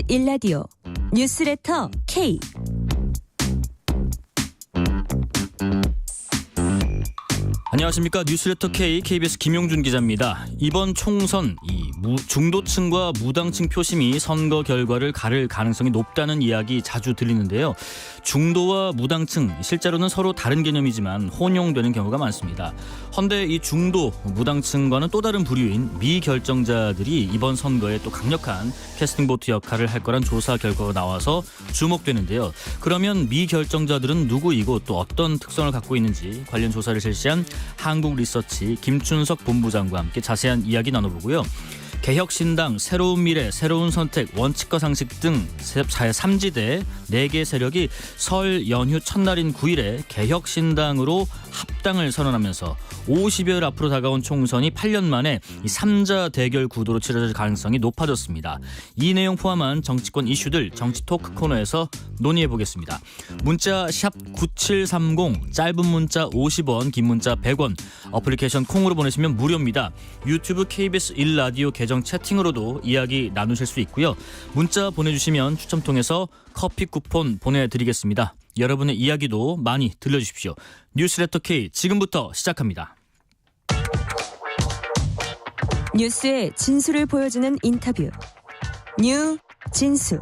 일라디오 뉴스레터 K. 안녕하십니까. 뉴스레터 K KBS 김용준 기자입니다. 이번 총선 중도층과 무당층 표심이 선거 결과를 가를 가능성이 높다는 이야기 자주 들리는데요. 중도와 무당층 실제로는 서로 다른 개념이지만 혼용되는 경우가 많습니다. 헌데 이 중도 무당층과는 또 다른 부류인 미결정자들이 이번 선거에 또 강력한 캐스팅 보트 역할을 할 거란 조사 결과가 나와서 주목되는데요. 그러면 미결정자들은 누구이고 또 어떤 특성을 갖고 있는지 관련 조사를 실시한 한국리서치 김춘석 본부장과 함께 자세한 이야기 나눠보고요. 개혁신당, 새로운 미래, 새로운 선택, 원칙과 상식 등 3지대 4개 세력이 설 연휴 첫날인 9일에 개혁신당으로 합당을 선언하면서 50여일 앞으로 다가온 총선이 8년 만에 이 3자 대결 구도로 치러질 가능성이 높아졌습니다. 이 내용 포함한 정치권 이슈들 정치 토크 코너에서 논의해보겠습니다. 문자 샵 9730, 짧은 문자 50원, 긴 문자 100원, 어플리케이션 콩으로 보내시면 무료입니다. 유튜브 KBS 1라디오 계정 채팅으로도 이야기 나누실 수 있고요. 문자 보내주시면 추첨 통해서 커피 쿠폰 보내드리겠습니다. 여러분의 이야기도 많이 들려주십시오. 뉴스레터 K 지금부터 시작합니다. 뉴스의 진수를 보여주는 인터뷰. 뉴진수.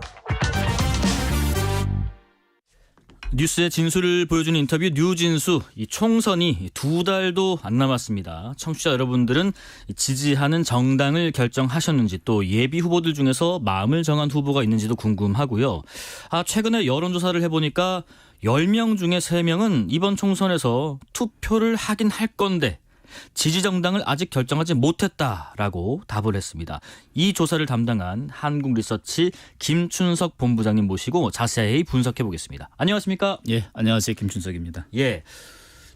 뉴스의 진수를 보여주는 인터뷰 뉴진수. 이 총선이 2달도 안 남았습니다. 청취자 여러분들은 지지하는 정당을 결정하셨는지 또 예비 후보들 중에서 마음을 정한 후보가 있는지도 궁금하고요. 최근에 여론조사를 해보니까 10명 중에 3명은 이번 총선에서 투표를 하긴 할 건데 지지 정당을 아직 결정하지 못했다라고 답을 했습니다. 이 조사를 담당한 한국리서치 김춘석 본부장님 모시고 자세히 분석해 보겠습니다. 안녕하십니까? 예, 안녕하세요. 김춘석입니다. 예.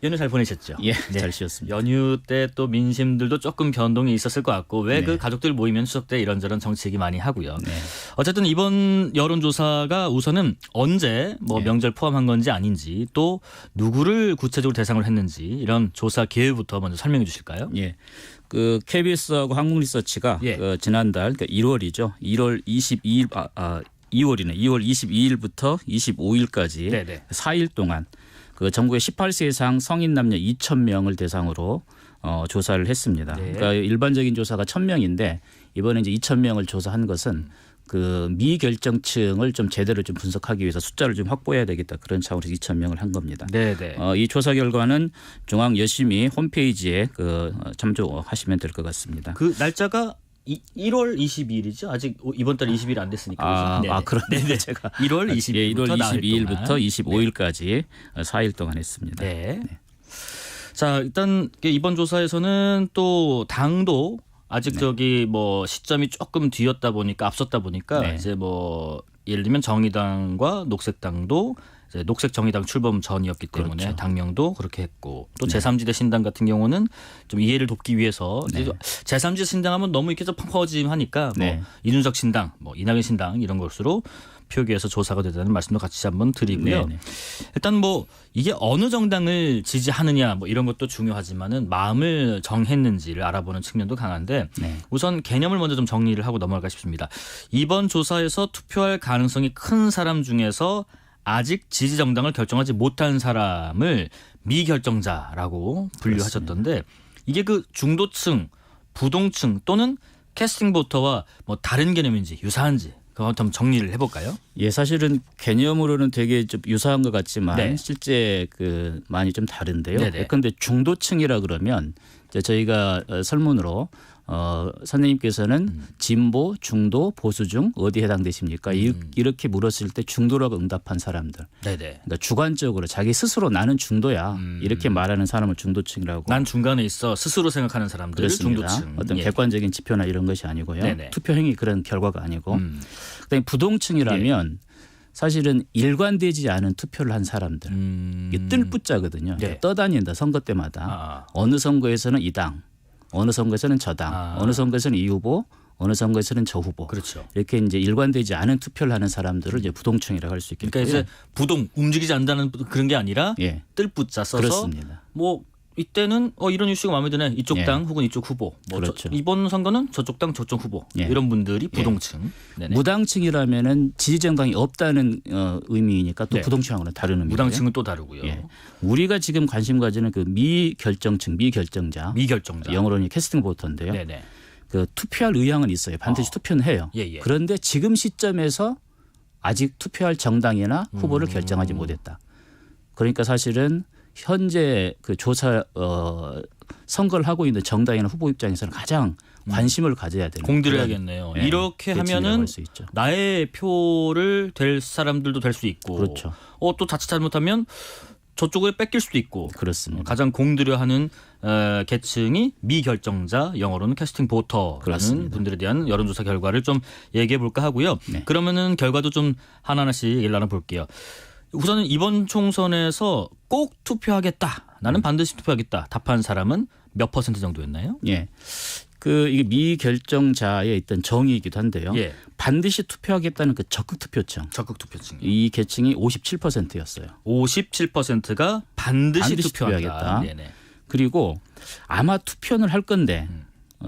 연휴 잘 보내셨죠? 예, 네. 잘 쉬었습니다. 연휴 때 또 민심들도 조금 변동이 있었을 것 같고 왜 그 가족들 모이면 추석 때 이런저런 정치 얘기 많이 하고요. 네. 어쨌든 이번 여론조사가 우선은 언제 명절 포함한 건지 아닌지 또 누구를 구체적으로 대상으로 했는지 이런 조사 계획부터 먼저 설명해 주실까요? 예. 그 KBS하고 한국리서치가 그 지난달 그러니까 1월이죠. 2월 22일 2월이네. 2월 22일부터 25일까지 네네. 4일 동안 그 전국의 18세 이상 성인 남녀 2,000명을 대상으로 조사를 했습니다. 네. 그러니까 일반적인 조사가 1,000명인데 이번에 이제 2,000명을 조사한 것은 그 미결정층을 좀 제대로 좀 분석하기 위해서 숫자를 좀 확보해야 되겠다. 그런 차원에서 2,000명을 한 겁니다. 네네. 이 조사 결과는 중앙 여심이 홈페이지에 참조하시면 될 것 같습니다. 그 날짜가 1월 22일이죠. 아직 이번 달 20일 안 됐으니까. 그런데 제가 1월 22일부터 22일부터 25일까지 4일 동안 했습니다. 네. 자, 일단 이번 조사에서는 또 당도 아직 시점이 조금 뒤였다 보니까 앞섰다 보니까 이제 예를 들면 정의당과 녹색당도 이제 녹색정의당 출범 전이었기 때문에 그렇죠. 당명도 그렇게 했고 또 제3지대 신당 같은 경우는 좀 이해를 돕기 위해서 제3지대 신당하면 너무 이렇게 좀 펑퍼짐하니까 이준석 신당, 이낙연 신당 이런 것으로 표기해서 조사가 되다는 말씀도 같이 한번 드리고요. 일단 이게 어느 정당을 지지하느냐 이런 것도 중요하지만은 마음을 정했는지를 알아보는 측면도 강한데 우선 개념을 먼저 좀 정리를 하고 넘어갈까 싶습니다. 이번 조사에서 투표할 가능성이 큰 사람 중에서 아직 지지 정당을 결정하지 못한 사람을 미결정자라고 분류하셨던데 이게 그 중도층, 부동층 또는 캐스팅 보터와 다른 개념인지 유사한지 그거 좀 정리를 해볼까요? 예, 사실은 개념으로는 되게 좀 유사한 것 같지만 실제 많이 좀 다른데요. 그런데 중도층이라 그러면 저희가 설문으로 선생님께서는 진보, 중도, 보수 중 어디에 해당되십니까? 이렇게 물었을 때 중도라고 응답한 사람들. 그러니까 주관적으로 자기 스스로 나는 중도야. 이렇게 말하는 사람을 중도층이라고. 난 중간에 있어 스스로 생각하는 사람들 그렇습니다. 중도층. 어떤 객관적인 지표나 이런 것이 아니고요. 투표 행위 그런 결과가 아니고. 그다음에 부동층이라면 사실은 일관되지 않은 투표를 한 사람들. 이게 뜰붙자거든요. 떠다닌다 선거 때마다. 어느 선거에서는 이 당. 어느 선거에서는 저 당, 어느 선거에서는 이 후보, 어느 선거에서는 저 후보. 그렇죠. 이렇게 이제 일관되지 않은 투표를 하는 사람들을 이제 부동층이라고 할 수 있겠고요. 그러니까 이제 부동 움직이지 않는다는 그런 게 아니라 뜰붙자 써서 그렇습니다. 이때는 이런 이슈가 마음에 드네. 이쪽 예. 당 혹은 이쪽 후보. 그렇죠. 이번 선거는 저쪽 당 저쪽 후보. 예. 이런 분들이 부동층. 네네. 무당층이라면은 지지 정당이 없다는 의미니까 또 네. 부동층하고는 다른 의미예요. 무당층은 또 다르고요. 예. 우리가 지금 관심 가지는 그 미결정층, 미결정자. 영어로는 캐스팅 보터인데요. 네네. 그 투표할 의향은 있어요. 반드시 투표는 해요. 예. 그런데 지금 시점에서 아직 투표할 정당이나 후보를 결정하지 못했다. 그러니까 사실은 현재 그 조사 선거를 하고 있는 정당이나 후보 입장에서는 가장 관심을 가져야 되는 공들여야겠네요. 그런, 이렇게 계층이라고 하면은 할 수 있죠. 나의 표를 될 사람들도 될 수 있고, 그렇죠. 또 자칫 잘못하면 저쪽에 뺏길 수도 있고. 그렇습니다. 가장 공들여하는 계층이 미결정자, 영어로는 캐스팅 보터라는 그렇습니다. 분들에 대한 여론조사 결과를 좀 얘기해 볼까 하고요. 네. 그러면은 결과도 좀 하나하나씩 얘기를 나눠볼게요. 우선은 이번 총선에서 꼭 투표하겠다. 나는 반드시 투표하겠다. 답한 사람은 몇 퍼센트 정도였나요? 예. 이게 미결정자의 있던 정의이기도 한데요. 예. 반드시 투표하겠다는 그 적극 투표층. 적극 투표층. 이 계층이 57%였어요. 57%가 반드시 투표하겠다. 투표하겠다. 네네. 그리고 아마 투표는 할 건데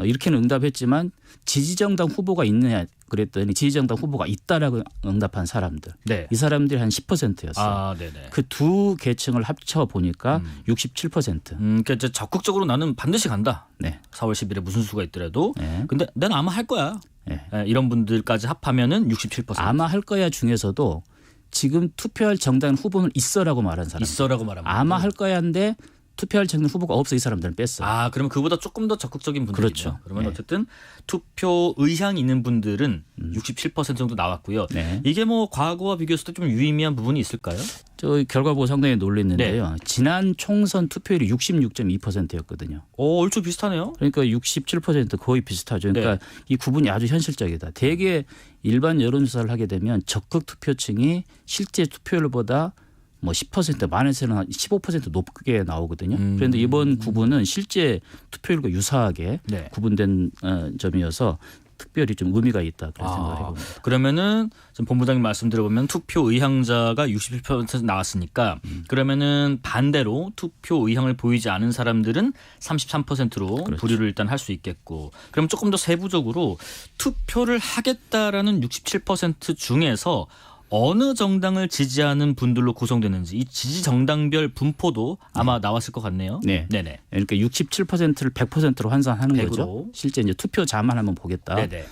이렇게는 응답했지만 지지정당 후보가 있느냐 그랬더니 지지정당 후보가 있다라고 응답한 사람들. 네. 이 사람들이 한 10%였어요. 네네. 그 두 계층을 합쳐 보니까 67%. 그러니까 이제 적극적으로 나는 반드시 간다. 네. 4월 10일에 무슨 수가 있더라도. 네. 근데 난 아마 할 거야. 네. 이런 분들까지 합하면은 67%. 아마 할 거야 중에서도 지금 투표할 정당 후보는 있어라고 말한 사람. 있어라고 말하면. 아마 할 거야인데 투표할 정당 후보가 없어 이 사람들은 뺐어요. 그러면 그보다 조금 더 적극적인 분들이죠. 그렇죠. 그러면 네. 어쨌든 투표 의향이 있는 분들은 67% 정도 나왔고요. 네. 이게 뭐 과거와 비교했을 때 좀 유의미한 부분이 있을까요? 저 결과 보고 상당히 놀랐는데요. 네. 지난 총선 투표율이 66.2%였거든요. 얼추 비슷하네요. 그러니까 67% 거의 비슷하죠. 그러니까 네. 이 구분이 아주 현실적이다. 대개 일반 여론조사를 하게 되면 적극 투표층이 실제 투표율보다 뭐 10% 많아서는 15% 높게 나오거든요. 그런데 이번 구분은 실제 투표율과 유사하게 네. 구분된 점이어서 특별히 좀 의미가 있다 그런 생각을 해봅니다. 그러면은 지금 본부장님 말씀 들어보면 투표 의향자가 67% 나왔으니까 그러면은 반대로 투표 의향을 보이지 않은 사람들은 33%로 그렇죠. 분류를 일단 할 수 있겠고, 그럼 조금 더 세부적으로 투표를 하겠다라는 67% 중에서 어느 정당을 지지하는 분들로 구성되는지 이 지지 정당별 분포도 아마 나왔을 것 같네요. 네. 네네. 그러니까 67%를 100%로 환산하는 100%로. 거죠. 실제 이제 투표자만 한번 보겠다. 네네.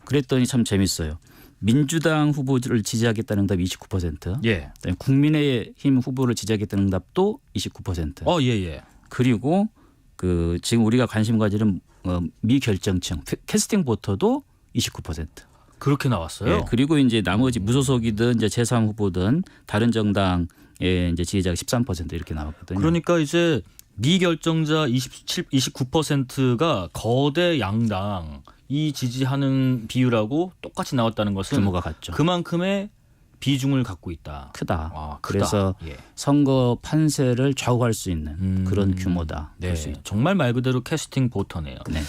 그랬더니 참 재밌어요. 민주당 후보를 지지하겠다는 응답 29%. 예. 국민의힘 후보를 지지하겠다는 응답도 29%. 예. 그리고 지금 우리가 관심 가지는 미결정층 캐스팅 보터도 29%. 그렇게 나왔어요. 예, 그리고 이제 나머지 무소속이든 이제 제3 후보든 다른 정당의 이제 지지자가 13% 이렇게 나왔거든요. 그러니까 이제 미결정자 29%가 거대 양당 이 지지하는 비율하고 똑같이 나왔다는 것은 규모가 같죠. 그만큼의 비중을 갖고 있다. 크다. 크다. 그래서 예. 선거 판세를 좌우할 수 있는 그런 규모다. 네. 볼 수 있죠. 정말 말 그대로 캐스팅 보터네요. 네.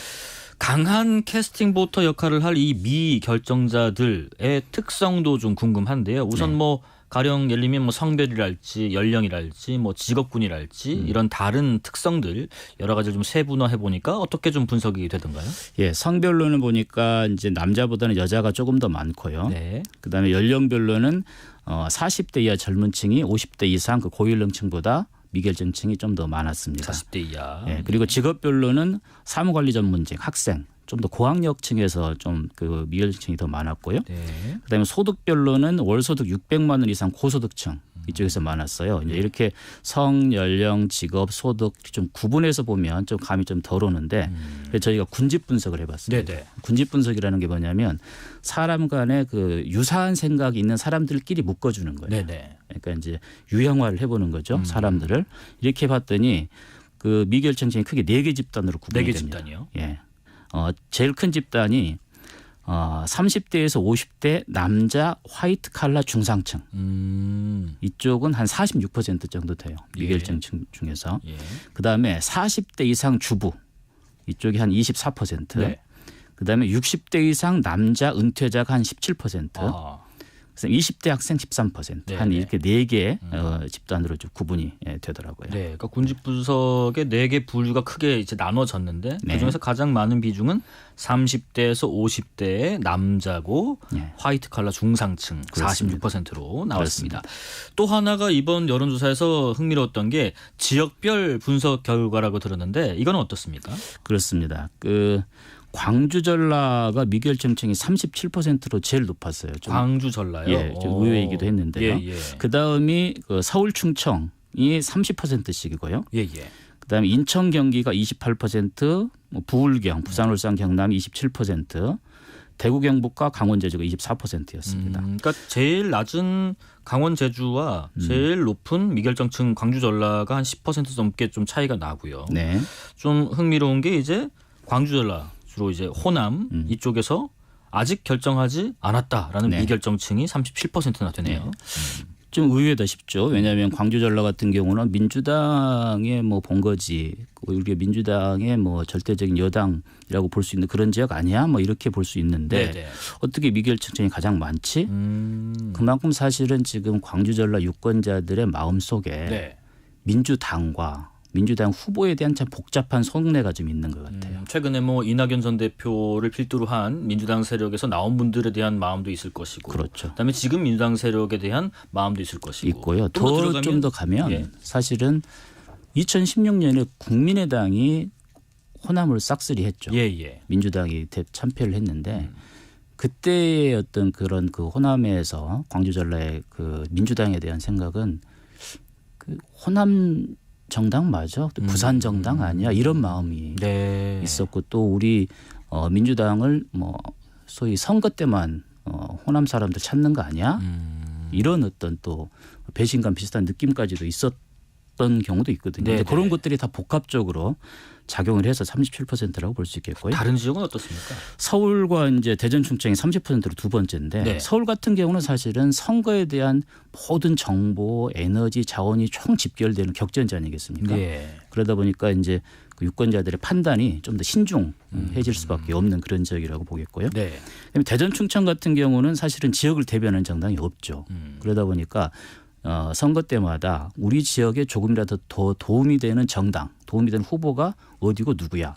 강한 캐스팅 보터 역할을 할 이 미결정자들의 특성도 좀 궁금한데요. 우선 네. 뭐 가령 예를 들면 뭐 성별이랄지 연령이랄지 뭐 직업군이랄지 이런 다른 특성들 여러 가지를 좀 세분화해 보니까 어떻게 좀 분석이 되던가요? 예, 성별로는 보니까 이제 남자보다는 여자가 조금 더 많고요. 네. 그다음에 연령별로는 40대 이하 젊은층이 50대 이상 그 고연령층보다 미결정층이 좀 더 많았습니다. 40대 이하. 예, 그리고 직업별로는 사무관리 전문직, 학생, 좀 더 고학력층에서 좀 그 미결층이 더 많았고요. 네. 그다음에 소득별로는 월소득 600만 원 이상 고소득층 이쪽에서 많았어요. 이제 이렇게 성, 연령, 직업, 소득 좀 구분해서 보면 좀 감이 좀 덜 오는데 그래서 저희가 군집 분석을 해봤습니다. 네네. 군집 분석이라는 게 뭐냐면 사람 간에 그 유사한 생각이 있는 사람들끼리 묶어주는 거예요. 네네. 그러니까 이제 유형화를 해보는 거죠. 사람들을 이렇게 봤더니 그 미결정층이 크게 4개 집단으로 구분이 4개 됩니다. 집단이요? 예. 제일 큰 집단이 30대에서 50대 남자 화이트 칼라 중상층. 이쪽은 한 46% 정도 돼요. 미결정층 중에서. 예. 그다음에 40대 이상 주부. 이쪽이 한 24%. 네. 그다음에 60대 이상 남자 은퇴자가 한 17%. 그래서 20대 학생 13% 한 이렇게 4개 집단으로 좀 구분이 되더라고요. 네, 그러니까 군집 분석의 4개 분류가 크게 이제 나눠졌는데 그중에서 가장 많은 비중은 30대에서 50대의 남자고 화이트 칼라 중상층 46%로 나왔습니다. 그렇습니다. 또 하나가 이번 여론조사에서 흥미로웠던 게 지역별 분석 결과라고 들었는데 이건 어떻습니까? 그렇습니다. 광주 전라가 미결정층이 37%로 제일 높았어요. 광주 전라요? 예, 좀 의외이기도 했는데요. 그 다음이 서울 충청이 30%씩이고요. 그 다음에 인천 경기가 28%, 부울경, 부산, 울산, 경남이 27%, 대구 경북과 강원 제주가 24%였습니다. 그러니까 제일 낮은 강원 제주와 제일 높은 미결정층 광주 전라가 한 10% 넘게 좀 차이가 나고요. 네. 좀 흥미로운 게 이제 광주 전라 주로 이제 호남 이쪽에서 아직 결정하지 않았다라는 미결정층이 37%나 되네요. 좀 의외다 싶죠. 왜냐하면 광주 전라 같은 경우는 민주당의 본거지, 우리가 민주당의 절대적인 여당이라고 볼 수 있는 그런 지역 아니야? 이렇게 볼 수 있는데 어떻게 미결정층이 가장 많지? 그만큼 사실은 지금 광주 전라 유권자들의 마음속에 민주당 후보에 대한 참 복잡한 속내가 좀 있는 것 같아요. 최근에 이낙연 전 대표를 필두로 한 민주당 세력에서 나온 분들에 대한 마음도 있을 것이고, 그렇죠. 그다음에 지금 민주당 세력에 대한 마음도 있을 것이고, 있고요. 더 좀 더 가면 사실은 2016년에 국민의당이 호남을 싹쓸이했죠. 민주당이 참패를 했는데 그때의 어떤 그런 호남에서 광주 전라의 민주당에 대한 생각은 호남 정당 맞아? 부산 정당 아니야? 이런 마음이 있었고 또 우리 민주당을 소위 선거 때만 호남 사람들 찾는 거 아니야? 이런 어떤 또 배신감 비슷한 느낌까지도 있었던 경우도 있거든요. 그런 것들이 다 복합적으로 작용을 해서 37%라고 볼 수 있겠고요. 다른 지역은 어떻습니까? 서울과 이제 대전 충청이 30%로 두 번째인데 서울 같은 경우는 사실은 선거에 대한 모든 정보, 에너지, 자원이 총 집결되는 격전지 아니겠습니까? 그러다 보니까 이제 유권자들의 판단이 좀 더 신중해질 수밖에 없는 그런 지역이라고 보겠고요. 대전 충청 같은 경우는 사실은 지역을 대변하는 정당이 없죠. 그러다 보니까 선거 때마다 우리 지역에 조금이라도 더 도움이 되는 정당, 도움이 되는 후보가 어디고 누구야.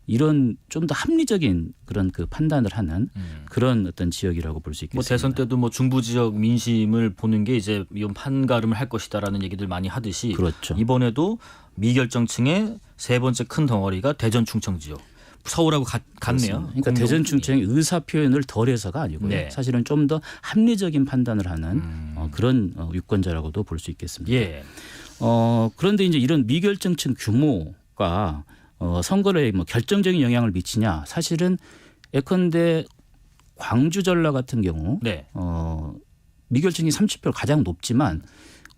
이런 좀 더 합리적인 그런 판단을 하는 그런 어떤 지역이라고 볼 수 있겠습니다. 대선 때도 중부 지역 민심을 보는 게 이제 이런 판가름을 할 것이다라는 얘기들 많이 하듯이 이번에도 미결정층의 세 번째 큰 덩어리가 대전 충청 지역. 서울하고 같네요. 그러니까 대전 충청의 의사 표현을 덜해서가 아니고요. 사실은 좀 더 합리적인 판단을 하는 그런 유권자라고도 볼 수 있겠습니다. 그런데 이제 이런 미결정층 규모가 선거에 결정적인 영향을 미치냐? 사실은 예컨대 광주 전라 같은 경우 미결층이 30% 가장 높지만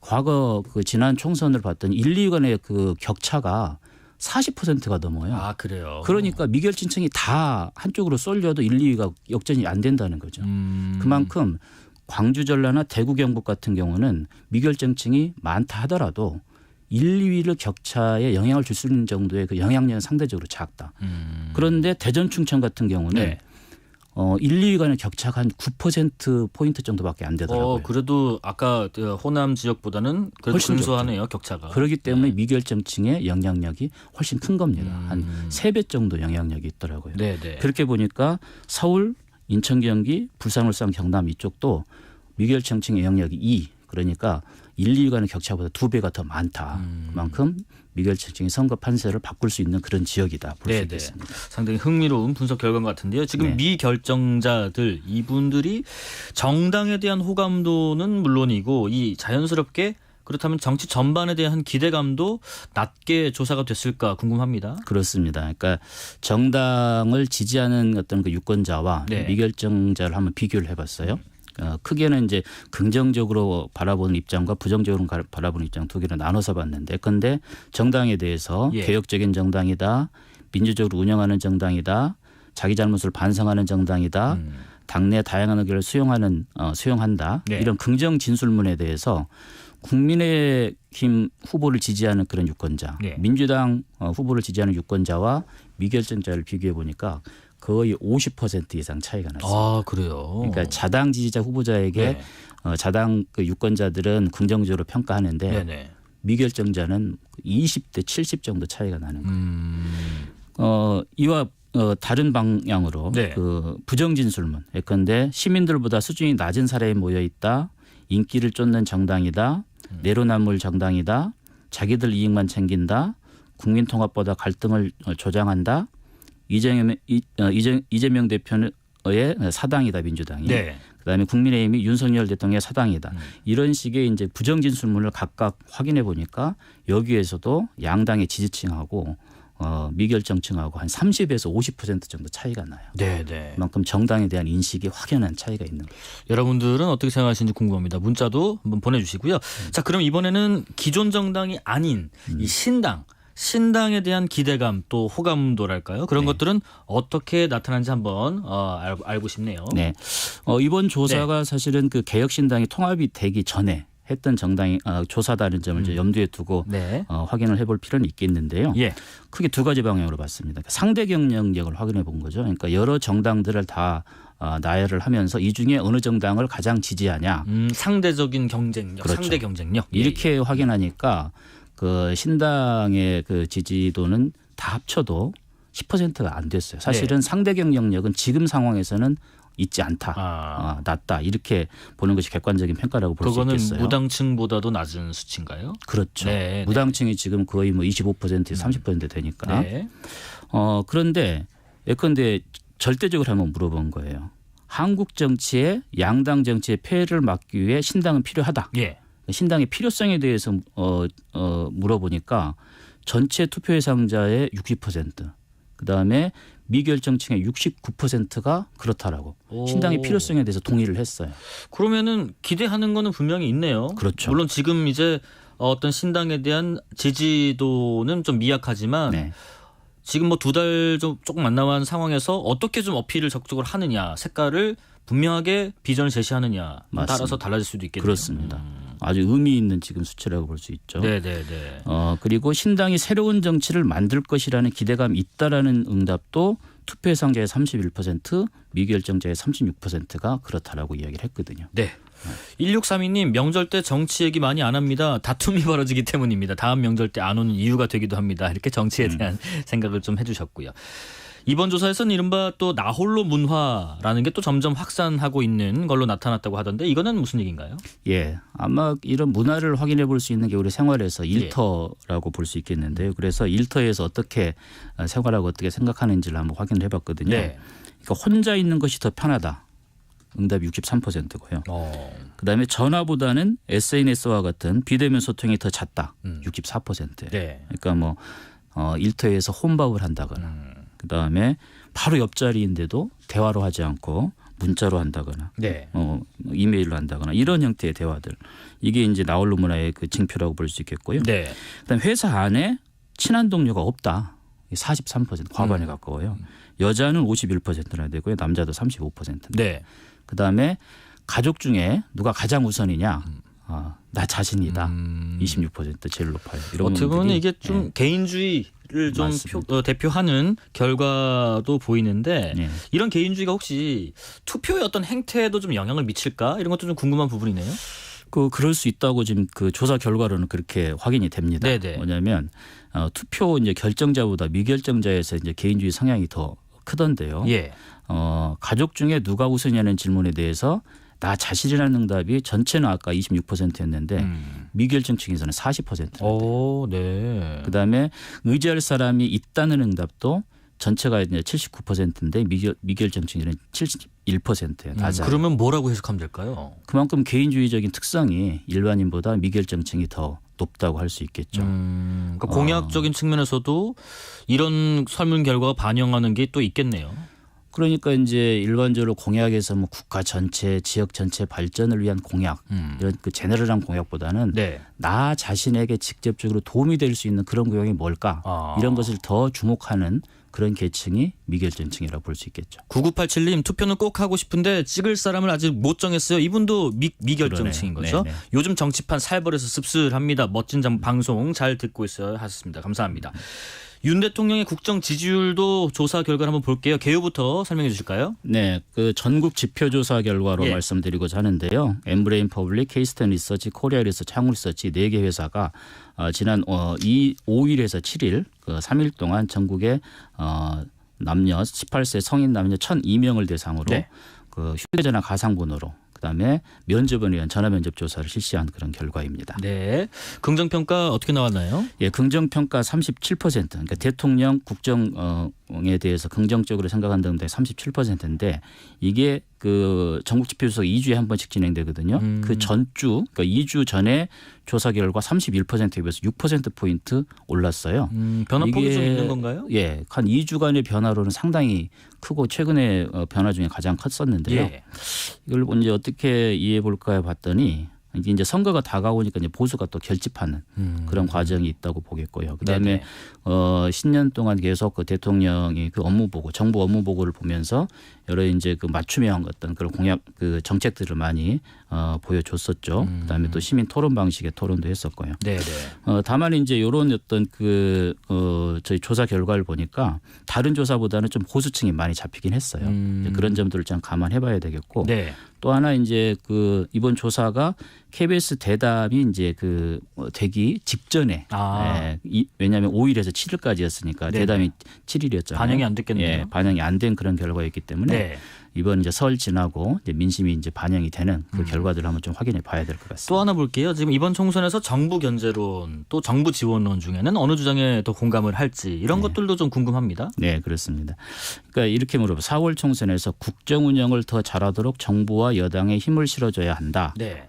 과거 지난 총선을 봤더니 1, 2위 간의 격차가 40%가 넘어요. 아, 그래요? 그러니까 미결층이 다 한쪽으로 쏠려도 1, 2위가 역전이 안 된다는 거죠. 그만큼 광주 전라나 대구 경북 같은 경우는 미결층이 많다 하더라도 1, 2위를 격차에 영향을 줄 수 있는 정도의 영향력은 상대적으로 작다. 그런데 대전 충청 같은 경우는 1, 2위 간의 격차가 한 9%포인트 정도밖에 안 되더라고요. 그래도 아까 호남 지역보다는 그래도 근소하네요. 격차가. 그렇기 때문에 미결정층의 영향력이 훨씬 큰 겁니다. 한 3배 정도 영향력이 있더라고요. 그렇게 보니까 서울, 인천, 경기, 부산, 울산, 경남 이쪽도 미결정층의 영향력이 2. 그러니까 1, 2위 간의 격차보다 2배가 더 많다. 그만큼 미결정층이 선거 판세를 바꿀 수 있는 그런 지역이다 볼 수 있겠습니다. 상당히 흥미로운 분석 결과인 것 같은데요. 지금 미결정자들 이분들이 정당에 대한 호감도는 물론이고 이 자연스럽게 그렇다면 정치 전반에 대한 기대감도 낮게 조사가 됐을까 궁금합니다. 그렇습니다. 그러니까 정당을 지지하는 어떤 유권자와 미결정자를 한번 비교를 해봤어요. 크게는 이제 긍정적으로 바라보는 입장과 부정적으로 바라보는 입장 두 개로 나눠서 봤는데 그런데 정당에 대해서 개혁적인 정당이다. 민주적으로 운영하는 정당이다. 자기 잘못을 반성하는 정당이다. 당내 다양한 의견을 수용한다. 이런 긍정 진술문에 대해서 국민의힘 후보를 지지하는 그런 유권자, 민주당 후보를 지지하는 유권자와 미결정자를 비교해 보니까 거의 50% 이상 차이가 났습니다. 아, 그래요? 그러니까 자당 지지자 후보자에게 네. 자당 그 유권자들은 긍정적으로 평가하는데 네네. 미결정자는 20대 70 정도 차이가 나는 거예요. 이와 다른 방향으로 네. 그 부정진술문. 예컨대 시민들보다 수준이 낮은 사람이 모여 있다. 인기를 쫓는 정당이다. 내로남불 정당이다. 자기들 이익만 챙긴다. 국민통합보다 갈등을 조장한다. 이재명 대표의 사당이다 민주당이. 네. 그다음에 국민의힘이 윤석열 대통령의 사당이다. 이런 식의 이제 부정진술문을 각각 확인해 보니까 여기에서도 양당의 지지층하고 미결정층하고 한 30에서 50% 정도 차이가 나요. 네네. 그만큼 정당에 대한 인식이 확연한 차이가 있는 거죠. 여러분들은 어떻게 생각하시는지 궁금합니다. 문자도 한번 보내주시고요. 자, 그럼 이번에는 기존 정당이 아닌 이 신당에 대한 기대감 또 호감도랄까요? 그런 네. 것들은 어떻게 나타나는지 한번 알고 싶네요. 네, 이번 조사가 네. 사실은 그 개혁신당이 통합이 되기 전에 했던 정당이 조사다는 점을 이제 염두에 두고 네. 확인을 해볼 필요는 있겠는데요. 예. 크게 두 가지 방향으로 봤습니다. 상대 경쟁력을 확인해 본 거죠. 그러니까 여러 정당들을 다 나열을 하면서 이 중에 어느 정당을 가장 지지하냐. 상대적인 경쟁력, 그렇죠. 상대 경쟁력. 이렇게 확인하니까 그 신당의 그 지지도는 다 합쳐도 10%가 안 됐어요. 사실은 네. 상대 경쟁력은 지금 상황에서는 있지 않다, 낮다 이렇게 보는 것이 객관적인 평가라고 볼 수 있겠어요. 그거는 무당층보다도 낮은 수치인가요? 그렇죠. 네, 무당층이 지금 거의 뭐 25%, 30% 되니까. 네. 그런데 예컨대 절대적으로 한번 물어본 거예요. 한국 정치에 양당 정치의 폐해를 막기 위해 신당은 필요하다. 예. 신당의 필요성에 대해서 물어보니까 전체 투표 대상자의 60%, 그다음에 미결정층의 69%가 그렇다라고 신당의 필요성에 대해서 동의를 했어요. 그러면은 기대하는 거는 분명히 있네요. 그렇죠. 물론 지금 이제 어떤 신당에 대한 지지도는 좀 미약하지만 네. 지금 뭐 2달 조금 안 남은 상황에서 어떻게 좀 어필을 적극적으로 하느냐, 색깔을 분명하게 비전을 제시하느냐 따라서 달라질 수도 있겠네요. 그렇습니다. 아주 의미 있는 지금 수치라고 볼 수 있죠. 네네네. 그리고 신당이 새로운 정치를 만들 것이라는 기대감이 있다라는 응답도 투표 대상자의 31%, 미결정자의 36%가 그렇다라고 이야기를 했거든요. 네. 1632님 명절 때 정치 얘기 많이 안 합니다. 다툼이 벌어지기 때문입니다. 다음 명절 때 안 오는 이유가 되기도 합니다. 이렇게 정치에 대한 생각을 좀 해주셨고요. 이번 조사에서는 이른바 또 나홀로 문화라는 게 또 점점 확산하고 있는 걸로 나타났다고 하던데 이거는 무슨 얘기인가요? 예, 아마 이런 문화를 확인해 볼 수 있는 게 우리 생활에서 일터라고 볼 수 있겠는데요. 그래서 일터에서 어떻게 생활하고 어떻게 생각하는지를 한번 확인을 해봤거든요. 네. 그러니까 혼자 있는 것이 더 편하다. 응답이 63%고요. 그다음에 전화보다는 SNS와 같은 비대면 소통이 더 잦다. 64%예요. 네. 그러니까 뭐 일터에서 혼밥을 한다거나 그다음에 바로 옆자리인데도 대화로 하지 않고 문자로 한다거나 네. 이메일로 한다거나 이런 형태의 대화들. 이게 이제 나홀로 문화의 그 징표라고 볼 수 있겠고요. 네. 그다음에 회사 안에 친한 동료가 없다. 43% 과반에 가까워요. 여자는 51%나 되고요. 남자도 35%. 네. 그다음에 가족 중에 누가 가장 우선이냐. 나 자신이다. 26% 제일 높아요. 이런 어떻게 보면 이게 좀 네. 개인주의를 좀 대표하는 결과도 보이는데 네. 이런 개인주의가 혹시 투표의 어떤 행태에도 좀 영향을 미칠까? 이런 것도 좀 궁금한 부분이네요. 그럴 수 있다고 지금 그 조사 결과로는 그렇게 확인이 됩니다. 네네. 뭐냐면 투표 이제 결정자보다 미결정자에서 이제 개인주의 성향이 더 크던데요. 예. 가족 중에 누가 우선이냐는 질문에 대해서 나 자신이라는 응답이 전체는 아까 26%였는데 미결정층에서는 40%. 오, 네. 그다음에 의지할 사람이 있다는 응답도 전체가 이제 79%인데 미결정층에는 71%예요. 그러면 뭐라고 해석하면 될까요? 그만큼 개인주의적인 특성이 일반인보다 미결정층이 더 높다고 할 수 있겠죠. 그러니까 공약적인 측면에서도 이런 설문 결과가 반영하는 게 또 있겠네요. 그러니까 이제 일반적으로 공약에서 뭐 국가 전체, 지역 전체 발전을 위한 공약 이런 그 제너럴한 공약보다는 네. 나 자신에게 직접적으로 도움이 될 수 있는 그런 공약이 뭘까 이런 것을 더 주목하는 그런 계층이 미결정층이라고 볼 수 있겠죠. 9987님 투표는 꼭 하고 싶은데 찍을 사람을 아직 못 정했어요. 이분도 미결정층인 거죠. 네네. 요즘 정치판 살벌해서 씁쓸합니다. 멋진 방송 잘 듣고 있어요 하셨습니다. 감사합니다. 윤 대통령의 국정 지지율도 조사 결과를 한번 볼게요. 개요부터 설명해 주실까요? 네, 그 전국 지표 조사 결과로 예. 말씀드리고자 하는데요. 엠브레인 퍼블릭, 케이스턴 리서치, 코리아 리서치, 한국 리서치 4개 회사가 지난 5일에서 7일 그 3일 동안 전국의 남녀 18세 성인 남녀 1,002명을 대상으로 네. 그 휴대전화 가상번호로 그다음에 면접을 위한 전화 면접 조사를 실시한 그런 결과입니다. 네. 긍정평가 어떻게 나왔나요? 예, 긍정평가 37%. 그러니까 대통령 국정에 대해서 긍정적으로 생각한다는 데 37%인데 이게 그 전국 지표 조사가 2주에 한 번씩 진행되거든요. 그 전주, 그러니까 2주 전에 조사 결과 31%에 비해서 6%포인트 올랐어요. 변화폭이 좀 있는 건가요? 예, 한 2주간의 변화로는 상당히 크고 최근에 변화 중에 가장 컸었는데요. 예. 이걸 이제 어떻게 이해해 볼까 봤더니 이제 선거가 다가오니까 이제 보수가 또 결집하는 그런 과정이 있다고 보겠고요. 그다음에 신년 동안 계속 그 대통령이 그 업무 보고 정부 업무 보고를 보면서 여러 이제 그 맞춤형 어떤 그런 공약 그 정책들을 많이 보여줬었죠. 그다음에 또 시민 토론 방식의 토론도 했었고요. 네네. 다만 이제 이런 어떤 그 저희 조사 결과를 보니까 다른 조사보다는 좀 보수층이 많이 잡히긴 했어요. 이제 그런 점들을 좀 감안해봐야 되겠고. 네. 또 하나 이제 그 이번 조사가 KBS 대담이 이제 그 되기 직전에 왜냐하면 5일에서 7일까지였으니까 네네. 대담이 7일이었잖아요. 반영이 안 됐겠네요. 예, 반영이 안 된 그런 결과였기 때문에 네. 이번 이제 설 지나고 이제 민심이 이제 반영이 되는 그 결과들을 한번 좀 확인해 봐야 될 것 같습니다. 또 하나 볼게요. 지금 이번 총선에서 정부 견제론 또 정부 지원론 중에는 어느 주장에 더 공감을 할지 이런 것들도 좀 궁금합니다. 네, 그렇습니다. 그러니까 이렇게 물어봐. 4월 총선에서 국정 운영을 더 잘하도록 정부와 여당에 힘을 실어줘야 한다. 네.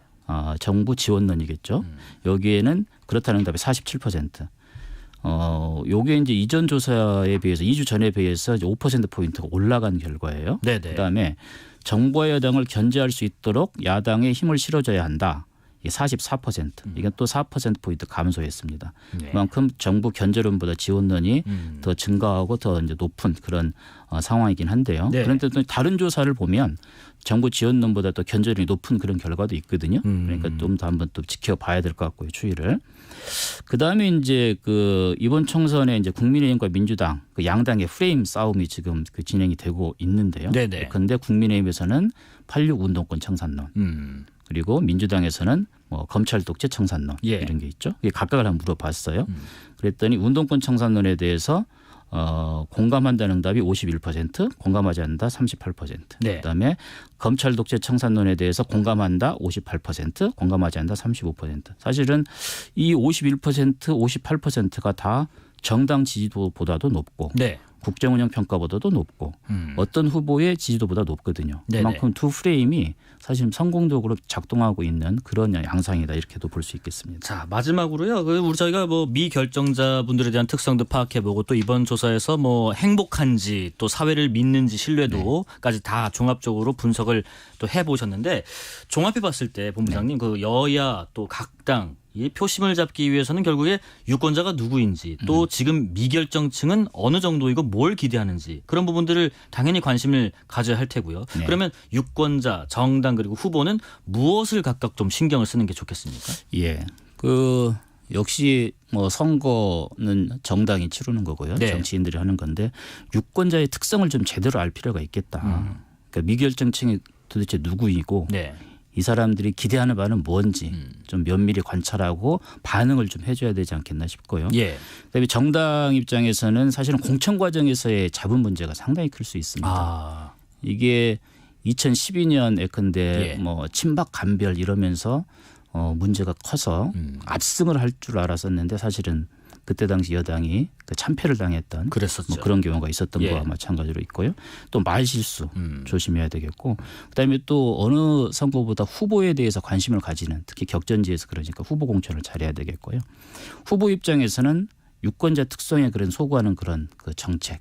정부 지원론이겠죠. 여기에는 그렇다는 답이 47%. 요게 이제 이전 조사에 비해서 2주 전에 비해서 5%포인트가 올라간 결과예요. 네네. 그다음에 정부와 여당을 견제할 수 있도록 야당에 힘을 실어줘야 한다. 이게 44%. 이건 또 4%포인트 감소했습니다. 네. 그만큼 정부 견제론보다 지원론이 더 증가하고 더 이제 높은 그런 상황이긴 한데요. 네. 그런데 또 다른 조사를 보면 정부 지원론보다 또 견제론이 높은 그런 결과도 있거든요. 그러니까 좀 더 한번 또 지켜봐야 될 것 같고요. 추이를. 그다음에 이제 그 이번 총선에 이제 국민의힘과 민주당 그 양당의 프레임 싸움이 지금 그 진행이 되고 있는데요. 네네. 그런데 국민의힘에서는 86 운동권 청산론. 그리고 민주당에서는 뭐 검찰 독재 청산론 예. 이런 게 있죠. 이게 각각을 한번 물어봤어요. 그랬더니 운동권 청산론에 대해서 공감한다는 응답이 51%, 공감하지 않는다 38%. 네. 그다음에 검찰 독재 청산론에 대해서 공감한다 58%, 공감하지 않는다 35%. 사실은 이 51%, 58%가 다 정당 지지도보다도 높고 네. 국정운영 평가보다도 높고 어떤 후보의 지지도보다 높거든요. 네네. 그만큼 두 프레임이 사실 성공적으로 작동하고 있는 그런 양상이다 이렇게도 볼 수 있겠습니다. 자, 마지막으로요. 우리 저희가 뭐 미결정자분들에 대한 특성도 파악해보고 또 이번 조사에서 뭐 행복한지 또 사회를 믿는지 신뢰도까지 다 종합적으로 분석을 또 해보셨는데 종합해봤을 때 본부장님 그 여야 또 각 당 이 표심을 잡기 위해서는 결국에 유권자가 누구인지 또 지금 미결정층은 어느 정도이고 뭘 기대하는지 그런 부분들을 당연히 관심을 가져야 할 테고요. 네. 그러면 유권자, 정당 그리고 후보는 무엇을 각각 좀 신경을 쓰는 게 좋겠습니까? 예, 그 역시 뭐 선거는 정당이 치르는 거고요. 네. 정치인들이 하는 건데 유권자의 특성을 좀 제대로 알 필요가 있겠다. 그러니까 미결정층이 도대체 누구이고 네. 이 사람들이 기대하는 바는 뭔지 좀 면밀히 관찰하고 반응을 좀 해줘야 되지 않겠나 싶고요. 예. 그다음에 정당 입장에서는 사실은 공천 과정에서의 자본 문제가 상당히 클 수 있습니다. 아. 이게 2012년 예컨대 예. 뭐 친박 간별 이러면서 문제가 커서 압승을 할 줄 알았었는데 사실은 그때 당시 여당이 그 참패를 당했던 그랬었죠. 뭐 그런 경우가 있었던 예. 거와 마찬가지로 있고요. 또 말실수 조심해야 되겠고 그다음에 또 어느 선거보다 후보에 대해서 관심을 가지는 특히 격전지에서 그러니까 후보 공천을 잘해야 되겠고요. 후보 입장에서는 유권자 특성에 그런 소구하는 그런 그 정책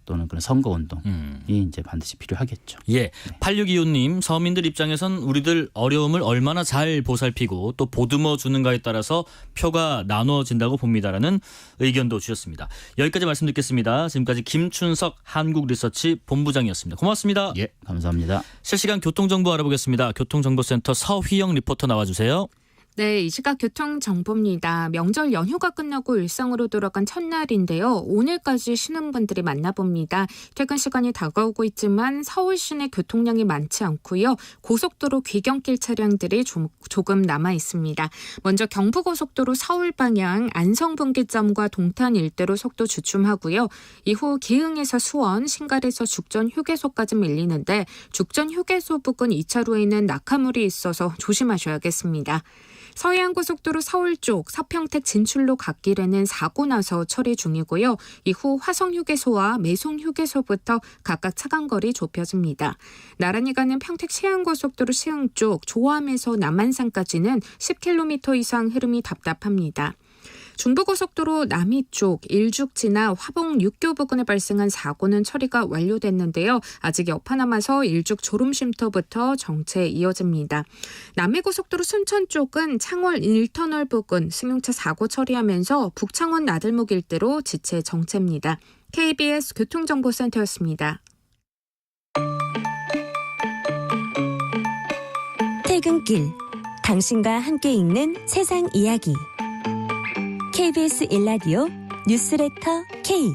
또는 그런 선거운동이 이제 반드시 필요하겠죠. 예, 8625님 서민들 입장에선 우리들 어려움을 얼마나 잘 보살피고 또 보듬어 주는가에 따라서 표가 나눠진다고 봅니다라는 의견도 주셨습니다. 여기까지 말씀 듣겠습니다. 지금까지 김춘석 한국리서치 본부장이었습니다. 고맙습니다. 예, 감사합니다. 실시간 교통정보 알아보겠습니다. 교통정보센터 서휘영 리포터 나와주세요. 네, 이 시각 교통정보입니다. 명절 연휴가 끝나고 일상으로 돌아간 첫날인데요. 오늘까지 쉬는 분들이 많나 봅니다. 퇴근 시간이 다가오고 있지만 서울 시내 교통량이 많지 않고요. 고속도로 귀경길 차량들이 조금 남아 있습니다. 먼저 경부고속도로 서울 방향 안성분기점과 동탄 일대로 속도 주춤하고요. 이후 기흥에서 수원, 신갈에서 죽전 휴게소까지 밀리는데 죽전 휴게소 부근 2차로에는 낙하물이 있어서 조심하셔야겠습니다. 서해안고속도로 서울 쪽 서평택 진출로 갓길에는 사고 나서 처리 중이고요. 이후 화성휴게소와 매송휴게소부터 각각 차간거리 좁혀집니다. 나란히 가는 평택 시흥고속도로 시흥 쪽 조암에서 남한산까지는 10km 이상 흐름이 답답합니다. 중부고속도로 남이 쪽 일죽 지나 화봉 6교 부근에 발생한 사고는 처리가 완료됐는데요. 아직 여파 남아서 일죽 졸음쉼터부터 정체 이어집니다. 남해고속도로 순천 쪽은 창월 1터널 부근 승용차 사고 처리하면서 북창원 나들목 일대로 지체 정체입니다. KBS 교통정보센터였습니다. 퇴근길, 당신과 함께 읽는 세상 이야기. KBS 1라디오 뉴스레터 K.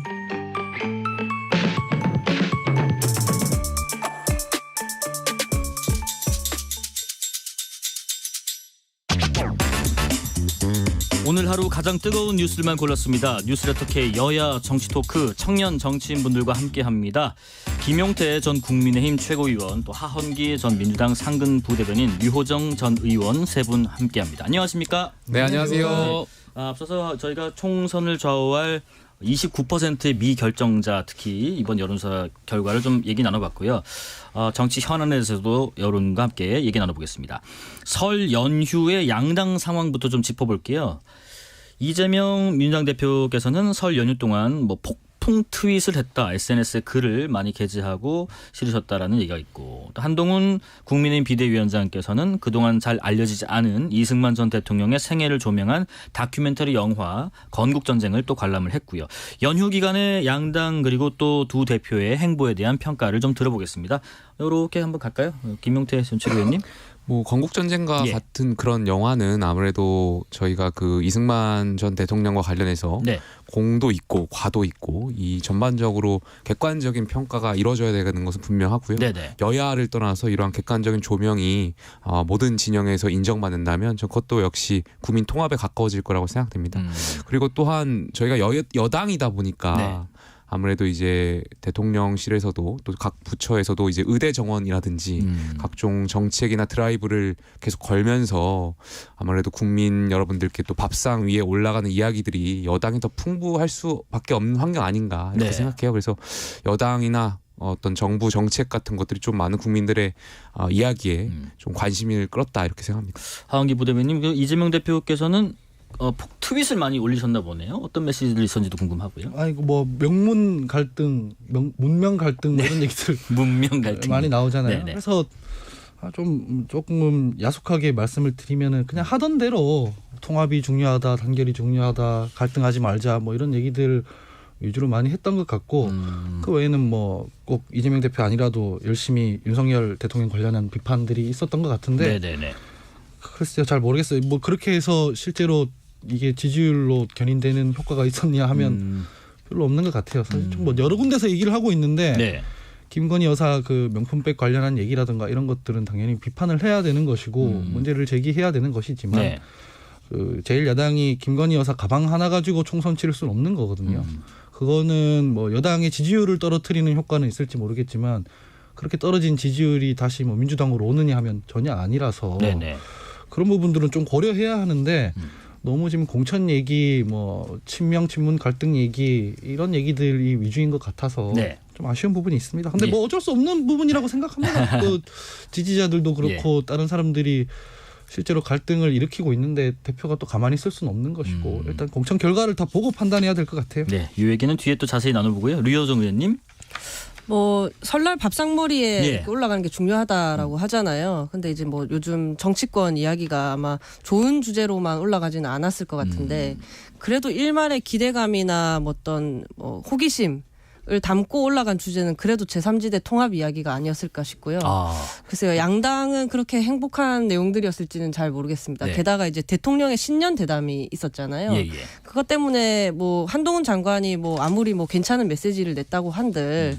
오늘 하루 가장 뜨거운 뉴스들만 골랐습니다. 뉴스레터 K 여야 정치 토크 청년 정치인분들과 함께합니다. 김용태 전 국민의힘 최고위원, 또 하헌기 전 민주당 상근 부대변인, 유호정 전 의원 세 분 함께합니다. 안녕하십니까? 네, 안녕하세요. 앞서서 저희가 총선을 좌우할 29%의 미결정자, 특히 이번 여론조사 결과를 좀 얘기 나눠봤고요. 정치 현안에 대해서도 여론과 함께 얘기 나눠보겠습니다. 설 연휴의 양당 상황부터 좀 짚어볼게요. 이재명 민주당 대표께서는 설 연휴 동안 폭풍 트윗을 했다, SNS에 글을 많이 게재하고 실으셨다라는 얘기가 있고, 또 한동훈 국민의힘 비대위원장께서는 그동안 잘 알려지지 않은 이승만 전 대통령의 생애를 조명한 다큐멘터리 영화 건국전쟁을 또 관람을 했고요. 연휴 기간에 양당 그리고 또 두 대표의 행보에 대한 평가를 좀 들어보겠습니다. 이렇게 한번 갈까요? 김용태 전 최고위원님. 건국전쟁과 같은 그런 영화는 아무래도 저희가 그 이승만 전 대통령과 관련해서 공도 있고 과도 있고 이 전반적으로 객관적인 평가가 이루어져야 되는 것은 분명하고요. 여야를 떠나서 이러한 객관적인 조명이 모든 진영에서 인정받는다면 그것도 역시 국민 통합에 가까워질 거라고 생각됩니다. 그리고 또한 저희가 여당이다 보니까 아무래도 이제 대통령실에서도 또 각 부처에서도 이제 의대 정원이라든지 각종 정책이나 드라이브를 계속 걸면서 아무래도 국민 여러분들께 또 밥상 위에 올라가는 이야기들이 여당이 더 풍부할 수밖에 없는 환경 아닌가 이렇게 생각해요. 그래서 여당이나 어떤 정부 정책 같은 것들이 좀 많은 국민들의 이야기에 좀 관심을 끌었다 이렇게 생각합니다. 하헌기 부대변인, 이재명 대표께서는 트윗을 많이 올리셨나 보네요. 어떤 메시지들이 있었는지도 궁금하고요. 명문 갈등, 문명 갈등 이런 얘기들 문명 갈등 많이 나오잖아요. 그래서 조금 야속하게 말씀을 드리면은 그냥 하던 대로 통합이 중요하다, 단결이 중요하다, 갈등하지 말자 이런 얘기들 위주로 많이 했던 것 같고 그 외에는 꼭 이재명 대표 아니라도 열심히 윤석열 대통령 관련한 비판들이 있었던 것 같은데 글쎄요, 잘 모르겠어요. 그렇게 해서 실제로 이게 지지율로 견인되는 효과가 있었냐 하면 별로 없는 것 같아요. 사실 좀 여러 군데서 얘기를 하고 있는데 김건희 여사 그 명품백 관련한 얘기라든가 이런 것들은 당연히 비판을 해야 되는 것이고 문제를 제기해야 되는 것이지만 그 제1야당이 김건희 여사 가방 하나 가지고 총선 치를 수는 없는 거거든요. 그거는 여당의 지지율을 떨어뜨리는 효과는 있을지 모르겠지만 그렇게 떨어진 지지율이 다시 민주당으로 오느냐 하면 전혀 아니라서 그런 부분들은 좀 고려해야 하는데 너무 지금 공천 얘기, 친명 친문 갈등 얘기 이런 얘기들이 위주인 것 같아서 좀 아쉬운 부분이 있습니다. 근데 어쩔 수 없는 부분이라고 생각합니다. 또 지지자들도 그렇고 다른 사람들이 실제로 갈등을 일으키고 있는데 대표가 또 가만히 있을 수는 없는 것이고 일단 공천 결과를 다 보고 판단해야 될 것 같아요. 이 얘기는 뒤에 또 자세히 나눠보고요. 류여정 의원님. 설날 밥상머리에 올라가는 게 중요하다라고 하잖아요. 근데 이제 요즘 정치권 이야기가 아마 좋은 주제로만 올라가지는 않았을 것 같은데 그래도 일말의 기대감이나 어떤 호기심 담고 올라간 주제는 그래도 제3지대 통합 이야기가 아니었을까 싶고요. 글쎄요, 양당은 그렇게 행복한 내용들이었을지는 잘 모르겠습니다. 네. 게다가 이제 대통령의 신년 대담이 있었잖아요. 예. 그것 때문에 뭐 한동훈 장관이 뭐 아무리 뭐 괜찮은 메시지를 냈다고 한들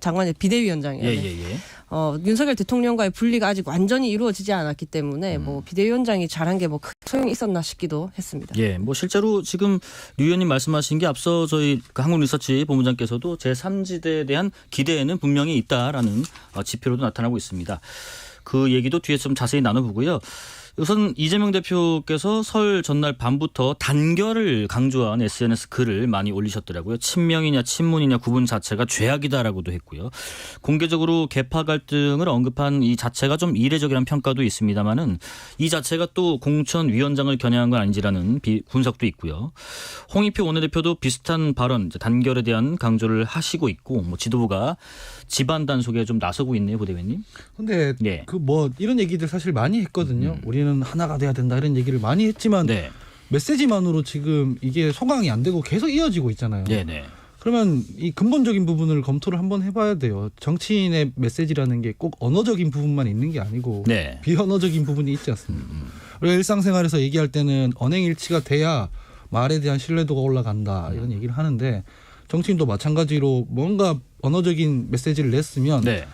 장관이 비대위원장이에요. 예. 윤석열 대통령과의 분리가 아직 완전히 이루어지지 않았기 때문에 뭐 비대위원장이 잘한 게 뭐 소용이 있었나 싶기도 했습니다. 예, 뭐 실제로 지금 류 의원님 말씀하신 게 앞서 저희 한국리서치 본부장께서도 제3지대에 대한 기대에는 분명히 있다라는 지표로도 나타나고 있습니다. 그 얘기도 뒤에 좀 자세히 나눠보고요. 우선 이재명 대표께서 설 전날 밤부터 단결을 강조한 SNS 글을 많이 올리셨더라고요. 친명이냐 친문이냐 구분 자체가 죄악이다라고도 했고요. 공개적으로 계파 갈등을 언급한 이 자체가 좀 이례적이라는 평가도 있습니다만은 이 자체가 또 공천위원장을 겨냥한 건 아닌지라는 분석도 있고요. 홍익표 원내대표도 비슷한 발언, 단결에 대한 강조를 하시고 있고 뭐 지도부가 집안 단속에 좀 나서고 있네요, 부대변님. 근데 예. 그 뭐 이런 얘기들 사실 많이 했거든요. 우리는 하나가 돼야 된다 이런 얘기를 많이 했지만 네. 메시지만으로 지금 이게 소강이 안 되고 계속 이어지고 있잖아요. 네네. 그러면 이 근본적인 부분을 검토를 한번 해봐야 돼요. 정치인의 메시지라는 게 꼭 언어적인 부분만 있는 게 아니고 네. 비언어적인 부분이 있지 않습니까? 우리가 일상생활에서 얘기할 때는 언행일치가 돼야 말에 대한 신뢰도가 올라간다 이런 얘기를 하는데 정치인도 마찬가지로 뭔가 언어적인 메시지를 냈으면 네.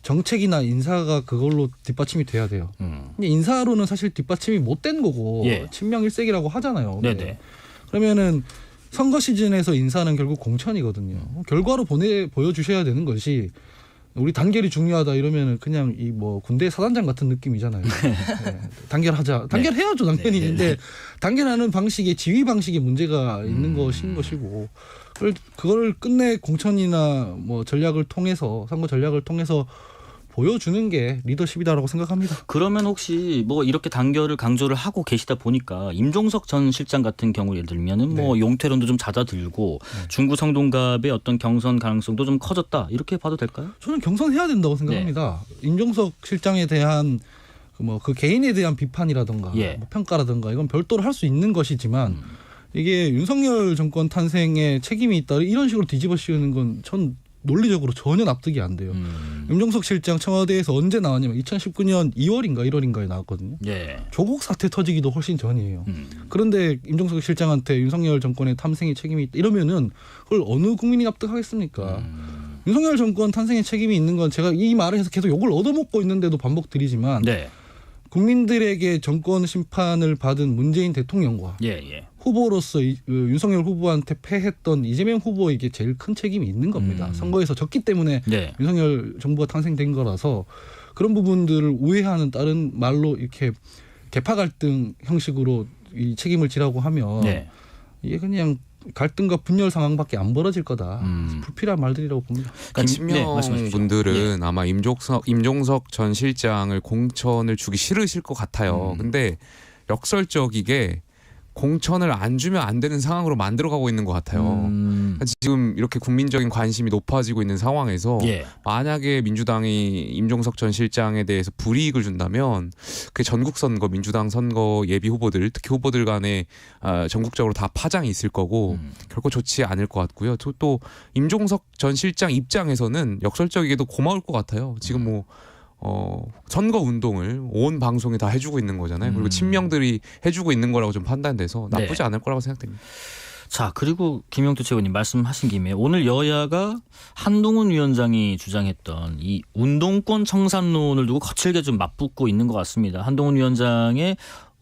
정책이나 인사가 그걸로 뒷받침이 돼야 돼요. 근데 인사로는 사실 뒷받침이 못 된 거고 예. 친명일색이라고 하잖아요. 네네. 그러면은 선거 시즌에서 인사는 결국 공천이거든요. 결과로 보여주셔야 되는 것이 우리 단결이 중요하다 이러면은 그냥 이 뭐 군대 사단장 같은 느낌이잖아요. 네. 단결하자. 단결해야죠 당연히. 근데 단결하는 방식의 지휘 방식에 문제가 있는 것인 것이고 그걸 끝내 공천이나 뭐 전략을 통해서 선거 전략을 통해서 보여주는 게 리더십이다라고 생각합니다. 그러면 혹시 뭐 이렇게 단결을 강조를 하고 계시다 보니까 임종석 전 실장 같은 경우 예를 들면은 뭐 용태론도 좀 잦아들고 중구 성동갑의 어떤 경선 가능성도 좀 커졌다 이렇게 봐도 될까요? 저는 경선해야 된다고 생각합니다. 임종석 실장에 대한 그 개인에 대한 비판이라든가 뭐 평가라든가 이건 별도로 할 수 있는 것이지만 이게 윤석열 정권 탄생에 책임이 있다 이런 식으로 뒤집어 씌우는 건 전 논리적으로 전혀 납득이 안 돼요. 임종석 실장 청와대에서 언제 나왔냐면 2019년 2월인가 1월인가에 나왔거든요. 예. 조국 사태 터지기도 훨씬 전이에요. 그런데 임종석 실장한테 윤석열 정권의 탐생에 책임이 있다 이러면은 그걸 어느 국민이 납득하겠습니까? 윤석열 정권 탄생에 책임이 있는 건 제가 이 말을 해서 계속 욕을 얻어먹고 있는데도 반복드리지만 국민들에게 정권 심판을 받은 문재인 대통령과 후보로서 윤석열 후보한테 패했던 이재명 후보에게 제일 큰 책임이 있는 겁니다. 선거에서 졌기 때문에 윤석열 정부가 탄생된 거라서 그런 부분들을 우회하는 다른 말로 이렇게 계파 갈등 형식으로 이 책임을 지라고 하면 이게 그냥 갈등과 분열 상황밖에 안 벌어질 거다. 불필요한 말들이라고 봅니다. 그러니까 친명분들은 아마 임종석 전 실장을 공천을 주기 싫으실 것 같아요. 근데 역설적이게 공천을 안 주면 안 되는 상황으로 만들어가고 있는 것 같아요. 지금 이렇게 국민적인 관심이 높아지고 있는 상황에서 만약에 민주당이 임종석 전 실장에 대해서 불이익을 준다면 그 전국 선거, 민주당 선거 예비 후보들, 특히 후보들 간에 전국적으로 다 파장이 있을 거고 결코 좋지 않을 것 같고요. 또 임종석 전 실장 입장에서는 역설적이게도 고마울 것 같아요. 지금 뭐 선거 운동을 온 방송이 다 해주고 있는 거잖아요. 그리고 친명들이 해주고 있는 거라고 좀 판단돼서 나쁘지 않을 거라고 생각됩니다. 자, 그리고 김영두 최고님 말씀하신 김에 오늘 여야가 한동훈 위원장이 주장했던 이 운동권 청산론을 두고 거칠게 좀 맞붙고 있는 것 같습니다. 한동훈 위원장의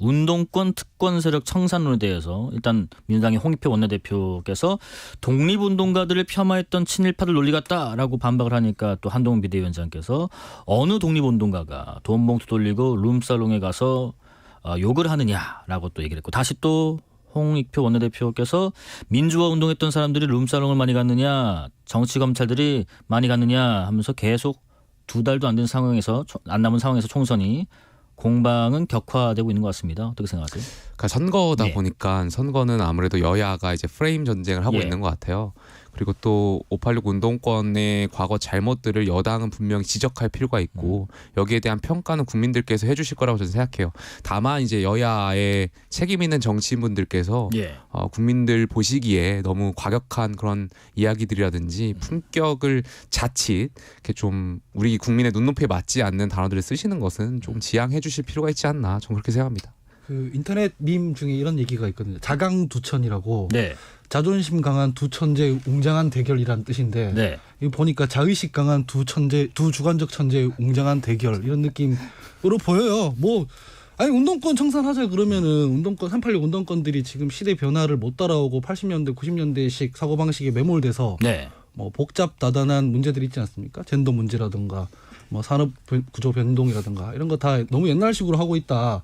운동권 특권 세력 청산론에 대해서 일단 민주당의 홍익표 원내대표께서 독립운동가들을 폄하했던 친일파들 논리 같다라고 반박을 하니까 또 한동훈 비대위원장께서 어느 독립운동가가 돈 봉투 돌리고 룸살롱에 가서 욕을 하느냐라고 또 얘기를 했고 다시 또 홍익표 원내대표께서 민주화 운동했던 사람들이 룸살롱을 많이 갔느냐 정치검찰들이 많이 갔느냐 하면서 계속 2달도 안 된 상황에서 안 남은 상황에서 총선이 공방은 격화되고 있는 것 같습니다. 어떻게 생각하세요? 그러니까 선거다 보니까 선거는 아무래도 여야가 이제 프레임 전쟁을 하고 있는 것 같아요. 그리고 또 586 운동권의 과거 잘못들을 여당은 분명히 지적할 필요가 있고 여기에 대한 평가는 국민들께서 해주실 거라고 저는 생각해요. 다만 이제 여야의 책임 있는 정치인분들께서 국민들 보시기에 너무 과격한 그런 이야기들이라든지 품격을 자칫 이렇게 좀 우리 국민의 눈높이에 맞지 않는 단어들을 쓰시는 것은 좀 지양해 주실 필요가 있지 않나 저는 그렇게 생각합니다. 그 인터넷 밈 중에 이런 얘기가 있거든요. 자강두천이라고 자존심 강한 두 천재 웅장한 대결이란 뜻인데 이거 보니까 자의식 강한 두 주관적 천재 웅장한 대결 이런 느낌으로 보여요. 뭐 아니 운동권 청산하자 그러면은 운동권 386 운동권들이 지금 시대 변화를 못 따라오고 80년대 90년대식 사고방식에 매몰돼서 뭐 복잡 다단한 문제들이 있지 않습니까? 젠더 문제라든가 뭐 산업 구조 변동이라든가 이런 거 다 너무 옛날식으로 하고 있다.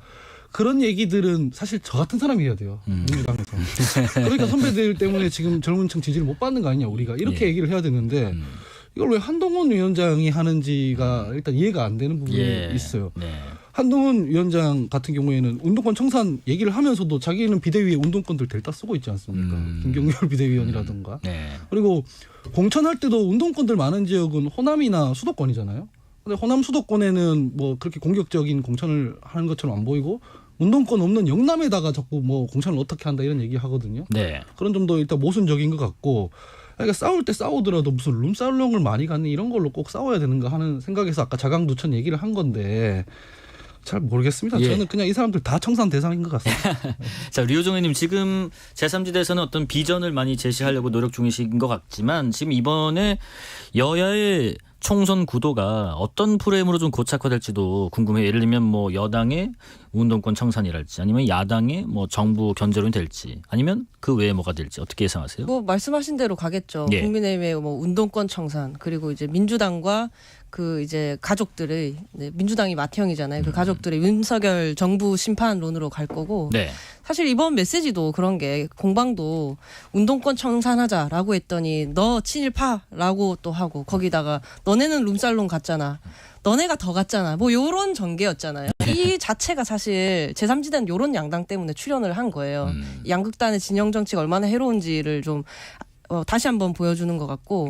그런 얘기들은 사실 저 같은 사람이 해야 돼요. 민주당에서. 그러니까 선배들 때문에 지금 젊은 층 지지를 못 받는 거 아니냐 우리가 이렇게 얘기를 해야 되는데 이걸 왜 한동훈 위원장이 하는지가 일단 이해가 안 되는 부분이 있어요. 한동훈 위원장 같은 경우에는 운동권 청산 얘기를 하면서도 자기는 비대위에 운동권들 델타 쓰고 있지 않습니까? 김경률 비대위원이라든가. 그리고 공천할 때도 운동권들 많은 지역은 호남이나 수도권이잖아요. 근데 호남 수도권에는 뭐 그렇게 공격적인 공천을 하는 것처럼 안 보이고 운동권 없는 영남에다가 자꾸 뭐 공천을 어떻게 한다 이런 얘기 하거든요. 그런 점도 일단 모순적인 것 같고 그러니까 싸울 때 싸우더라도 무슨 룸살롱을 많이 갖는 이런 걸로 꼭 싸워야 되는가 하는 생각에서 아까 자강두천 얘기를 한 건데 잘 모르겠습니다. 저는 그냥 이 사람들 다 청산 대상인 것 같습니다. 자, 류호정 의원님 지금 제3지대에서는 어떤 비전을 많이 제시하려고 노력 중이신 것 같지만 지금 이번에 여야의 총선 구도가 어떤 프레임으로 좀 고착화될지도 궁금해요. 예를 들면 뭐 여당의 운동권 청산이랄지 아니면 야당의 뭐 정부 견제론이 될지 아니면 그 외에 뭐가 될지 어떻게 예상하세요? 뭐 말씀하신 대로 가겠죠. 국민의힘의 뭐 운동권 청산 그리고 이제 민주당과 그 이제 가족들의 민주당이 맏형이잖아요. 그 가족들의 윤석열 정부 심판론으로 갈 거고 사실 이번 메시지도 그런 게 공방도 운동권 청산하자라고 했더니 너 친일파라고 또 하고 거기다가 너네는 룸살롱 갔잖아. 너네가 더 갔잖아. 뭐 요런 전개였잖아요. 이 자체가 사실 제3지대는 요런 양당 때문에 출연을 한 거예요. 양극단의 진영 정치가 얼마나 해로운지를 좀 다시 한번 보여주는 것 같고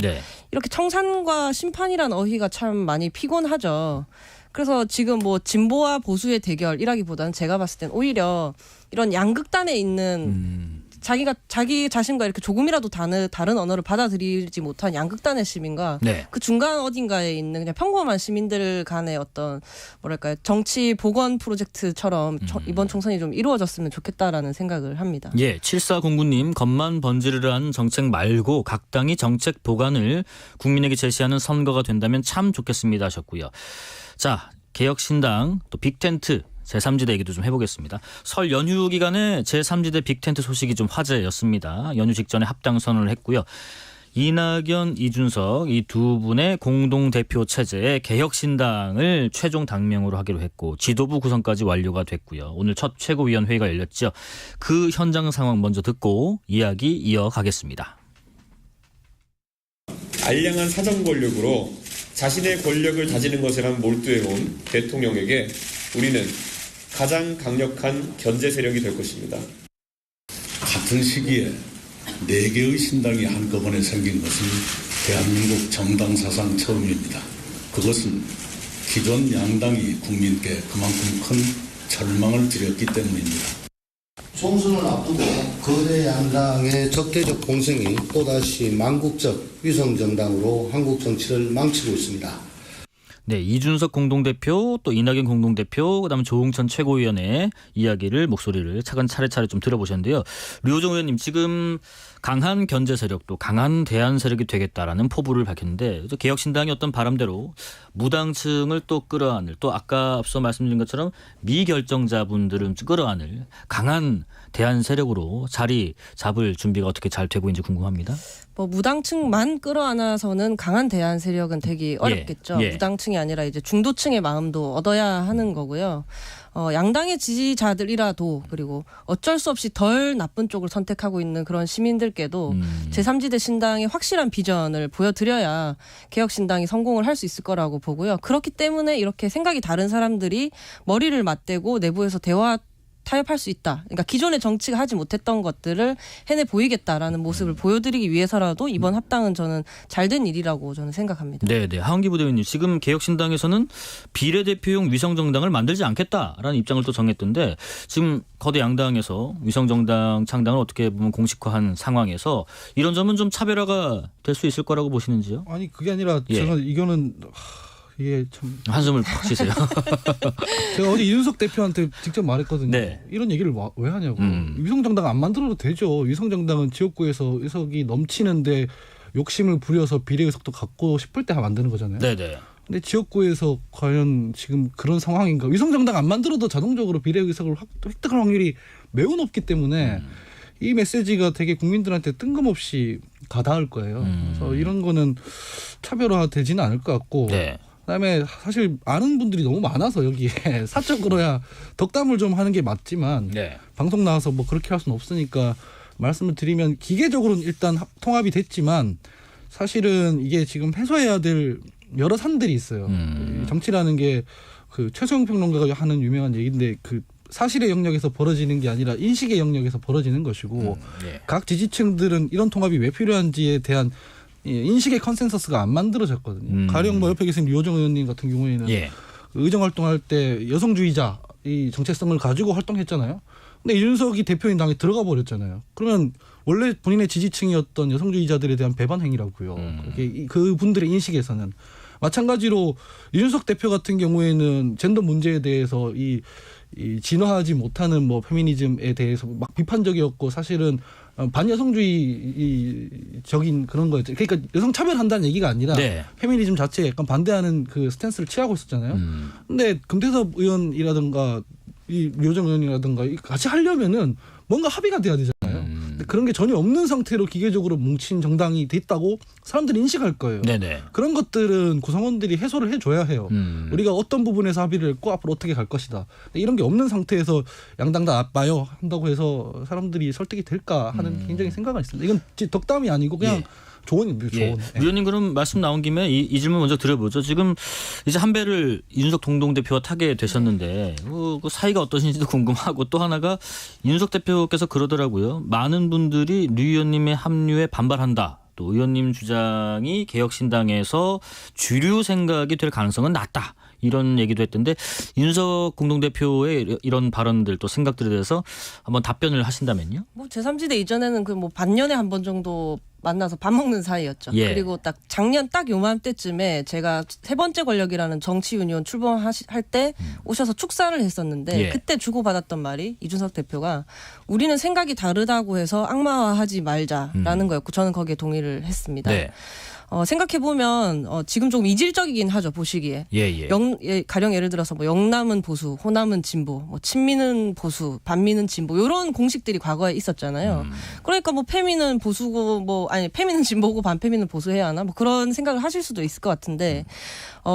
이렇게 청산과 심판이란 어휘가 참 많이 피곤하죠. 그래서 지금 뭐 진보와 보수의 대결이라기보다는 제가 봤을 땐 오히려 이런 양극단에 있는 자기 자신과 이렇게 조금이라도 다른 언어를 받아들이지 못한 양극단의 시민과 그 중간 어딘가에 있는 그냥 평범한 시민들 간의 어떤 뭐랄까요 정치 복원 프로젝트처럼 이번 총선이 좀 이루어졌으면 좋겠다라는 생각을 합니다. 7409님 겉만 번지르르한 정책 말고 각 당이 정책 보관을 국민에게 제시하는 선거가 된다면 참 좋겠습니다 하셨고요. 자, 개혁신당 또 빅텐트 제3지대 얘기도 좀 해보겠습니다. 설 연휴 기간에 제3지대 빅텐트 소식이 좀 화제였습니다. 연휴 직전에 합당 선언을 했고요. 이낙연, 이준석 이 두 분의 공동대표 체제의 개혁신당을 최종 당명으로 하기로 했고 지도부 구성까지 완료가 됐고요. 오늘 첫 최고위원회의가 열렸죠. 그 현장 상황 먼저 듣고 이야기 이어가겠습니다. 알량한 사정 권력으로 자신의 권력을 다지는 것에만 몰두해온 대통령에게 우리는 가장 강력한 견제 세력이 될 것입니다. 같은 시기에 4개의 신당이 한꺼번에 생긴 것은 대한민국 정당 사상 처음입니다. 그것은 기존 양당이 국민께 그만큼 큰 절망을 드렸기 때문입니다. 총선을 앞두고 거대 양당의 적대적 공생이 또다시 망국적 위성정당으로 한국 정치를 망치고 있습니다. 이준석 공동대표 또 이낙연 공동대표 그다음에 조응천 최고위원의 목소리를 차례차례 좀 들어보셨는데요. 류호정 의원님 지금 강한 견제 세력 또 강한 대안 세력이 되겠다라는 포부를 밝혔는데 개혁신당이 어떤 바람대로 무당층을 또 끌어안을 또 아까 앞서 말씀드린 것처럼 미결정자분들은 끌어안을 강한 대안 세력으로 자리 잡을 준비가 어떻게 잘 되고 있는지 궁금합니다. 뭐 무당층만 끌어안아서는 강한 대안 세력은 되기 어렵겠죠. 무당층이 아니라 이제 중도층의 마음도 얻어야 하는 거고요. 양당의 지지자들이라도 그리고 어쩔 수 없이 덜 나쁜 쪽을 선택하고 있는 그런 시민들께도 제3지대 신당의 확실한 비전을 보여드려야 개혁신당이 성공을 할 수 있을 거라고 보고요. 그렇기 때문에 이렇게 생각이 다른 사람들이 머리를 맞대고 내부에서 타협할 수 있다. 그러니까 기존의 정치가 하지 못했던 것들을 해내 보이겠다라는 모습을 보여드리기 위해서라도 이번 합당은 저는 잘된 일이라고 저는 생각합니다. 네네. 하은기 부대변인 지금 개혁신당에서는 비례대표용 위성정당을 만들지 않겠다라는 입장을 또 정했던데 지금 거대 양당에서 위성정당 창당을 어떻게 보면 공식화한 상황에서 이런 점은 좀 차별화가 될 수 있을 거라고 보시는지요? 아니 그게 아니라 제가 이거는 이게 참 한숨을 푹 쉬세요. 제가 어제 이준석 대표한테 직접 말했거든요. 네. 이런 얘기를 왜 하냐고. 위성정당 안 만들어도 되죠. 위성정당은 지역구에서 의석이 넘치는데 욕심을 부려서 비례 의석도 갖고 싶을 때 만드는 거잖아요. 네네. 근데 지역구에서 과연 지금 그런 상황인가? 위성정당 안 만들어도 자동적으로 비례 의석을 획득할 확률이 매우 높기 때문에 이 메시지가 되게 국민들한테 뜬금없이 가닿을 거예요. 그래서 이런 거는 차별화되지는 않을 것 같고 네. 그다음에 사실 아는 분들이 너무 많아서 여기에 사적으로야 덕담을 좀 하는 게 맞지만 네. 방송 나와서 뭐 그렇게 할 수는 없으니까 말씀을 드리면 기계적으로는 일단 통합이 됐지만 사실은 이게 지금 해소해야 될 여러 산들이 있어요. 정치라는 게 그 최소영 평론가가 하는 유명한 얘기인데 그 사실의 영역에서 벌어지는 게 아니라 인식의 영역에서 벌어지는 것이고 네. 각 지지층들은 이런 통합이 왜 필요한지에 대한 인식의 컨센서스가 안 만들어졌거든요. 가령 뭐 옆에 계신 류호정 의원님 같은 경우에는 의정 활동할 때 여성주의자 이 정체성을 가지고 활동했잖아요. 근데 이준석이 대표인 당에 들어가 버렸잖아요. 그러면 원래 본인의 지지층이었던 여성주의자들에 대한 배반 행위라고요. 그 분들의 인식에서는 마찬가지로 이준석 대표 같은 경우에는 젠더 문제에 대해서 이 진화하지 못하는 뭐 페미니즘에 대해서 막 비판적이었고 사실은 반여성주의적인 그런 거였죠. 그러니까 여성 차별한다는 얘기가 아니라 네. 페미니즘 자체에 약간 반대하는 그 스탠스를 취하고 있었잖아요. 근데 금태섭 의원이라든가 이 류호정 의원이라든가 같이 하려면은 뭔가 합의가 돼야 되잖아요. 근데 그런 게 전혀 없는 상태로 기계적으로 뭉친 정당이 됐다고 사람들이 인식할 거예요. 네네. 그런 것들은 구성원들이 해소를 해줘야 해요. 우리가 어떤 부분에서 합의를 했고 앞으로 어떻게 갈 것이다. 이런 게 없는 상태에서 양당 다 나빠요 한다고 해서 사람들이 설득이 될까 하는 굉장히 생각은 있습니다. 이건 덕담이 아니고 그냥 조언입니다. 조언. 위원님 그럼 말씀 나온 김에 이 질문 먼저 드려보죠. 지금 이제 한 배를 이준석 동동대표와 타게 되셨는데 그 사이가 어떠신지도 궁금하고 또 하나가 이준석 대표께서 그러더라고요. 많은 분들이 류 의원님의 합류에 반발한다. 또 의원님 주장이 개혁신당에서 주류 생각이 될 가능성은 낮다. 이런 얘기도 했던데 이준석 공동대표의 이런 발언들 또 생각들에 대해서 한번 답변을 하신다면요? 뭐 제3지대 이전에는 그 뭐 반년에 한 번 정도 만나서 밥 먹는 사이였죠. 그리고 딱 작년 딱 요맘때쯤에 제가 세 번째 권력이라는 정치유니온 출범할 때 오셔서 축사를 했었는데 그때 주고받았던 말이 이준석 대표가 우리는 생각이 다르다고 해서 악마화하지 말자라는 거였고 저는 거기에 동의를 했습니다. 네. 생각해보면 지금 좀 이질적이긴 하죠. 보시기에. 가령 예를 들어서 뭐 영남은 보수, 호남은 진보, 뭐 친미는 보수, 반미는 진보 이런 공식들이 과거에 있었잖아요. 그러니까 뭐 페미는 보수고 페미는 진보고 반페미는 보수해야 하나 뭐 그런 생각을 하실 수도 있을 것 같은데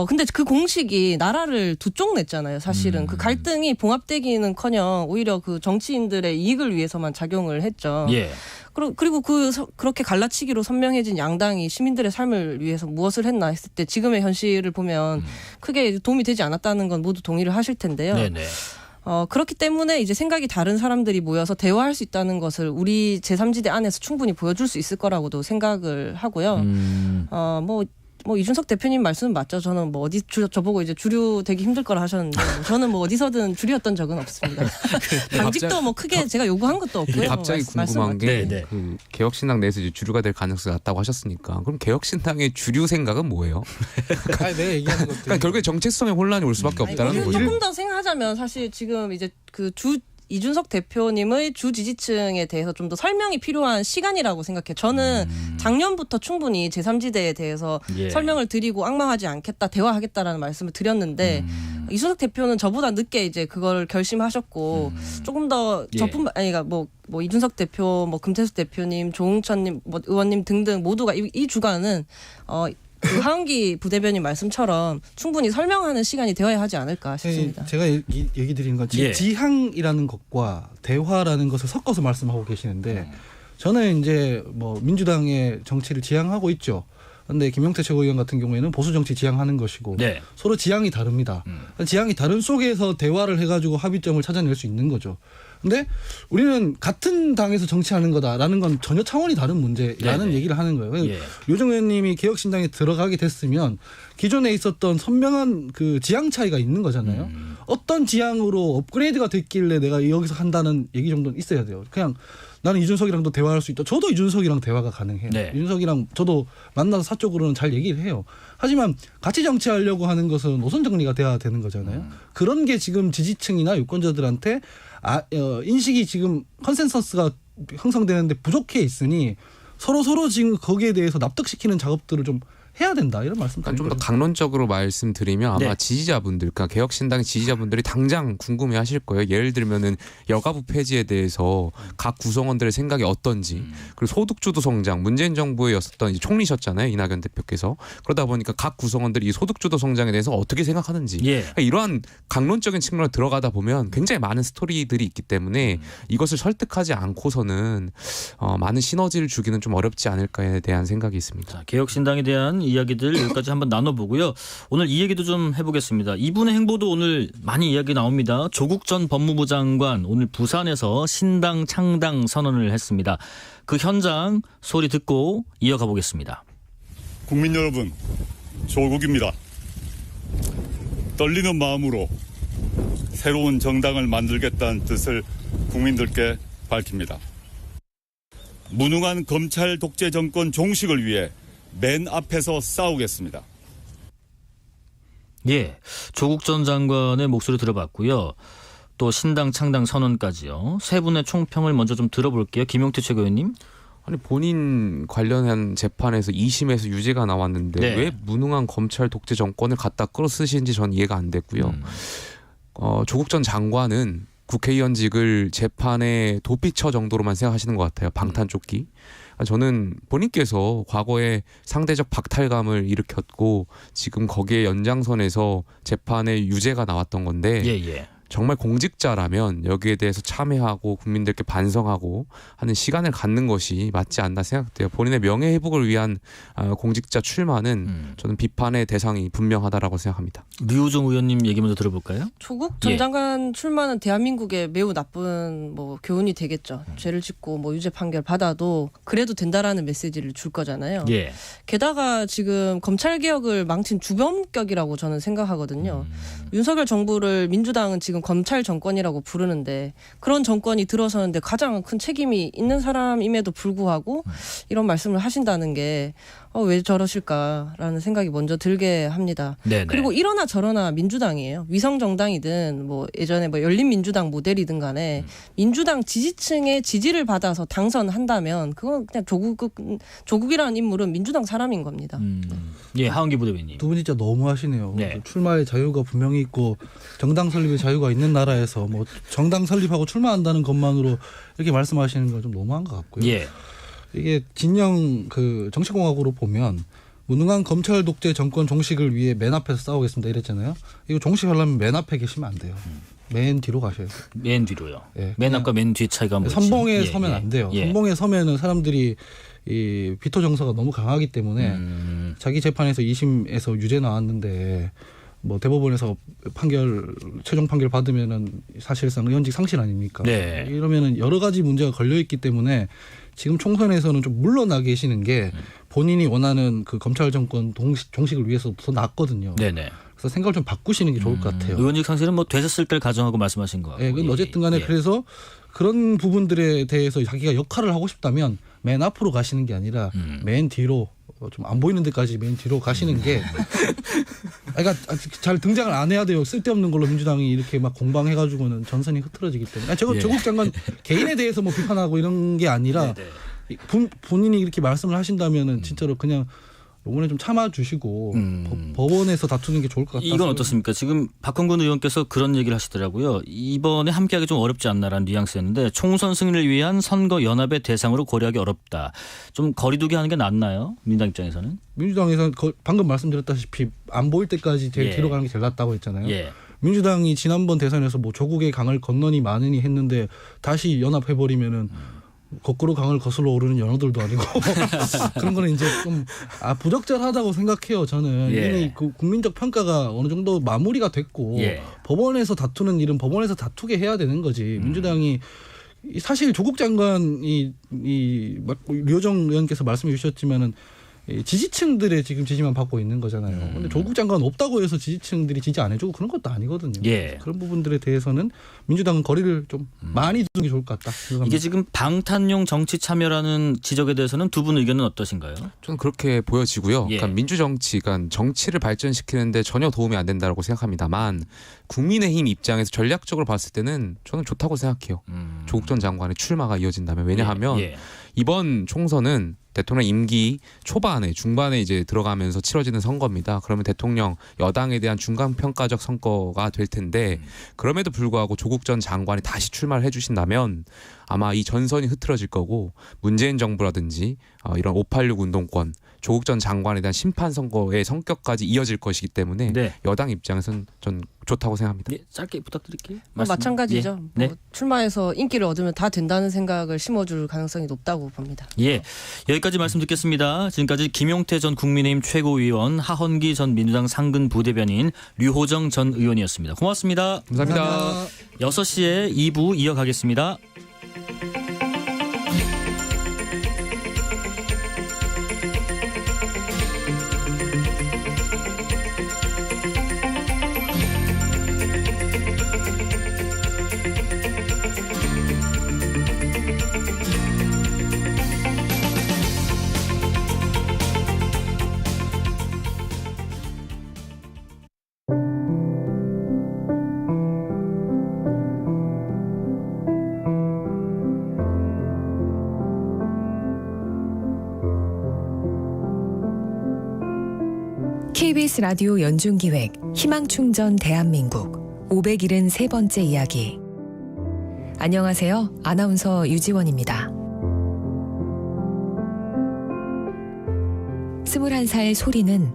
근데 그 공식이 나라를 두 쪽 냈잖아요. 사실은 그 갈등이 봉합되기는커녕 오히려 그 정치인들의 이익을 위해서만 작용을 했죠. 그리고 그렇게 갈라치기로 선명해진 양당이 시민들의 삶을 위해서 무엇을 했나 했을 때 지금의 현실을 보면 크게 도움이 되지 않았다는 건 모두 동의를 하실 텐데요. 네네. 그렇기 때문에 이제 생각이 다른 사람들이 모여서 대화할 수 있다는 것을 우리 제3지대 안에서 충분히 보여줄 수 있을 거라고도 생각을 하고요. 뭐 이준석 대표님 말씀은 맞죠. 저는 뭐 어디 저보고 이제 주류 되기 힘들 거라 하셨는데 저는 뭐 어디서든 주류였던 적은 없습니다. 당직도 뭐 크게 제가 요구한 것도 없고요. 갑자기 궁금한 게 그 개혁신당 내에서 이제 주류가 될 가능성이 낮다고 하셨으니까 그럼 개혁신당의 주류 생각은 뭐예요? 내 얘기하는 것들. 그러니까 결국에 정체성에 혼란이 올 수밖에 없다는 거죠. 조금 더 생각하자면 사실 지금 이제 이준석 대표님의 주 지지층에 대해서 좀 더 설명이 필요한 시간이라고 생각해요. 저는 작년부터 충분히 제3지대에 대해서 설명을 드리고 악마하지 않겠다, 대화하겠다라는 말씀을 드렸는데 이준석 대표는 저보다 늦게 이제 그걸 결심하셨고 조금 더 저뿐만 아니라 뭐 이준석 대표, 뭐 금태섭 대표님, 조응천님, 뭐 의원님 등등 모두가 이 주간은 그 하은기 부대변인 말씀처럼 충분히 설명하는 시간이 되어야 하지 않을까 싶습니다. 제가 얘기 드리는 건 지향이라는 것과 대화라는 것을 섞어서 말씀하고 계시는데 저는 이제 뭐 민주당의 정치를 지향하고 있죠. 그런데 김용태 최고위원 같은 경우에는 보수 정치 지향하는 것이고 네. 서로 지향이 다릅니다. 지향이 다른 속에서 대화를 해가지고 합의점을 찾아낼 수 있는 거죠. 근데 우리는 같은 당에서 정치하는 거다라는 건 전혀 차원이 다른 문제라는 네네. 얘기를 하는 거예요. 예. 유정 의원님이 개혁신당에 들어가게 됐으면 기존에 있었던 선명한 그 지향 차이가 있는 거잖아요. 어떤 지향으로 업그레이드가 됐길래 내가 여기서 한다는 얘기 정도는 있어야 돼요. 그냥 나는 이준석이랑도 대화할 수 있다. 저도 이준석이랑 대화가 가능해요. 네. 이준석이랑 저도 만나서 사적으로는 잘 얘기를 해요. 하지만 같이 정치하려고 하는 것은 노선 정리가 돼야 되는 거잖아요. 그런 게 지금 지지층이나 유권자들한테 인식이 지금 컨센서스가 형성되는데 부족해 있으니 서로 지금 거기에 대해서 납득시키는 작업들을 좀 해야 된다 이런 말씀. 좀 더 강론적으로 말씀드리면 아마 네. 지지자분들, 그러니까 개혁신당의 지지자분들이 당장 궁금해하실 거예요. 예를 들면은 여가부 폐지에 대해서 각 구성원들의 생각이 어떤지, 그리고 소득주도 성장, 문재인 정부였었던 총리셨잖아요, 이낙연 대표께서. 그러다 보니까 각 구성원들이 이 소득주도 성장에 대해서 어떻게 생각하는지, 예. 그러니까 이러한 강론적인 측면으로 들어가다 보면 굉장히 많은 스토리들이 있기 때문에 이것을 설득하지 않고서는 많은 시너지를 주기는 좀 어렵지 않을까에 대한 생각이 있습니다. 자, 개혁신당에 대한 이야기들 여기까지 한번 나눠보고요. 오늘 이 얘기도 좀 해보겠습니다. 이분의 행보도 오늘 많이 이야기 나옵니다. 조국 전 법무부 장관 오늘 부산에서 신당 창당 선언을 했습니다. 그 현장 소리 듣고 이어가 보겠습니다. 국민 여러분, 조국입니다. 떨리는 마음으로 새로운 정당을 만들겠다는 뜻을 국민들께 밝힙니다. 무능한 검찰 독재 정권 종식을 위해 맨 앞에서 싸우겠습니다. 예, 조국 전 장관의 목소리 들어봤고요. 또 신당 창당 선언까지요. 세 분의 총평을 먼저 좀 들어볼게요. 김용태 최고위원님. 아니 본인 관련한 재판에서 2심에서 유죄가 나왔는데 네. 왜 무능한 검찰 독재 정권을 갖다 끌어쓰시는지 전 이해가 안 됐고요. 조국 전 장관은 국회의원직을 재판의 도피처 정도로만 생각하시는 것 같아요. 방탄조끼. 저는 본인께서 과거에 상대적 박탈감을 일으켰고 지금 거기에 연장선에서 재판에 유죄가 나왔던 건데 정말 공직자라면 여기에 대해서 참여하고 국민들께 반성하고 하는 시간을 갖는 것이 맞지 않나 생각돼요. 본인의 명예회복을 위한 공직자 출마는 저는 비판의 대상이 분명하다라고 생각합니다. 류우정 의원님 얘기 먼저 들어볼까요? 조국 전 장관 출마는 대한민국에 매우 나쁜 교훈이 되겠죠. 죄를 짓고 유죄 판결 받아도 그래도 된다라는 메시지를 줄 거잖아요. 예. 게다가 지금 검찰개혁을 망친 주범격이라고 저는 생각하거든요. 윤석열 정부를 민주당은 지금 검찰 정권이라고 부르는데 그런 정권이 들어서는데 가장 큰 책임이 있는 사람임에도 불구하고 이런 말씀을 하신다는 게 왜 저러실까라는 생각이 먼저 들게 합니다. 네네. 그리고 이러나 저러나 민주당이에요. 위성정당이든 예전에 열린민주당 모델이든 간에 민주당 지지층의 지지를 받아서 당선한다면 그건 그냥 조국이라는 인물은 민주당 사람인 겁니다. 예, 하은기 부대변인. 두 분 진짜 너무하시네요. 네. 출마의 자유가 분명히 있고 정당 설립의 자유가 있는 나라에서 정당 설립하고 출마한다는 것만으로 이렇게 말씀하시는 건 좀 너무한 것 같고요. 예. 이게 진영 정치공학으로 보면 무능한 검찰 독재 정권 종식을 위해 맨 앞에서 싸우겠습니다 이랬잖아요. 이거 종식하려면 맨 앞에 계시면 안 돼요. 맨 뒤로 가셔야 돼요. 맨 뒤로요. 예. 맨 앞과 맨 뒤 차이가 뭐지? 선봉에 서면 안 돼요. 선봉에 서면은 사람들이 이 비토 정서가 너무 강하기 때문에 자기 재판에서 2심에서 유죄 나왔는데 대법원에서 최종 판결 받으면은 사실상 의원직 상실 아닙니까? 네. 이러면은 여러 가지 문제가 걸려 있기 때문에 지금 총선에서는 좀 물러나 계시는 게 본인이 원하는 그 검찰 정권 종식을 위해서 더 낫거든요. 네네. 그래서 생각을 좀 바꾸시는 게 좋을 것 같아요. 의원직 상실은 되셨을 때를 가정하고 말씀하신 거 같고. 네, 어쨌든 간에 그래서 그런 부분들에 대해서 자기가 역할을 하고 싶다면 맨 앞으로 가시는 게 아니라 맨 뒤로 좀 안 보이는 데까지 맨 뒤로 가시는 게 그러니까 잘 등장을 안 해야 돼요. 쓸데없는 걸로 민주당이 이렇게 공방해가지고는 전선이 흐트러지기 때문에 조국 장관 개인에 대해서 비판하고 이런 게 아니라 본인이 이렇게 말씀을 하신다면은 진짜로 그냥 이번에 좀 참아주시고 법원에서 다투는 게 좋을 것 같아요. 이건 어떻습니까? 지금 박헌근 의원께서 그런 얘기를 하시더라고요. 이번에 함께하기 좀 어렵지 않나라는 뉘앙스였는데 총선 승리를 위한 선거 연합의 대상으로 고려하기 어렵다. 좀 거리두기 하는 게 낫나요? 민주당 입장에서는? 민주당에서는 방금 말씀드렸다시피 안 보일 때까지 제일 뒤로 가는 게 제일 낫다고 했잖아요. 민주당이 지난번 대선에서 조국의 강을 건너니 마느니 했는데 다시 연합해버리면은 거꾸로 강을 거슬러 오르는 연어들도 아니고 그런 거는 이제 좀 부적절하다고 생각해요. 저는 이미 그 국민적 평가가 어느 정도 마무리가 됐고 법원에서 다투는 일은 법원에서 다투게 해야 되는 거지. 민주당이 사실 조국 장관이 류호정 의원께서 말씀해 주셨지만은 지지층들의 지금 지지만 받고 있는 거잖아요. 근데 조국 장관 없다고 해서 지지층들이 지지 안 해주고 그런 것도 아니거든요. 그런 부분들에 대해서는 민주당은 거리를 좀 많이 두는 게 좋을 것 같다 생각합니다. 이게 지금 방탄용 정치 참여라는 지적에 대해서는 두 분 의견은 어떠신가요? 저는 그렇게 보여지고요. 그러니까 민주정치, 그러니까 정치를 발전시키는데 전혀 도움이 안 된다고 생각합니다만 국민의힘 입장에서 전략적으로 봤을 때는 저는 좋다고 생각해요. 조국 전 장관의 출마가 이어진다면. 왜냐하면 이번 총선은 대통령 임기 초반에 중반에 이제 들어가면서 치러지는 선거입니다. 그러면 대통령 여당에 대한 중간평가적 선거가 될 텐데 그럼에도 불구하고 조국 전 장관이 다시 출마를 해주신다면 아마 이 전선이 흐트러질 거고 문재인 정부라든지 이런 586 운동권 조국 전 장관에 대한 심판 선거의 성격까지 이어질 것이기 때문에 여당 입장에서는 전 좋다고 생각합니다. 짧게 부탁드릴게요. 마찬가지죠. 뭐 출마해서 인기를 얻으면 다 된다는 생각을 심어줄 가능성이 높다고 봅니다. 여기까지 말씀 듣겠습니다. 지금까지 김용태 전 국민의힘 최고위원, 하헌기 전 민주당 상근 부대변인, 류호정 전 의원이었습니다. 고맙습니다. 감사합니다. 6시에 2부 이어가겠습니다. KBS 라디오 연중기획 희망충전 대한민국 573번째 이야기. 안녕하세요. 아나운서 유지원입니다. 21살 소리는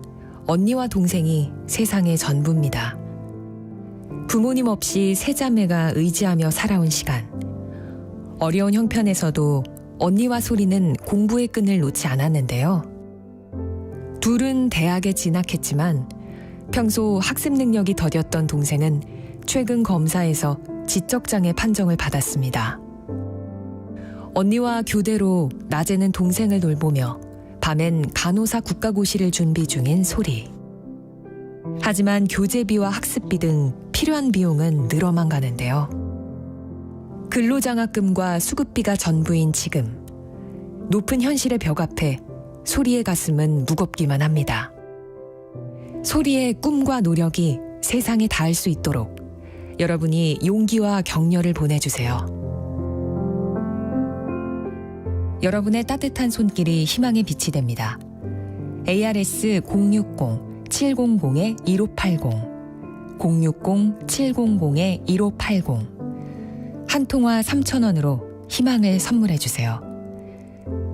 언니와 동생이 세상의 전부입니다. 부모님 없이 세 자매가 의지하며 살아온 시간. 어려운 형편에서도 언니와 소리는 공부의 끈을 놓지 않았는데요. 둘은 대학에 진학했지만 평소 학습 능력이 더뎠던 동생은 최근 검사에서 지적장애 판정을 받았습니다. 언니와 교대로 낮에는 동생을 돌보며 밤엔 간호사 국가고시를 준비 중인 소리. 하지만 교재비와 학습비 등 필요한 비용은 늘어만 가는데요. 근로장학금과 수급비가 전부인 지금, 높은 현실의 벽 앞에 소리의 가슴은 무겁기만 합니다. 소리의 꿈과 노력이 세상에 닿을 수 있도록 여러분이 용기와 격려를 보내주세요. 여러분의 따뜻한 손길이 희망의 빛이 됩니다. ARS 060-700-1580 060-700-1580 한 통화 3,000원으로 희망을 선물해주세요.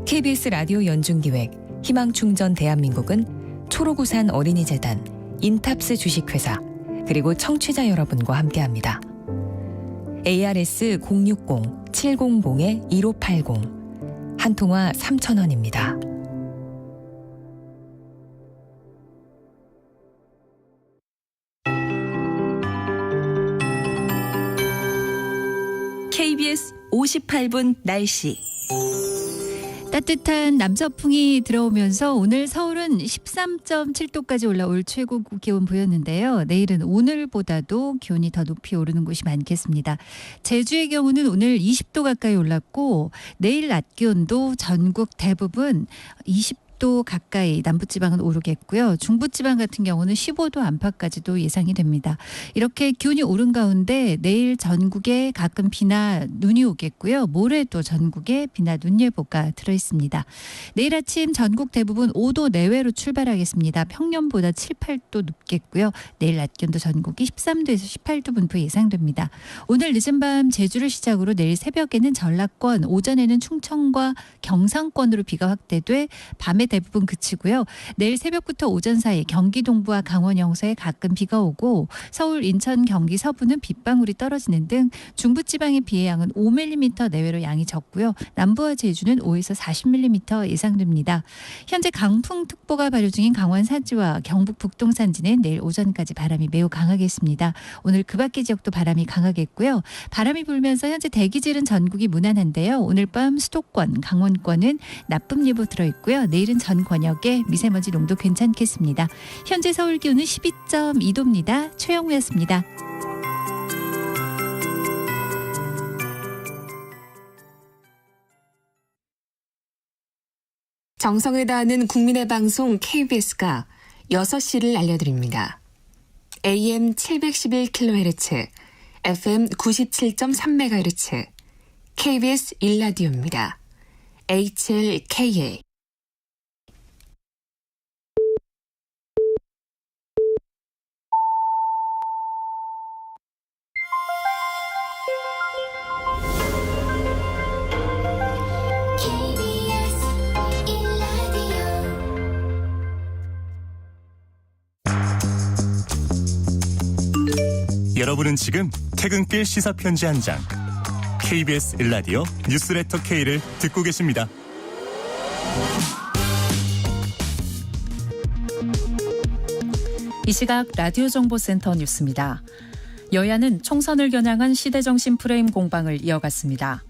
KBS 라디오 연중기획 희망충전 대한민국은 초록우산 어린이재단, 인탑스 주식회사, 그리고 청취자 여러분과 함께합니다. ARS 060-700-1580 한 통화 3,000원입니다. KBS 58분 날씨. 따뜻한 남서풍이 들어오면서 오늘 서울은 13.7도까지 올라올 최고 기온 보였는데요. 내일은 오늘보다도 기온이 더 높이 오르는 곳이 많겠습니다. 제주의 경우는 오늘 20도 가까이 올랐고 내일 낮 기온도 전국 대부분 20도 가까이 남부지방은 오르겠고요. 중부지방 같은 경우는 15도 안팎까지도 예상이 됩니다. 이렇게 기온이 오른 가운데 내일 전국에 가끔 비나 눈이 오겠고요. 모레도 전국에 비나 눈 예보가 들어있습니다. 내일 아침 전국 대부분 5도 내외로 출발하겠습니다. 평년보다 7, 8도 높겠고요. 내일 낮 기온도 전국이 13도에서 18도 분포 예상됩니다. 오늘 늦은 밤 제주를 시작으로 내일 새벽에는 전라권, 오전에는 충청과 경상권으로 비가 확대돼 밤에 대부분 그치고요. 내일 새벽부터 오전 사이 경기 동부와 강원 영서에 가끔 비가 오고 서울, 인천, 경기 서부는 빗방울이 떨어지는 등 중부지방의 비의 양은 5mm 내외로 양이 적고요. 남부와 제주는 5에서 40mm 예상됩니다. 현재 강풍특보가 발효 중인 강원 산지와 경북 북동 산지는 내일 오전까지 바람이 매우 강하겠습니다. 오늘 그 밖의 지역도 바람이 강하겠고요. 바람이 불면서 현재 대기질은 전국이 무난한데요. 오늘 밤 수도권, 강원권은 나쁨 예보 들어있고요. 내일은 전 권역에 미세먼지 농도 괜찮겠습니다. 현재 서울 기온은 12.2도입니다. 최영우였습니다. 정성을 다하는 국민의 방송 KBS가 6시를 알려드립니다. AM 711kHz, FM 97.3MHz, KBS 1라디오입니다. HLKA. 여러분은 지금 퇴근길 시사편지 한 장 KBS 1라디오 뉴스레터 K를 듣고 계십니다. 이 시각 라디오 정보센터 뉴스입니다. 여야는 총선을 겨냥한 시대정신 프레임 공방을 이어갔습니다.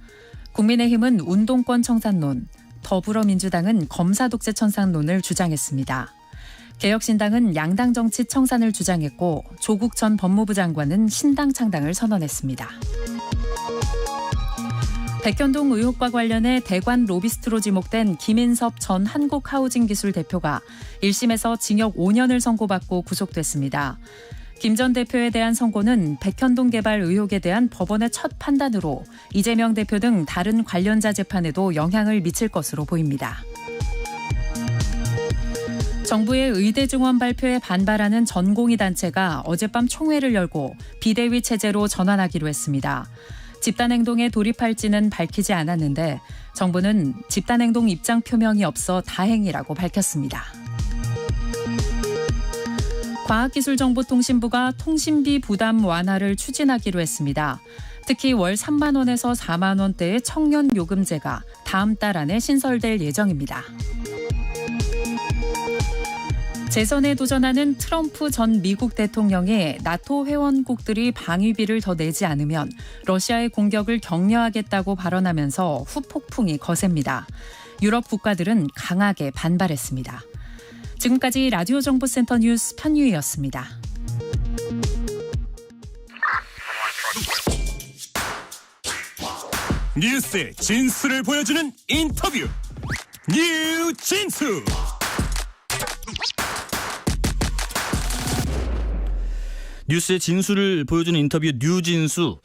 국민의힘은 운동권 청산론, 더불어민주당은 검사 독재 청산론을 주장했습니다. 개혁신당은 양당 정치 청산을 주장했고 조국 전 법무부 장관은 신당 창당을 선언했습니다. 백현동 의혹과 관련해 대관 로비스트로 지목된 김인섭 전 한국하우징기술 대표가 1심에서 징역 5년을 선고받고 구속됐습니다. 김 전 대표에 대한 선고는 백현동 개발 의혹에 대한 법원의 첫 판단으로 이재명 대표 등 다른 관련자 재판에도 영향을 미칠 것으로 보입니다. 정부의 의대 증원 발표에 반발하는 전공의 단체가 어젯밤 총회를 열고 비대위 체제로 전환하기로 했습니다. 집단행동에 돌입할지는 밝히지 않았는데 정부는 집단행동 입장 표명이 없어 다행이라고 밝혔습니다. 과학기술정보통신부가 통신비 부담 완화를 추진하기로 했습니다. 특히 월 3만 원에서 4만 원대의 청년 요금제가 다음 달 안에 신설될 예정입니다. 재선에 도전하는 트럼프 전 미국 대통령이 나토 회원국들이 방위비를 더 내지 않으면 러시아의 공격을 격려하겠다고 발언하면서 후폭풍이 거셉니다. 유럽 국가들은 강하게 반발했습니다. 지금까지 라디오 정보센터 뉴스 편유희였습니다. 뉴스의 진수를 보여주는 인터뷰 뉴진수. 뉴스의 진수를 보여주는 인터뷰 뉴진수.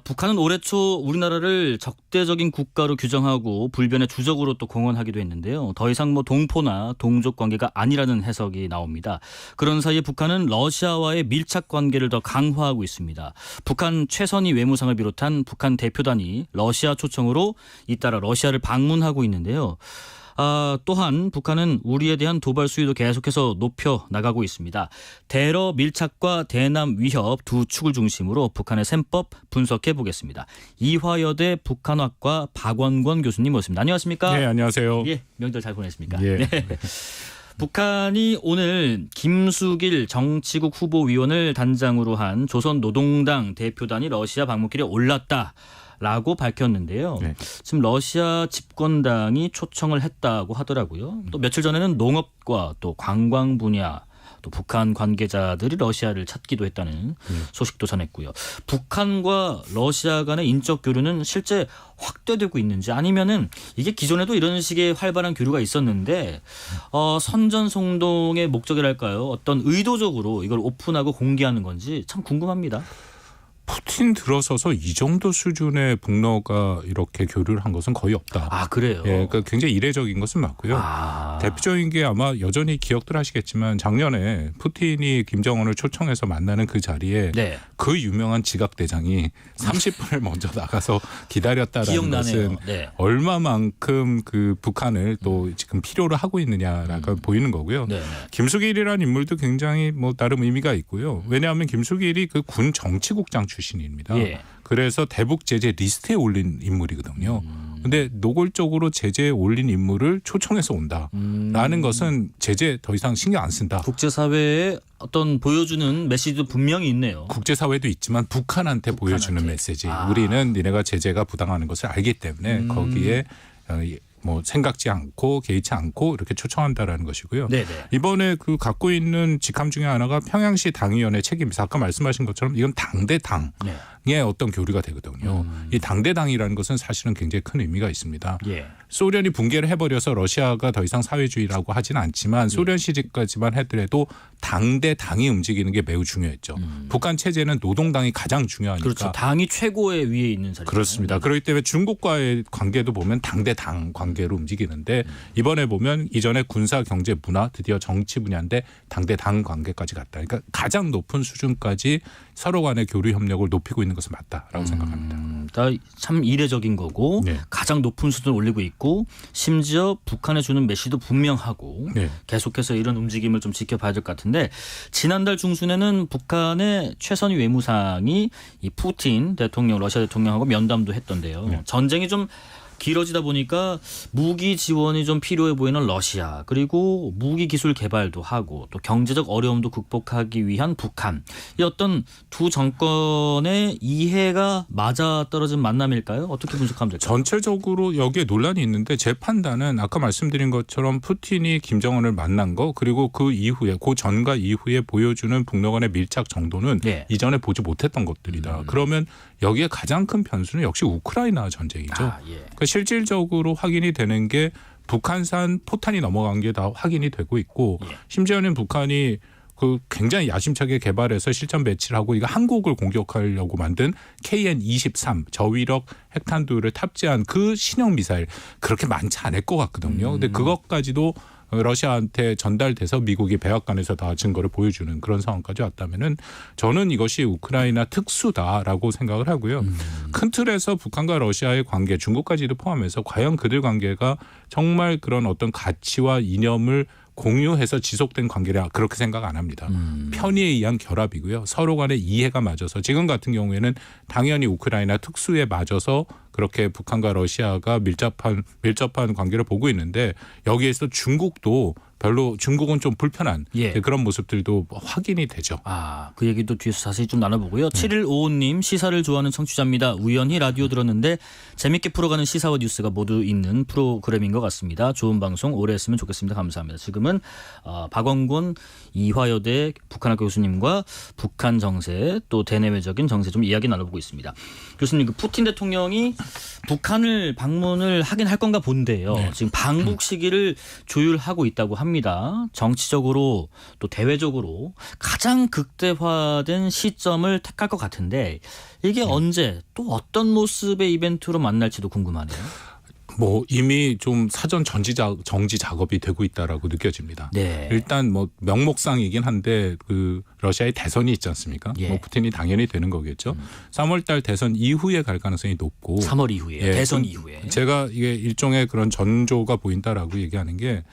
북한은 올해 초 우리나라를 적대적인 국가로 규정하고 불변의 주적으로 또 공언하기도 했는데요. 더 이상 동포나 동족 관계가 아니라는 해석이 나옵니다. 그런 사이에 북한은 러시아와의 밀착 관계를 더 강화하고 있습니다. 북한 최선희 외무상을 비롯한 북한 대표단이 러시아 초청으로 잇따라 러시아를 방문하고 있는데요. 또한 북한은 우리에 대한 도발 수위도 계속해서 높여 나가고 있습니다. 대러 밀착과 대남 위협 두 축을 중심으로 북한의 셈법 분석해 보겠습니다. 이화여대 북한학과 박원권 교수님 모셨습니다. 안녕하십니까? 네, 안녕하세요. 예, 명절 잘 보냈습니까? 예. 네. 북한이 오늘 김수길 정치국 후보위원을 단장으로 한 조선노동당 대표단이 러시아 방문길에 올랐다. 라고 밝혔는데요. 네. 지금 러시아 집권당이 초청을 했다고 하더라고요. 또 며칠 전에는 농업과 또 관광 분야 또 북한 관계자들이 러시아를 찾기도 했다는 소식도 전했고요. 북한과 러시아 간의 인적 교류는 실제 확대되고 있는지 아니면은 이게 기존에도 이런 식의 활발한 교류가 있었는데 선전송동의 목적이랄까요? 어떤 의도적으로 이걸 오픈하고 공개하는 건지 참 궁금합니다. 푸틴 들어서서 이 정도 수준의 북러가 이렇게 교류를 한 것은 거의 없다. 아, 그래요? 예, 그러니까 굉장히 이례적인 것은 맞고요. 대표적인 게 아마 여전히 기억들 하시겠지만 작년에 푸틴이 김정은을 초청해서 만나는 그 자리에 네. 그 유명한 지각대장이 30분을 먼저 나가서 기다렸다라는 것은 네. 얼마만큼 그 북한을 또 지금 필요로 하고 있느냐라고 보이는 거고요. 네. 김수길이라는 인물도 굉장히 뭐 나름 의미가 있고요. 왜냐하면 김수길이 그 군 정치국장 출신입니다. 예. 그래서 대북 제재 리스트에 올린 인물이거든요. 근데 노골적으로 제재에 올린 인물을 초청해서 온다라는 것은 제재 더 이상 신경 안 쓴다. 국제사회에 어떤 보여주는 메시지도 분명히 있네요. 국제사회도 있지만 북한한테 보여주는 메시지. 우리는 니네가 제재가 부당하는 것을 알기 때문에 거기에 뭐 생각지 않고 개의치 않고 이렇게 초청한다라는 것이고요. 네네. 이번에 그 갖고 있는 직함 중에 하나가 평양시 당위원회 책임이사. 아까 말씀하신 것처럼 이건 당 대 당의 어떤 교류가 되거든요. 이 당 대 당이라는 것은 사실은 굉장히 큰 의미가 있습니다. 예. 소련이 붕괴를 해버려서 러시아가 더 이상 사회주의라고 하지는 않지만 소련 시절까지만 하더라도 당 대 당이 움직이는 게 매우 중요했죠. 북한 체제는 노동당이 가장 중요하니까. 그렇죠. 당이 최고의 위에 있는 자리죠. 그렇습니다. 그렇기 때문에 중국과의 관계도 보면 당 대 당 관계로 움직이는데 이번에 보면 이전에 군사, 경제, 문화, 드디어 정치 분야인데 당 대 당 관계까지 갔다. 그러니까 가장 높은 수준까지 서로 간의 교류 협력을 높이고 있는 것은 맞다라고 생각합니다. 참 이례적인 거고 네. 가장 높은 수준을 올리고 있고 심지어 북한에 주는 메시지도 분명하고 네. 계속해서 이런 움직임을 좀 지켜봐야 될 것 같은데 지난달 중순에는 북한의 최선희 외무상이 이 푸틴 대통령, 러시아 대통령하고 면담도 했던데요. 네. 전쟁이 좀 길어지다 보니까 무기 지원이 좀 필요해 보이는 러시아 그리고 무기 기술 개발도 하고 또 경제적 어려움도 극복하기 위한 북한 이 어떤 두 정권의 이해가 맞아떨어진 만남일까요? 어떻게 분석하면 될까요? 전체적으로 여기에 논란이 있는데 제 판단은 아까 말씀드린 것처럼 푸틴이 김정은을 만난 거 그리고 그 이후에 그 전과 이후에 보여주는 북러 간의 밀착 정도는 네. 이전에 보지 못했던 것들이다. 그러면 여기에 가장 큰 변수는 역시 우크라이나 전쟁이죠. 예. 그러니까 실질적으로 확인이 되는 게 북한산 포탄이 넘어간 게 다 확인이 되고 있고 심지어는 북한이 그 굉장히 야심차게 개발해서 실전 배치를 하고 이거 한국을 공격하려고 만든 KN-23 저위력 핵탄두를 탑재한 그 신형 미사일 그렇게 많지 않을 것 같거든요. 근데 그것까지도 러시아한테 전달돼서 미국이 백악관에서 다 증거를 보여주는 그런 상황까지 왔다면은 저는 이것이 우크라이나 특수다라고 생각을 하고요. 큰 틀에서 북한과 러시아의 관계, 중국까지도 포함해서 과연 그들 관계가 정말 그런 어떤 가치와 이념을 공유해서 지속된 관계라 그렇게 생각 안 합니다. 편의에 의한 결합이고요. 서로 간의 이해가 맞아서 지금 같은 경우에는 당연히 우크라이나 특수에 맞아서 그렇게 북한과 러시아가 밀접한 관계를 보고 있는데 여기에서 중국도 별로 중국은 좀 불편한 그런 모습들도 확인이 되죠. 그 얘기도 뒤에서 자세히 좀 나눠보고요. 7155님 시사를 좋아하는 청취자입니다. 우연히 라디오 들었는데 재밌게 풀어가는 시사와 뉴스가 모두 있는 프로그램인 것 같습니다. 좋은 방송 오래 했으면 좋겠습니다. 감사합니다. 지금은 박원곤 이화여대 북한학교 교수님과 북한 정세 또 대내외적인 정세 좀 이야기 나눠보고 있습니다. 교수님 그 푸틴 대통령이 북한을 방문을 하긴 할 건가 본데요. 네. 지금 방북 시기를 조율하고 있다고 합니다. 정치적으로 또 대외적으로 가장 극대화된 시점을 택할 것 같은데 이게 언제 또 어떤 모습의 이벤트로 만날지도 궁금하네요. 뭐 이미 좀 사전 정지 작업이 되고 있다라고 느껴집니다. 네. 일단 뭐 명목상이긴 한데 그 러시아의 대선이 있지 않습니까? 뭐 푸틴이 당연히 되는 거겠죠. 3월달 대선 이후에 갈 가능성이 높고 3월 이후에 대선 이후에 제가 이게 일종의 그런 전조가 보인다라고 얘기하는 게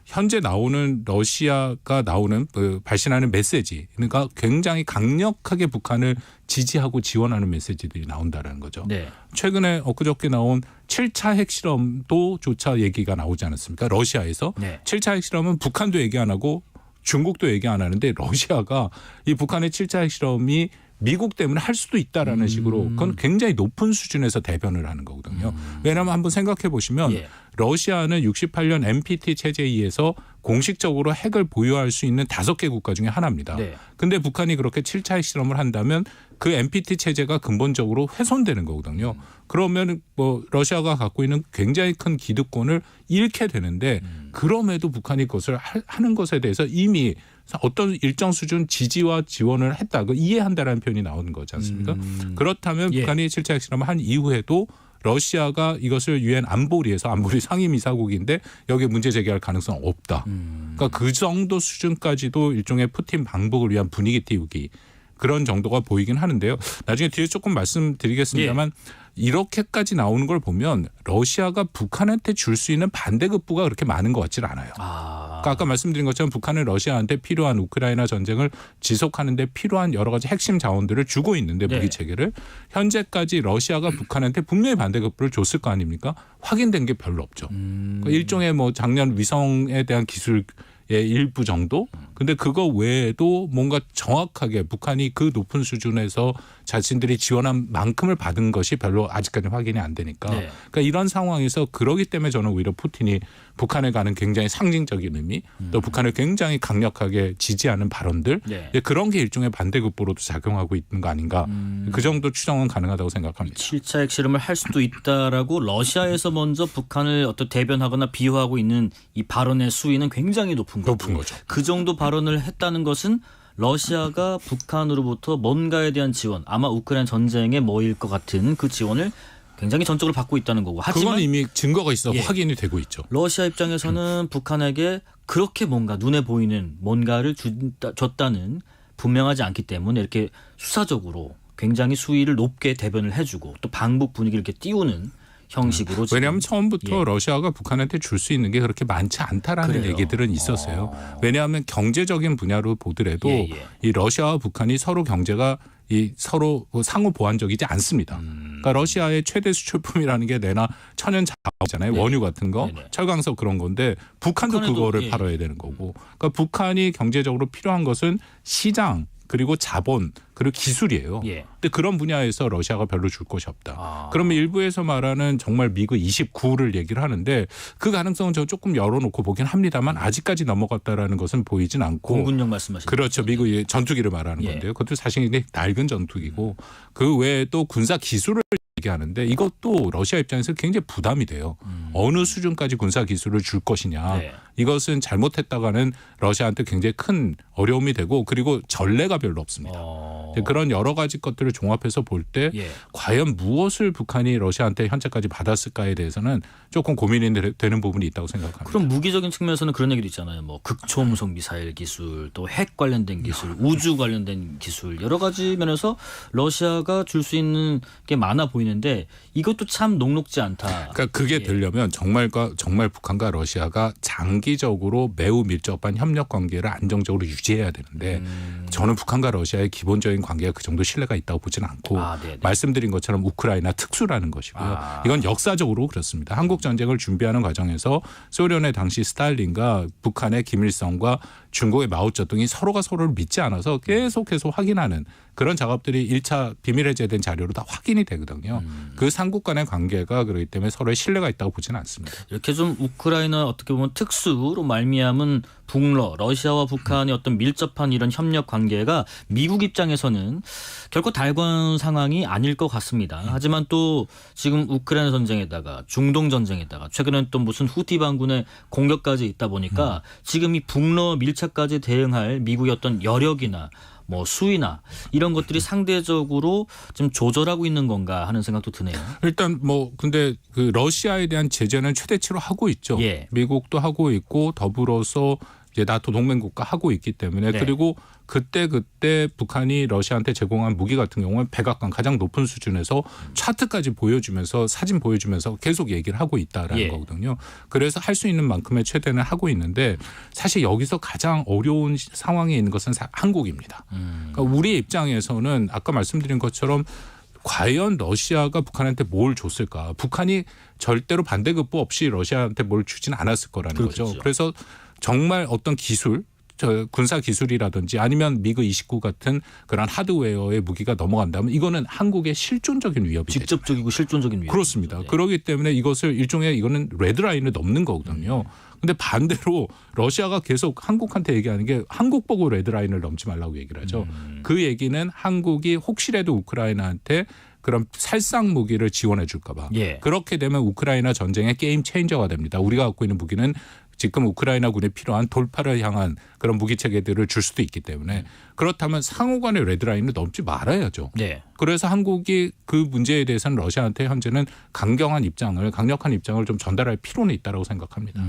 현재 나오는 러시아가 나오는 발신하는 메시지 그러니까 굉장히 강력하게 북한을 지지하고 지원하는 메시지들이 나온다는 거죠. 네. 최근에 엊그저께 나온 7차 핵실험도 조차 얘기가 나오지 않았습니까? 러시아에서. 네. 7차 핵실험은 북한도 얘기 안 하고 중국도 얘기 안 하는데 러시아가 이 북한의 7차 핵실험이 미국 때문에 할 수도 있다라는 식으로 그건 굉장히 높은 수준에서 대변을 하는 거거든요. 왜냐하면 한번 생각해 보시면 러시아는 68년 NPT 체제에 의해서 공식적으로 핵을 보유할 수 있는 5개 국가 중에 하나입니다. 그런데 북한이 그렇게 7차 핵실험을 한다면 그 NPT 체제가 근본적으로 훼손되는 거거든요. 그러면 뭐 러시아가 갖고 있는 굉장히 큰 기득권을 잃게 되는데 그럼에도 북한이 그것을 하는 것에 대해서 이미 어떤 일정 수준 지지와 지원을 했다. 이해한다라는 표현이 나오는 거지 않습니까? 그렇다면 북한이 실제 핵실험을 한 이후에도 러시아가 이것을 유엔 안보리에서 안보리 상임이사국인데 여기에 문제 제기할 가능성은 없다. 그러니까 그 정도 수준까지도 일종의 푸틴 방북을 위한 분위기 띄우기 그런 정도가 보이긴 하는데요. 나중에 뒤에 조금 말씀드리겠습니다만 이렇게까지 나오는 걸 보면 러시아가 북한한테 줄 수 있는 반대급부가 그렇게 많은 것 같지는 않아요. 그러니까 아까 말씀드린 것처럼 북한은 러시아한테 필요한 우크라이나 전쟁을 지속하는 데 필요한 여러 가지 핵심 자원들을 주고 있는데 무기체계를 현재까지 러시아가 북한한테 분명히 반대급부를 줬을 거 아닙니까? 확인된 게 별로 없죠. 그러니까 일종의 뭐 작년 위성에 대한 기술 일부 정도. 근데 그거 외에도 뭔가 정확하게 북한이 그 높은 수준에서 자신들이 지원한 만큼을 받은 것이 별로 아직까지 확인이 안 되니까. 그러니까 이런 상황에서 그러기 때문에 저는 오히려 푸틴이 북한에 가는 굉장히 상징적인 의미 또 북한을 굉장히 강력하게 지지하는 발언들 그런 게 일종의 반대급부로도 작용하고 있는 거 아닌가. 그 정도 추정은 가능하다고 생각합니다. 7차 핵실험을 할 수도 있다라고 러시아에서 먼저 북한을 어떤 대변하거나 비호하고 있는 이 발언의 수위는 굉장히 높은 거죠. 그 정도 발언을 했다는 것은 러시아가 북한으로부터 뭔가에 대한 지원, 아마 우크라이나 전쟁에 모일 것 같은 그 지원을 굉장히 전적으로 받고 있다는 거고. 하지만 그건 이미 증거가 있어 확인이 되고 있죠. 러시아 입장에서는 북한에게 그렇게 뭔가 눈에 보이는 뭔가를 줬다는 분명하지 않기 때문에 이렇게 수사적으로 굉장히 수위를 높게 대변을 해주고 또 방북 분위기를 이렇게 띄우는 형식으로. 왜냐하면 처음부터 러시아가 북한한테 줄 수 있는 게 그렇게 많지 않다라는 얘기들은 있었어요. 왜냐하면 경제적인 분야로 보더라도 이 러시아와 북한이 서로 경제가 서로 상호 보완적이지 않습니다. 그러니까 러시아의 최대 수출품이라는 게 내나 천연 자원이잖아요. 원유 같은 거, 철강석 그런 건데 북한도 그거를 팔아야 되는 거고. 그러니까 북한이 경제적으로 필요한 것은 시장 그리고 자본 그리고 기술이에요. 근데 그런 분야에서 러시아가 별로 줄 것이 없다. 그러면 일부에서 말하는 정말 미그 29를 얘기를 하는데 그 가능성은 저 조금 열어놓고 보긴 합니다만 아직까지 넘어갔다라는 것은 보이진 않고. 공군용 말씀하시는 그렇죠. 미그 전투기를 말하는 건데요. 그것도 사실 굉장히 낡은 전투기고 그 외에 또 군사 기술을 얘기하는데 이것도 러시아 입장에서 굉장히 부담이 돼요. 어느 수준까지 군사 기술을 줄 것이냐. 이것은 잘못했다가는 러시아한테 굉장히 큰 어려움이 되고 그리고 전례가 별로 없습니다. 그런 여러 가지 것들을 종합해서 볼 때 과연 무엇을 북한이 러시아한테 현재까지 받았을까에 대해서는 조금 고민이 되는 부분이 있다고 생각합니다. 그럼 무기적인 측면에서는 그런 얘기도 있잖아요. 뭐 극초음속 미사일 기술, 또 핵 관련된 기술, 우주 관련된 기술 여러 가지 면에서 러시아가 줄 수 있는 게 많아 보이는데 이것도 참 녹록지 않다. 그러니까 그게 되려면 정말 북한과 러시아가 장기적으로 매우 밀접한 협력 관계를 안정적으로 유지해야 되는데 저는 북한과 러시아의 기본적인 관계가 그 정도 신뢰가 있다고 보지는 않고 말씀드린 것처럼 우크라이나 특수라는 것이고요. 이건 역사적으로 그렇습니다. 한국 전쟁을 준비하는 과정에서 소련의 당시 스탈린과 북한의 김일성과 중국의 마오쩌둥이 서로가 서로를 믿지 않아서 계속해서 확인하는 그런 작업들이 1차 비밀 해제된 자료로 다 확인이 되거든요. 그 삼국 간의 관계가 그렇기 때문에 서로의 신뢰가 있다고 보지는 않습니다. 이렇게 좀 우크라이나 어떻게 보면 특수로 말미암은 북러, 러시아와 북한의 어떤 밀접한 이런 협력 관계가 미국 입장에서는 결코 달관 상황이 아닐 것 같습니다. 하지만 또 지금 우크라이나 전쟁에다가 중동 전쟁에다가 최근엔 또 무슨 후티 반군의 공격까지 있다 보니까 지금 이 북러 밀착까지 대응할 미국의 어떤 여력이나 뭐 수위나 이런 것들이 상대적으로 좀 조절하고 있는 건가 하는 생각도 드네요. 일단 뭐 근데 그 러시아에 대한 제재는 최대치로 하고 있죠. 미국도 하고 있고 더불어서 이제 나토 동맹국가 하고 있기 때문에 그리고 그때 북한이 러시아한테 제공한 무기 같은 경우는 백악관 가장 높은 수준에서 차트까지 보여주면서 사진 보여주면서 계속 얘기를 하고 있다라는 거거든요. 그래서 할 수 있는 만큼의 최대는 하고 있는데 사실 여기서 가장 어려운 상황에 있는 것은 한국입니다. 그러니까 우리 입장에서는 아까 말씀드린 것처럼 과연 러시아가 북한한테 뭘 줬을까? 북한이 절대로 반대급부 없이 러시아한테 뭘 주진 않았을 거라는 거죠. 그래서 정말 어떤 기술 군사 기술이라든지 아니면 미그 29 같은 그런 하드웨어의 무기가 넘어간다면 이거는 한국의 실존적인 위협이 직접적이고 실존적인 위협. 그렇습니다. 그렇기 때문에 이것을 일종의 이거는 레드라인을 넘는 거거든요. 근데 반대로 러시아가 계속 한국한테 얘기하는 게 한국 보고 레드라인을 넘지 말라고 얘기를 하죠. 그 얘기는 한국이 혹시라도 우크라이나한테 그런 살상 무기를 지원해 줄까 봐. 그렇게 되면 우크라이나 전쟁의 게임 체인저가 됩니다. 우리가 갖고 있는 무기는 지금 우크라이나군에 필요한 돌파를 향한 그런 무기 체계들을 줄 수도 있기 때문에 그렇다면 상호간의 레드라인을 넘지 말아야죠. 네. 그래서 한국이 그 문제에 대해서는 러시아한테 현재는 강력한 입장을 좀 전달할 필요는 있다고 생각합니다.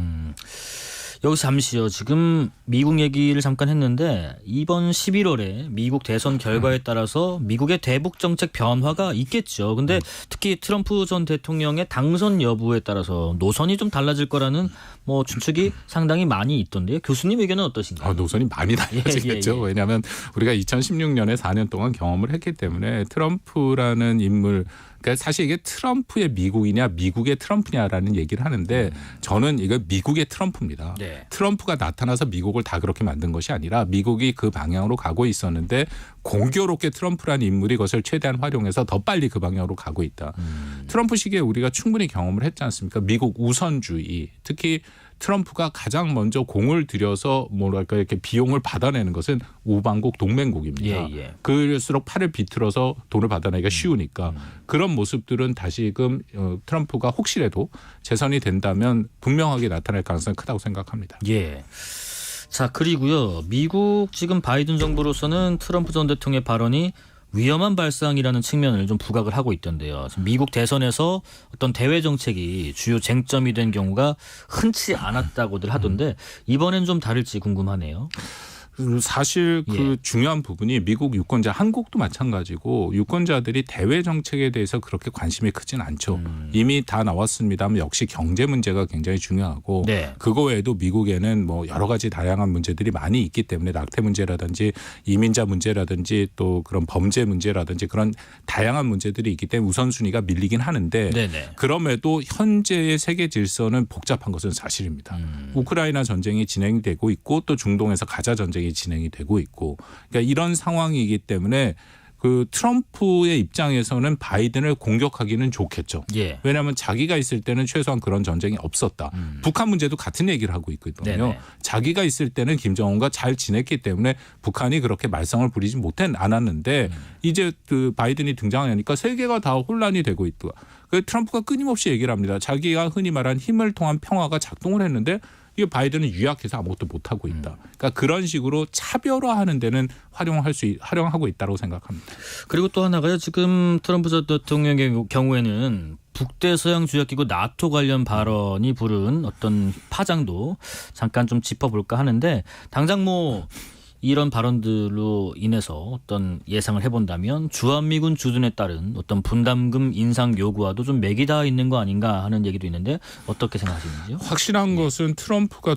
여기서 잠시요. 지금 미국 얘기를 잠깐 했는데 이번 11월에 미국 대선 결과에 따라서 미국의 대북 정책 변화가 있겠죠. 근데 특히 트럼프 전 대통령의 당선 여부에 따라서 노선이 좀 달라질 거라는 뭐 추측이 상당히 많이 있던데요. 교수님 의견은 어떠신가요? 노선이 많이 달라지겠죠. 왜냐하면 우리가 2016년에 4년 동안 경험을 했기 때문에 트럼프라는 인물, 그러니까 사실 이게 트럼프의 미국이냐 미국의 트럼프냐라는 얘기를 하는데 저는 이거 미국의 트럼프입니다. 네. 트럼프가 나타나서 미국을 다 그렇게 만든 것이 아니라 미국이 그 방향으로 가고 있었는데 공교롭게 트럼프라는 인물이 그것을 최대한 활용해서 더 빨리 그 방향으로 가고 있다. 트럼프 시기에 우리가 충분히 경험을 했지 않습니까? 미국 우선주의, 특히 트럼프가 가장 먼저 공을 들여서 뭐랄까 이렇게 비용을 받아내는 것은 우방국 동맹국입니다. 그럴수록 팔을 비틀어서 돈을 받아내기가 쉬우니까 그런 모습들은 다시금 트럼프가 혹시라도 재선이 된다면 분명하게 나타날 가능성이 크다고 생각합니다. 예. 자, 그리고요. 미국 지금 바이든 정부로서는 트럼프 전 대통령의 발언이 위험한 발상이라는 측면을 좀 부각을 하고 있던데요. 미국 대선에서 어떤 대외 정책이 주요 쟁점이 된 경우가 흔치 않았다고들 하던데 이번엔 좀 다를지 궁금하네요. 사실 그 중요한 부분이 미국 유권자, 한국도 마찬가지고 유권자들이 대외 정책에 대해서 그렇게 관심이 크진 않죠. 이미 다 나왔습니다만 역시 경제 문제가 굉장히 중요하고 그거 외에도 미국에는 뭐 여러 가지 다양한 문제들이 많이 있기 때문에 낙태 문제라든지 이민자 문제라든지 또 그런 범죄 문제라든지 그런 다양한 문제들이 있기 때문에 우선순위가 밀리긴 하는데 그럼에도 현재의 세계 질서는 복잡한 것은 사실입니다. 우크라이나 전쟁이 진행되고 있고 또 중동에서 가자 전쟁이 진행이 되고 있고, 그러니까 이런 상황이기 때문에 그 트럼프의 입장에서는 바이든을 공격하기는 좋겠죠. 왜냐하면 자기가 있을 때는 최소한 그런 전쟁이 없었다. 북한 문제도 같은 얘기를 하고 있거든요. 자기가 있을 때는 김정은과 잘 지냈기 때문에 북한이 그렇게 말썽을 부리지 않았는데 이제 그 바이든이 등장하니까 세계가 다 혼란이 되고 있다. 그 트럼프가 끊임없이 얘기를 합니다. 자기가 흔히 말하는 힘을 통한 평화가 작동을 했는데 이게 바이든은 유약해서 아무것도 못하고 있다. 그러니까 그런 식으로 차별화하는 데는 활용하고 있다고 생각합니다. 그리고 또 하나가요. 지금 트럼프 전 대통령의 경우에는 북대서양 조약기구 나토 관련 발언이 부른 어떤 파장도 잠깐 좀 짚어볼까 하는데 당장 뭐 이런 발언들로 인해서 어떤 예상을 해본다면 주한미군 주둔에 따른 어떤 분담금 인상 요구와도 좀 맥이 닿아 있는 거 아닌가 하는 얘기도 있는데 어떻게 생각하시는지요? 확실한 것은 트럼프가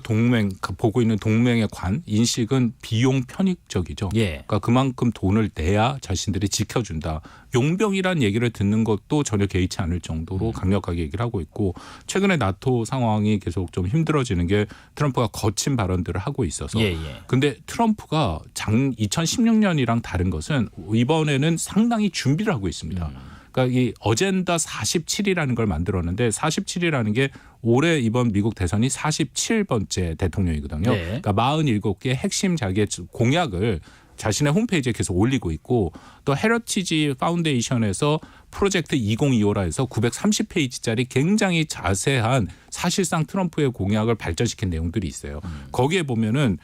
보고 있는 동맹의 인식은 비용 편익적이죠. 그러니까 그만큼 돈을 내야 자신들이 지켜준다. 용병이란 얘기를 듣는 것도 전혀 개의치 않을 정도로 강력하게 얘기를 하고 있고 최근에 나토 상황이 계속 좀 힘들어지는 게 트럼프가 거친 발언들을 하고 있어서 근데 트럼프가 2016년이랑 다른 것은 이번에는 상당히 준비를 하고 있습니다. 그러니까 이 어젠다 47이라는 걸 만들었는데 47이라는 게 올해 이번 미국 대선이 47번째 대통령이거든요. 그러니까 47개의 핵심 자기의 공약을 자신의 홈페이지에 계속 올리고 있고 또 헤리티지 파운데이션에서 프로젝트 2025라 해서 930페이지짜리 굉장히 자세한 사실상 트럼프의 공약을 발전시킨 내용들이 있어요. 거기에 보면은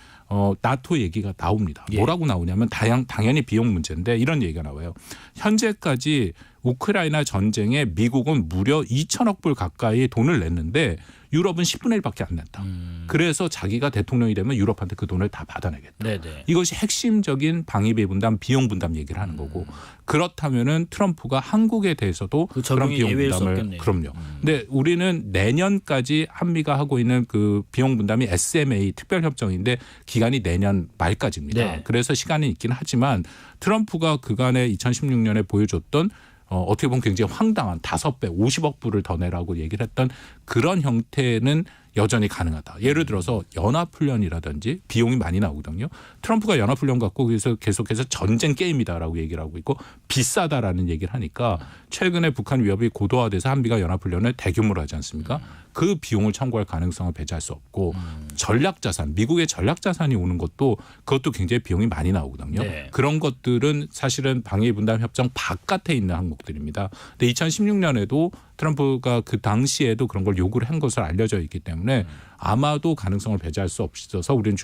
나토 얘기가 나옵니다. 뭐라고 나오냐면 당연히 비용 문제인데 이런 얘기가 나와요. 현재까지 우크라이나 전쟁에 미국은 무려 2천억 불 가까이 돈을 냈는데 유럽은 10분의 1밖에 안 냈다. 그래서 자기가 대통령이 되면 유럽한테 그 돈을 다 받아내겠다. 이것이 핵심적인 방위비 분담, 비용 분담 얘기를 하는 거고 그렇다면은 트럼프가 한국에 대해서도 그런 비용 분담을 그럼요. 근데 우리는 내년까지 한미가 하고 있는 그 비용 분담이 SMA 특별협정인데 기간이 내년 말까지입니다. 그래서 시간이 있긴 하지만 트럼프가 그간에 2016년에 보여줬던 어떻게 보면 굉장히 황당한 5배 50억 불을 더 내라고 얘기를 했던 그런 형태는 여전히 가능하다. 예를 들어서 연합훈련이라든지 비용이 많이 나오거든요. 트럼프가 연합훈련 갖고 그래서 계속해서 전쟁 게임이다라고 얘기를 하고 있고 비싸다라는 얘기를 하니까 최근에 북한 위협이 고도화돼서 한미가 연합훈련을 대규모로 하지 않습니까? 그 비용을 청구할 가능성을 배제할 수 없고 전략자산, 미국의 전략자산이 오는 것도 그것도 굉장히 비용이 많이 나오거든요. 그런 것들은 사실은 방위분담협정 바깥에 있는 항목들입니다. 근데 2016년에도 트럼프가 그 당시에도 그런 걸 요구를 한 것으로 알려져 있기 때문에 때문에 아마도 가능성을 배제할 수 없어서 우리는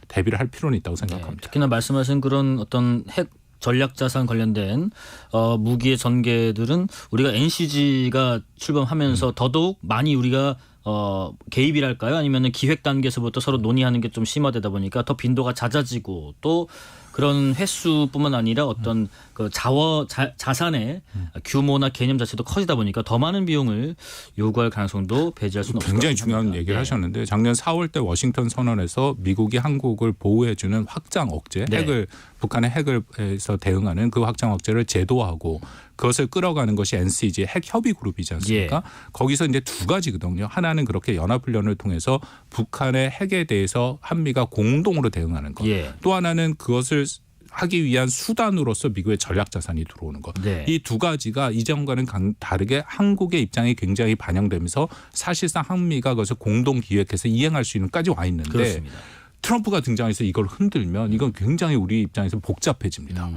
대비를 할 필요는 있다고 생각합니다. 네, 특히나 말씀하신 그런 어떤 핵 전략자산 관련된 무기의 전개들은 우리가 NCG가 출범하면서 더더욱 많이 우리가 개입이랄까요? 아니면 기획 단계에서부터 서로 논의하는 게 좀 심화되다 보니까 더 빈도가 잦아지고 또 그런 횟수뿐만 아니라 어떤 그 자산의 규모나 개념 자체도 커지다 보니까 더 많은 비용을 요구할 가능성도 배제할 수는 없습니다. 굉장히 중요한 얘기를 하셨는데 작년 4월 때 워싱턴 선언에서 미국이 한국을 보호해주는 확장 억제, 북한의 핵을 해서 대응하는 그 확장 억제를 제도화하고 그것을 끌어가는 것이 NCG 핵협의그룹이지 않습니까? 거기서 이제 두 가지거든요. 하나는 그렇게 연합훈련을 통해서 북한의 핵에 대해서 한미가 공동으로 대응하는 것. 또 하나는 그것을 하기 위한 수단으로서 미국의 전략자산이 들어오는 것. 이 두 가지가 이전과는 다르게 한국의 입장이 굉장히 반영되면서 사실상 한미가 그것을 공동 기획해서 이행할 수 있는까지 와 있는데 그렇습니다. 트럼프가 등장해서 이걸 흔들면 이건 굉장히 우리 입장에서 복잡해집니다.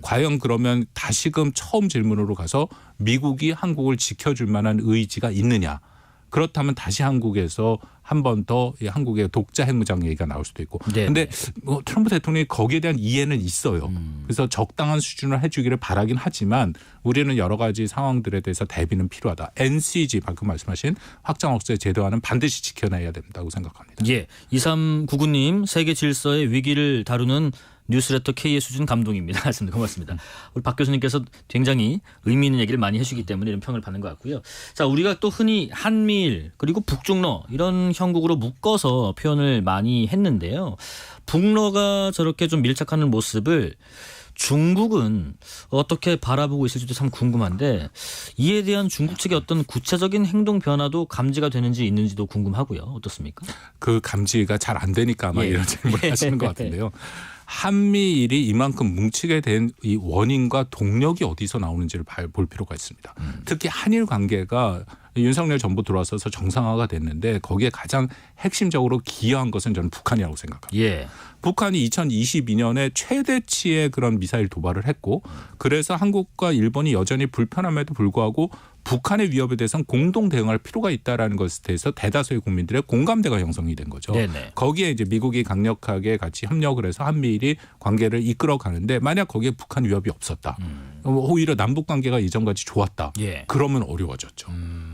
과연 그러면 다시금 처음 질문으로 가서 미국이 한국을 지켜줄 만한 의지가 있느냐. 그렇다면 다시 한국에서 한 번 더 한국의 독자 핵무장 얘기가 나올 수도 있고. 그런데 트럼프 대통령이 거기에 대한 이해는 있어요. 그래서 적당한 수준을 해주기를 바라긴 하지만 우리는 여러 가지 상황들에 대해서 대비는 필요하다. NCG 방금 말씀하신 확장 억제 제도화는 반드시 지켜내야 된다고 생각합니다. 2399님 세계 질서의 위기를 다루는 뉴스레터 K의 수준 감동입니다. 말씀드 고맙습니다. 우리 박 교수님께서 굉장히 의미 있는 얘기를 많이 해주기 때문에 이런 평을 받는 것 같고요. 자, 우리가 또 흔히 한미일 그리고 북중러 이런 형국으로 묶어서 표현을 많이 했는데요. 북러가 저렇게 좀 밀착하는 모습을 중국은 어떻게 바라보고 있을지도 참 궁금한데 이에 대한 중국 측의 어떤 구체적인 행동 변화도 감지가 되는지 있는지도 궁금하고요. 어떻습니까? 그 감지가 잘 안 되니까 아마 이런 질문을 하시는 것 같은데요. 한미일이 이만큼 뭉치게 된 이 원인과 동력이 어디서 나오는지를 볼 필요가 있습니다. 특히 한일 관계가 윤석열 정부 들어와서 정상화가 됐는데 거기에 가장 핵심적으로 기여한 것은 저는 북한이라고 생각합니다. 북한이 2022년에 최대치의 그런 미사일 도발을 했고 그래서 한국과 일본이 여전히 불편함에도 불구하고 북한의 위협에 대해서는 공동 대응할 필요가 있다라는 것에 대해서 대다수의 국민들의 공감대가 형성이 된 거죠. 거기에 이제 미국이 강력하게 같이 협력을 해서 한미일이 관계를 이끌어 가는데 만약 거기에 북한 위협이 없었다. 오히려 남북 관계가 이전같이 좋았다. 그러면 어려워졌죠.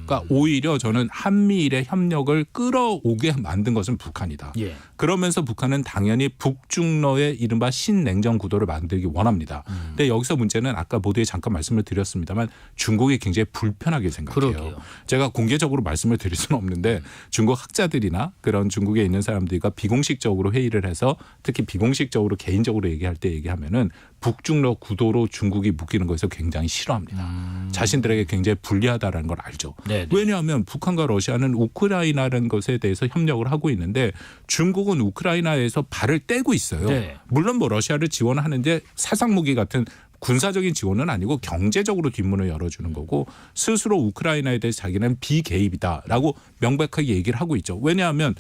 그러니까 오히려 저는 한미일의 협력을 끌어오게 만든 것은 북한이다. 그러면서 북한은 당연히 북중러의 이른바 신냉전 구도를 만들기 원합니다. 근데 여기서 문제는 아까 모두에 잠깐 말씀을 드렸습니다만 중국이 굉장히 불편하게 생각해요. 그러게요. 제가 공개적으로 말씀을 드릴 수는 없는데 중국 학자들이나 그런 중국에 있는 사람들과 비공식적으로 회의를 해서 특히 비공식적으로 개인적으로 얘기할 때 얘기하면은 북중러 구도로 중국이 묶이는 것에서 굉장히 싫어합니다. 자신들에게 굉장히 불리하다라는 걸 알죠. 왜냐하면 북한과 러시아는 우크라이나라는 것에 대해서 협력을 하고 있는데 중국은 우크라이나에서 발을 떼고 있어요. 물론 뭐 러시아를 지원하는데 살상무기 같은 군사적인 지원은 아니고 경제적으로 뒷문을 열어주는 거고 스스로 우크라이나에 대해서 자기는 비개입이다라고 명백하게 얘기를 하고 있죠. 왜냐하면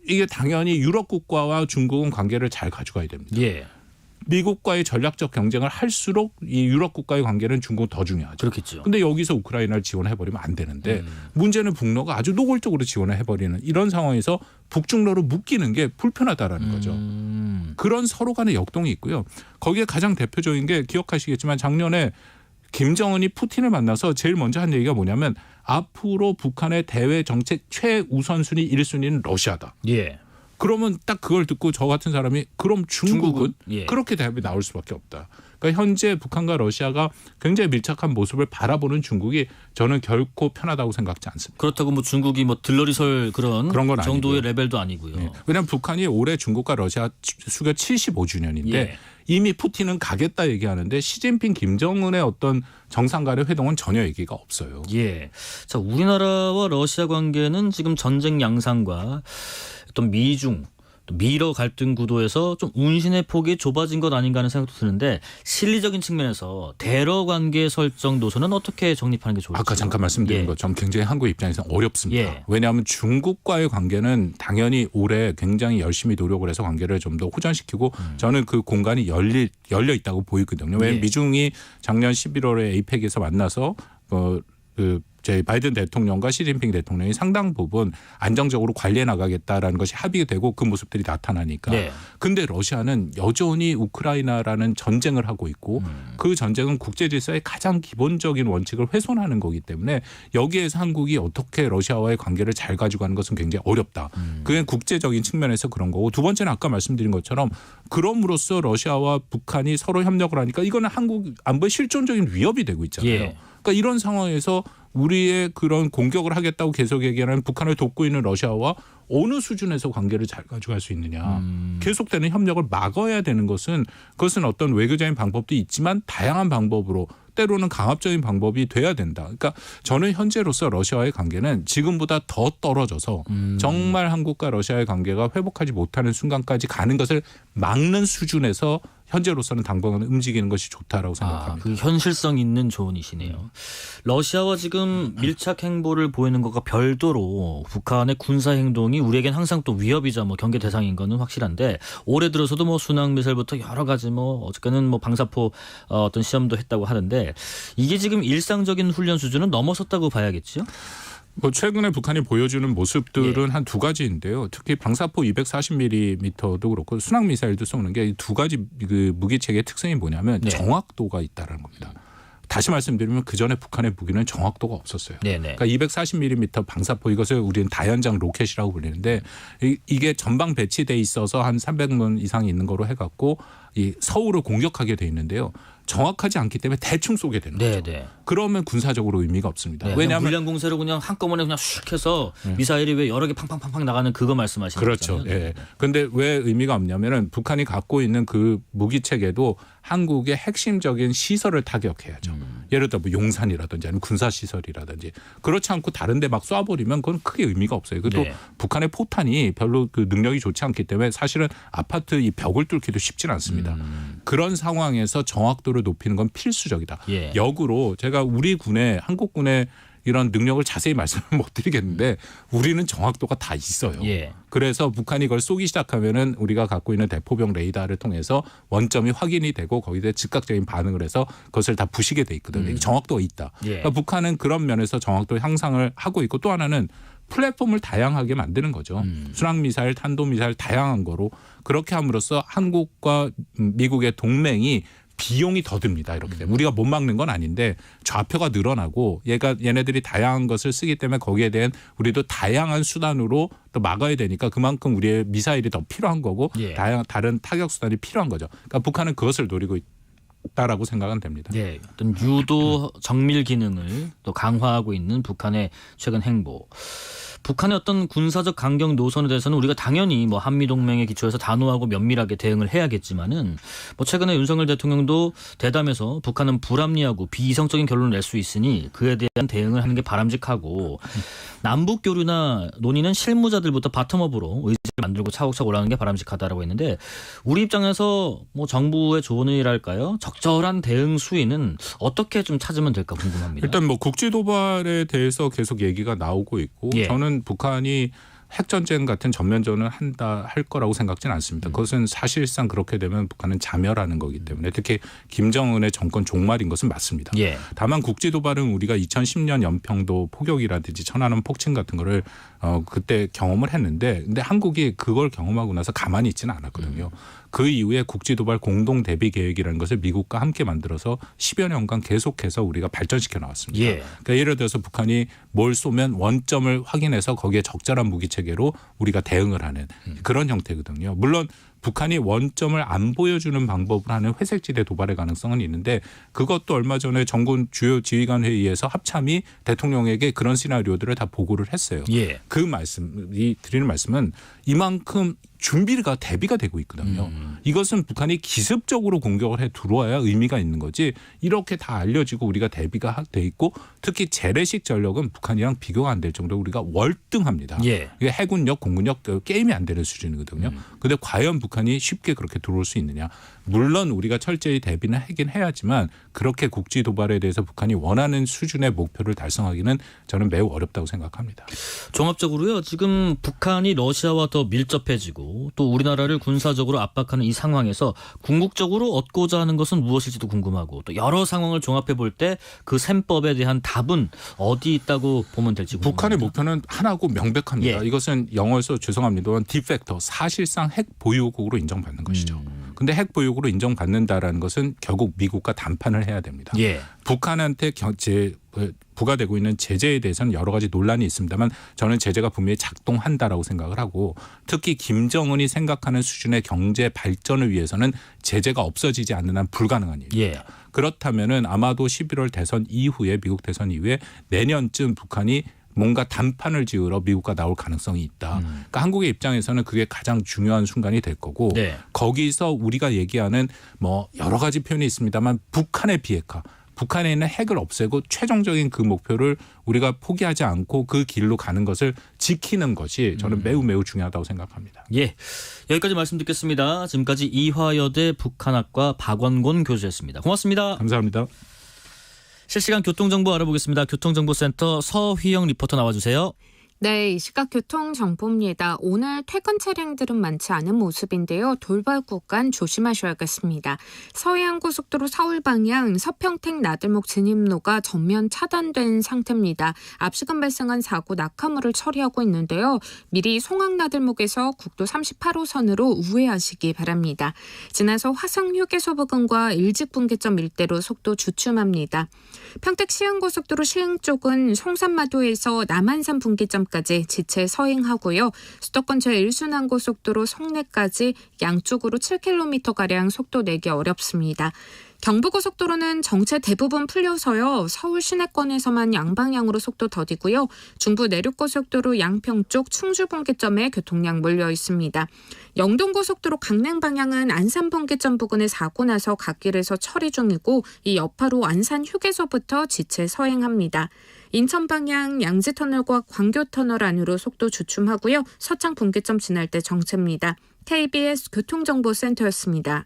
이게 당연히 유럽 국가와 중국은 관계를 잘 가져가야 됩니다. 미국과의 전략적 경쟁을 할수록 이 유럽 국가의 관계는 중국은 더 중요하죠. 그렇겠죠. 그런데 여기서 우크라이나를 지원해버리면 안 되는데 문제는 북러가 아주 노골적으로 지원해버리는 이런 상황에서 북중러로 묶이는 게 불편하다라는 거죠. 그런 서로 간의 역동이 있고요. 거기에 가장 대표적인 게 기억하시겠지만 작년에 김정은이 푸틴을 만나서 제일 먼저 한 얘기가 뭐냐면 앞으로 북한의 대외 정책 최우선순위 1순위는 러시아다. 그러면 딱 그걸 듣고 저 같은 사람이 그럼 중국은? 그렇게 대답이 나올 수밖에 없다. 그러니까 현재 북한과 러시아가 굉장히 밀착한 모습을 바라보는 중국이 저는 결코 편하다고 생각지 않습니다. 그렇다고 뭐 중국이 뭐 들러리 설 그런 건 정도의 아니고요. 레벨도 아니고요. 왜냐하면 북한이 올해 중국과 러시아 수교 75주년인데 이미 푸틴은 가겠다 얘기하는데 시진핑 김정은의 어떤 정상 간의 회동은 전혀 얘기가 없어요. 자, 우리나라와 러시아 관계는 지금 전쟁 양상과 어떤 미중 미러 갈등 구도에서 좀 운신의 폭이 좁아진 것 아닌가 하는 생각도 드는데 실리적인 측면에서 대러 관계 설정 노선은 어떻게 정립하는 게 좋을까요? 아까 잠깐 말씀드린 것처럼 굉장히 한국 입장에서 어렵습니다. 왜냐하면 중국과의 관계는 당연히 올해 굉장히 열심히 노력을 해서 관계를 좀 더 호전시키고 저는 그 공간이 열려 있다고 보이거든요. 왜냐하면 미중이 작년 11월에 에이펙에서 만나서 저희 바이든 대통령과 시진핑 대통령이 상당 부분 안정적으로 관리해 나가겠다라는 것이 합의되고 그 모습들이 나타나니까. 네. 근데 러시아는 여전히 우크라이나라는 전쟁을 하고 있고 그 전쟁은 국제 질서의 가장 기본적인 원칙을 훼손하는 거기 때문에 여기에서 한국이 어떻게 러시아와의 관계를 잘 가지고 가는 것은 굉장히 어렵다. 그게 국제적인 측면에서 그런 거고 두 번째는 아까 말씀드린 것처럼 그럼으로써 러시아와 북한이 서로 협력을 하니까 이거는 한국 안보에 실존적인 위협이 되고 있잖아요. 예. 그러니까 이런 상황에서 우리의 그런 공격을 하겠다고 계속 얘기하는 북한을 돕고 있는 러시아와 어느 수준에서 관계를 잘 가져갈 수 있느냐. 계속되는 협력을 막아야 되는 것은 그것은 어떤 외교적인 방법도 있지만 다양한 방법으로 때로는 강압적인 방법이 돼야 된다. 그러니까 저는 현재로서 러시아와의 관계는 지금보다 더 떨어져서 정말 한국과 러시아의 관계가 회복하지 못하는 순간까지 가는 것을 막는 수준에서 현재로서는 당분간 움직이는 것이 좋다라고 생각합니다. 그 현실성 있는 조언이시네요. 러시아와 지금 밀착 행보를 보이는 것과 별도로 북한의 군사 행동이 우리에겐 항상 또 위협이자 뭐 경계 대상인 거는 확실한데 올해 들어서도 뭐 순항 미사일부터 여러 가지 뭐 어저께는 뭐 방사포 어떤 시험도 했다고 하는데 이게 지금 일상적인 훈련 수준은 넘어섰다고 봐야겠죠? 뭐 최근에 북한이 보여주는 모습들은 한 두 가지인데요. 특히 방사포 240mm도 그렇고 순항 미사일도 쏘는 게 두 가지 그 무기 체계의 특성이 뭐냐면 정확도가 있다는 겁니다. 다시 말씀드리면 그전에 북한의 무기는 정확도가 없었어요. 네네. 그러니까 240mm 방사포 이것을 우리는 다연장 로켓이라고 불리는데 이게 전방 배치돼 있어서 한 300문 이상이 있는 거로 해갖고 이 서울을 공격하게 돼 있는데요. 정확하지 않기 때문에 대충 쏘게 되는 거죠. 네네. 그러면 군사적으로 의미가 없습니다. 네, 왜냐하면 물량 공세로 그냥 한꺼번에 그냥 슉 해서 미사일이 왜 여러 개 팡팡팡팡 나가는 그거 말씀하시는 그렇죠. 거잖아요. 예. 그런데 왜 의미가 없냐면은 북한이 갖고 있는 그 무기 체계도 한국의 핵심적인 시설을 타격해야죠. 예를 들어 뭐 용산이라든지 아니면 군사 시설이라든지 그렇지 않고 다른데 막 쏴버리면 그건 크게 의미가 없어요. 그리고 또 북한의 포탄이 별로 그 능력이 좋지 않기 때문에 사실은 아파트 이 벽을 뚫기도 쉽지는 않습니다. 그런 상황에서 정확도를 높이는 건 필수적이다. 예. 역으로 제가 우리 군의 한국군의 이런 능력을 자세히 말씀을 못 드리겠는데 우리는 정확도가 다 있어요. 예. 그래서 북한이 그걸 쏘기 시작하면은 우리가 갖고 있는 대포병 레이더를 통해서 원점이 확인이 되고 거기에 즉각적인 반응을 해서 그것을 다 부시게 돼 있거든요. 정확도가 있다. 예. 그러니까 북한은 그런 면에서 정확도 향상을 하고 있고 또 하나는 플랫폼을 다양하게 만드는 거죠. 순항미사일, 탄도미사일 다양한 거로 그렇게 함으로써 한국과 미국의 동맹이 비용이 더 듭니다. 이렇게 되면 우리가 못 막는 건 아닌데 좌표가 늘어나고 얘네들이 다양한 것을 쓰기 때문에 거기에 대한 우리도 다양한 수단으로 또 막아야 되니까 그만큼 우리의 미사일이 더 필요한 거고 다른 타격 수단이 필요한 거죠. 그러니까 북한은 그것을 노리고 있다라고 생각은 됩니다. 네, 어떤 유도 정밀 기능을 또 강화하고 있는 북한의 최근 행보. 북한의 어떤 군사적 강경 노선에 대해서는 우리가 당연히 뭐 한미 동맹에 기초해서 단호하고 면밀하게 대응을 해야겠지만은 뭐 최근에 윤석열 대통령도 대담에서 북한은 불합리하고 비이성적인 결론을 낼 수 있으니 그에 대한 대응을 하는 게 바람직하고 남북 교류나 논의는 실무자들부터 바텀업으로 의지를 만들고 차곡차곡 올라가는 게 바람직하다라고 했는데 우리 입장에서 뭐 정부의 조언이랄까요? 적절한 대응 수위는 어떻게 좀 찾으면 될까 궁금합니다. 일단 뭐 국지 도발에 대해서 계속 얘기가 나오고 있고 저는 북한이 핵전쟁 같은 전면전을 할 거라고 생각지는 않습니다. 그것은 사실상 그렇게 되면 북한은 자멸하는 거기 때문에 특히 김정은의 정권 종말인 것은 맞습니다. 다만 국지 도발은 우리가 2010년 연평도 포격이라든지 천안함 폭침 같은 거를 그때 경험을 했는데 근데 한국이 그걸 경험하고 나서 가만히 있지는 않았거든요. 그 이후에 국지도발 공동 대비 계획이라는 것을 미국과 함께 만들어서 10여 년간 계속해서 우리가 발전시켜 나왔습니다. 그러니까 예를 들어서 북한이 뭘 쏘면 원점을 확인해서 거기에 적절한 무기 체계로 우리가 대응을 하는 그런 형태거든요. 물론 북한이 원점을 안 보여주는 방법을 하는 회색지대 도발의 가능성은 있는데 그것도 얼마 전에 정군 주요 지휘관 회의에서 합참이 대통령에게 그런 시나리오들을 다 보고를 했어요. 그 말씀이 드리는 말씀은 이만큼 준비가 대비가 되고 있거든요. 이것은 북한이 기습적으로 공격을 해 들어와야 의미가 있는 거지 이렇게 다 알려지고 우리가 대비가 돼 있고 특히 재래식 전력은 북한이랑 비교가 안 될 정도로 우리가 월등합니다. 이게 해군력, 공군력 게임이 안 되는 수준이거든요. 그런데 과연 북한이 쉽게 그렇게 들어올 수 있느냐. 물론 우리가 철저히 대비는 하긴 해야지만 그렇게 국지 도발에 대해서 북한이 원하는 수준의 목표를 달성하기는 저는 매우 어렵다고 생각합니다. 종합적으로요. 지금 북한이 러시아와 더 밀접해지고 또 우리나라를 군사적으로 압박하는 이 상황에서 궁극적으로 얻고자 하는 것은 무엇일지도 궁금하고 또 여러 상황을 종합해 볼 때 그 셈법에 대한 답은 어디 있다고 보면 될지 궁금합니다. 북한의 목표는 하나고 명백합니다. 이것은 영어에서 죄송합니다만 디팩터 사실상 핵 보유국으로 인정받는 것이죠. 근데 핵 보유국으로 인정받는다라는 것은 결국 미국과 담판을 해야 됩니다. 북한한테 부과되고 있는 제재에 대해서는 여러 가지 논란이 있습니다만 저는 제재가 분명히 작동한다라고 생각을 하고 특히 김정은이 생각하는 수준의 경제 발전을 위해서는 제재가 없어지지 않는 한 불가능한 일입니다. 그렇다면은 아마도 11월 대선 이후에 미국 대선 이후에 내년쯤 북한이 뭔가 담판을 지으러 미국과 나올 가능성이 있다. 그러니까 한국의 입장에서는 그게 가장 중요한 순간이 될 거고 거기서 우리가 얘기하는 뭐 여러 가지 표현이 있습니다만 북한의 비핵화. 북한에 있는 핵을 없애고 최종적인 그 목표를 우리가 포기하지 않고 그 길로 가는 것을 지키는 것이 저는 매우 중요하다고 생각합니다. 여기까지 말씀 듣겠습니다. 지금까지 이화여대 북한학과 박원곤 교수였습니다. 고맙습니다. 감사합니다. 실시간 교통정보 알아보겠습니다. 교통정보센터 서휘영 리포터 나와주세요. 네, 이 시각 교통정보입니다. 오늘 퇴근 차량들은 많지 않은 모습인데요. 돌발 구간 조심하셔야겠습니다. 서해안고속도로 서울 방향 서평택 나들목 진입로가 전면 차단된 상태입니다. 앞시간 발생한 사고 낙하물을 처리하고 있는데요. 미리 송악나들목에서 국도 38호선으로 우회하시기 바랍니다. 지나서 화성휴게소 부근과 일직분기점 일대로 속도 주춤합니다. 평택 시흥고속도로 시흥 쪽은 송산마도에서 남한산 분기점 까지 지체 서행하고요. 수도권 제1순환고속도로 송내까지 양쪽으로 7km가량 속도 내기 어렵습니다. 경부고속도로는 정체 대부분 풀려서요. 서울 시내권에서만 양방향으로 속도 더디고요. 중부 내륙고속도로 양평 쪽 충주분기점에 교통량 몰려 있습니다. 영동고속도로 강릉 방향은 안산분기점 부근에 사고 나서 갓길에서 처리 중이고 이 여파로 안산휴게소부터 지체 서행합니다. 인천 방향 양지터널과 광교터널 안으로 속도 주춤하고요. 서창 분기점 지날 때 정체입니다. KBS 교통정보센터였습니다.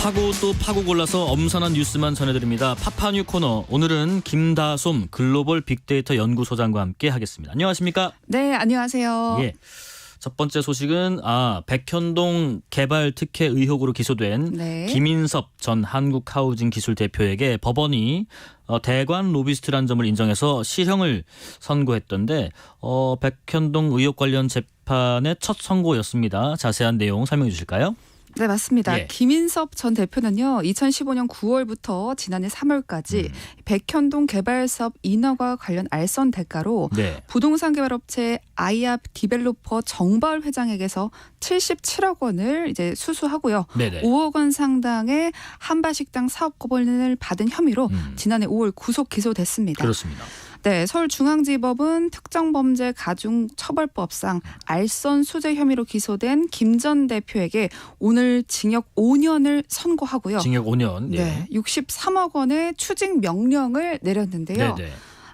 파고 또 파고 골라서 엄선한 뉴스만 전해드립니다. 파파뉴 코너. 오늘은 김다솜 글로벌 빅데이터 연구소장과 함께 하겠습니다. 안녕하십니까? 네, 안녕하세요. 첫 번째 소식은 백현동 개발 특혜 의혹으로 기소된 김인섭 전 한국하우징 기술 대표에게 법원이 대관 로비스트라는 점을 인정해서 실형을 선고했던데 백현동 의혹 관련 재판의 첫 선고였습니다. 자세한 내용 설명해 주실까요? 네, 맞습니다. 김인섭 전 대표는요, 2015년 9월부터 지난해 3월까지 백현동 개발사업 인허가 관련 알선 대가로 부동산 개발업체 아이압 디벨로퍼 정바울 회장에게서 77억 원을 이제 수수하고요. 5억 원 상당의 한바식당 사업권을 받은 혐의로 지난해 5월 구속 기소됐습니다. 그렇습니다. 네, 서울중앙지법은 특정범죄 가중처벌법상 알선 수재 혐의로 기소된 김 전 대표에게 오늘 징역 5년을 선고하고요. 징역 5년. 네, 63억 원의 추징 명령을 내렸는데요.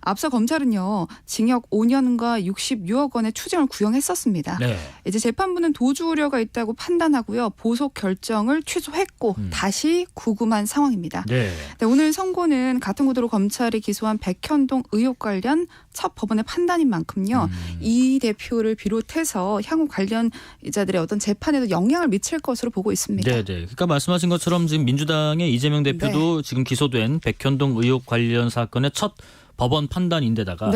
앞서 검찰은요, 징역 5년과 66억 원의 추징을 구형했었습니다. 이제 재판부는 도주 우려가 있다고 판단하고요, 보석 결정을 취소했고 다시 구금한 상황입니다. 오늘 선고는 같은 구도로 검찰이 기소한 백현동 의혹 관련 첫 법원의 판단인 만큼요, 이 대표를 비롯해서 향후 관련자들의 어떤 재판에도 영향을 미칠 것으로 보고 있습니다. 그러니까 말씀하신 것처럼 지금 민주당의 이재명 대표도 지금 기소된 백현동 의혹 관련 사건의 첫 법원 판단인데다가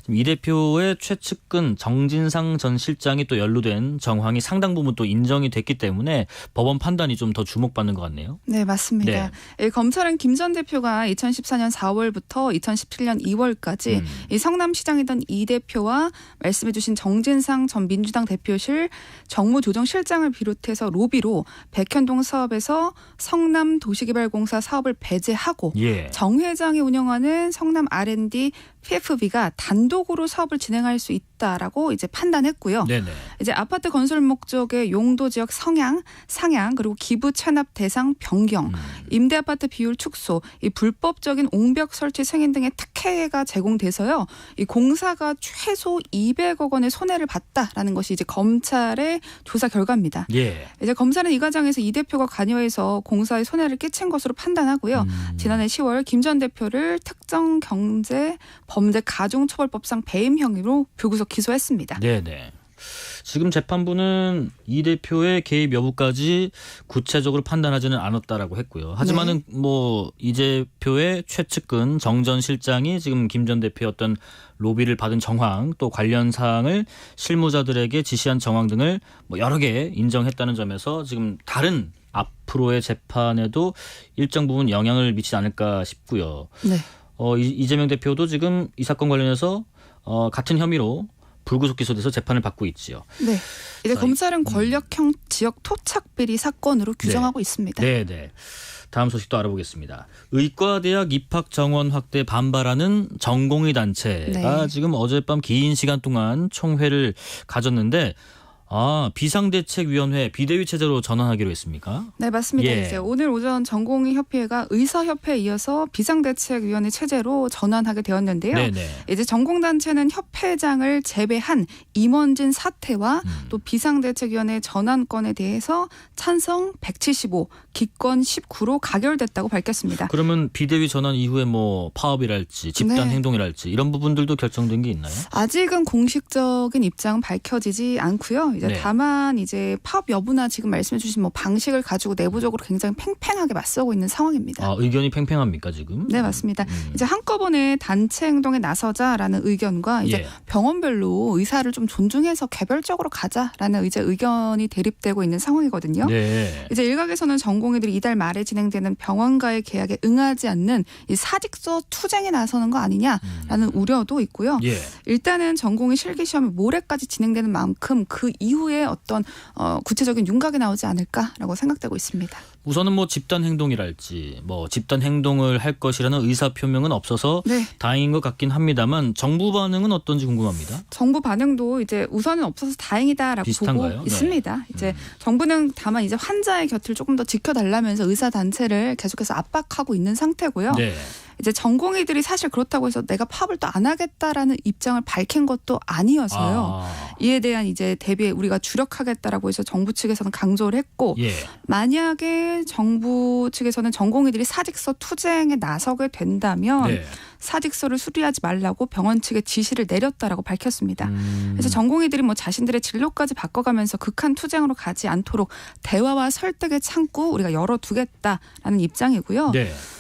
이 대표의 최측근 정진상 전 실장이 또 연루된 정황이 상당 부분 또 인정이 됐기 때문에 법원 판단이 좀 더 주목받는 것 같네요. 네, 맞습니다. 검찰은 김 전 대표가 2014년 4월부터 2017년 2월까지 이 성남시장이던 이 대표와 말씀해 주신 정진상 전 민주당 대표실 정무조정실장을 비롯해서 로비로 백현동 사업에서 성남도시개발공사 사업을 배제하고 정 회장이 운영하는 성남 R&D 뒤 PFB가 단독으로 사업을 진행할 수 있다라고 이제 판단했고요. 네네. 이제 아파트 건설 목적의 용도 지역 상향, 그리고 기부 체납 대상 변경, 임대 아파트 비율 축소, 이 불법적인 옹벽 설치 승인 등의 특혜가 제공돼서요. 이 공사가 최소 200억 원의 손해를 봤다라는 것이 이제 검찰의 조사 결과입니다. 예. 이제 검사는 이 과정에서 이 대표가 관여해서 공사에 손해를 끼친 것으로 판단하고요. 지난해 10월 김 전 대표를 특정 경제 범죄 가중처벌법상 배임 혐의로 불구속 기소했습니다. 네네. 지금 재판부는 이 대표의 개입 여부까지 구체적으로 판단하지는 않았다라고 했고요. 하지만은 뭐 이 대표의 최측근 정 전 실장이 지금 김 전 대표의 어떤 로비를 받은 정황 또 관련 사항을 실무자들에게 지시한 정황 등을 뭐 여러 개 인정했다는 점에서 지금 다른 앞으로의 재판에도 일정 부분 영향을 미치지 않을까 싶고요. 네. 이재명 대표도 지금 이 사건 관련해서 같은 혐의로 불구속 기소돼서 재판을 받고 있지요. 네. 이제 검찰은 권력형 지역 토착 비리 사건으로 규정하고 있습니다. 네. 다음 소식도 알아보겠습니다. 의과대학 입학 정원 확대 반발하는 전공의 단체가 지금 어젯밤 긴 시간 동안 총회를 가졌는데 비상대책위원회 비대위 체제로 전환하기로 했습니까? 네, 맞습니다. 예. 이제 오늘 오전 전공의협회가 의사협회에 이어서 비상대책위원회 체제로 전환하게 되었는데요. 네네. 이제 전공단체는 협회장을 제외한 임원진 사퇴와 또 비상대책위원회 전환권에 대해서 찬성 175, 기권 19로 가결됐다고 밝혔습니다. 그러면 비대위 전환 이후에 뭐 파업이랄지 집단 행동이랄지 이런 부분들도 결정된 게 있나요? 아직은 공식적인 입장은 밝혀지지 않고요. 이제 다만 이제 파업 여부나 지금 말씀해주신 뭐 방식을 가지고 내부적으로 굉장히 팽팽하게 맞서고 있는 상황입니다. 의견이 팽팽합니까 지금? 네, 맞습니다. 이제 한꺼번에 단체 행동에 나서자라는 의견과 이제 병원별로 의사를 좀 존중해서 개별적으로 가자라는 의견이 대립되고 있는 상황이거든요. 네. 이제 일각에서는 전공의들이 이달 말에 진행되는 병원과의 계약에 응하지 않는 이 사직서 투쟁에 나서는 거 아니냐라는 우려도 있고요. 일단은 전공의 실기 시험이 모레까지 진행되는 만큼 그 이후에 어떤 구체적인 윤곽이 나오지 않을까라고 생각되고 있습니다. 우선은 뭐 집단 행동이랄지 뭐 집단 행동을 할 것이라는 의사 표명은 없어서 다행인 것 같긴 합니다만 정부 반응은 어떤지 궁금합니다. 정부 반응도 이제 우선은 없어서 다행이다라고 비슷한가요? 보고 있습니다. 이제 정부는 다만 이제 환자의 곁을 조금 더 지켜달라면서 의사 단체를 계속해서 압박하고 있는 상태고요. 이제 전공의들이 사실 그렇다고 해서 내가 파업을 또 안 하겠다라는 입장을 밝힌 것도 아니어서요. 이에 대한 이제 대비에 우리가 주력하겠다라고 해서 정부 측에서는 강조를 했고 만약에 정부 측에서는 전공의들이 사직서 투쟁에 나서게 된다면 사직서를 수리하지 말라고 병원 측에 지시를 내렸다라고 밝혔습니다. 그래서 전공의들이 뭐 자신들의 진로까지 바꿔가면서 극한 투쟁으로 가지 않도록 대화와 설득의 창구 우리가 열어두겠다라는 입장이고요.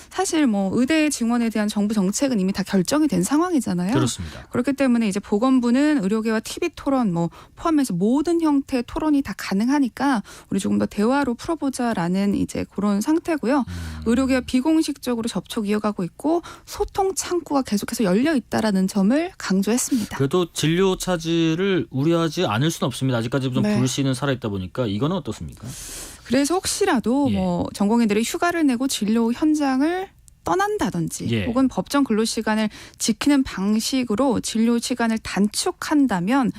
사실 뭐 의대 증원에 대한 정부 정책은 이미 다 결정이 된 상황이잖아요. 그렇습니다. 그렇기 때문에 이제 보건부는 의료계와 TV 토론 뭐 포함해서 모든 형태의 토론이 다 가능하니까 우리 조금 더 대화로 풀어보자라는 이제 그런 상태고요. 의료계와 비공식적으로 접촉 이어가고 있고 소통 창구가 계속해서 열려 있다라는 점을 강조했습니다. 그래도 진료 차질을 우려하지 않을 수는 없습니다. 아직까지 좀 불씨는 살아있다 보니까 이거는 어떻습니까? 그래서 혹시라도 뭐 전공의들이 휴가를 내고 진료 현장을 떠난다든지 혹은 법정 근로시간을 지키는 방식으로 진료 시간을 단축한다면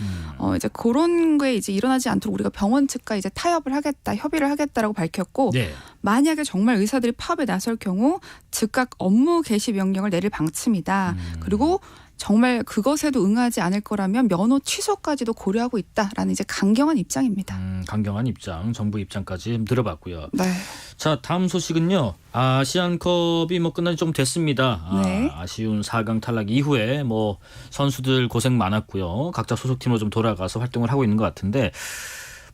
이제 그런 게 이제 일어나지 않도록 우리가 병원 측과 이제 타협을 하겠다, 협의를 하겠다라고 밝혔고 만약에 정말 의사들이 파업에 나설 경우 즉각 업무 개시 명령을 내릴 방침이다. 그리고 정말 그것에도 응하지 않을 거라면 면허 취소까지도 고려하고 있다라는 이제 강경한 입장입니다. 강경한 입장, 정부 입장까지 들어봤고요. 네. 자, 다음 소식은요. 아시안컵이 뭐 끝난 지 좀 됐습니다. 아쉬운 4강 탈락 이후에 뭐 선수들 고생 많았고요. 각자 소속팀으로 좀 돌아가서 활동을 하고 있는 것 같은데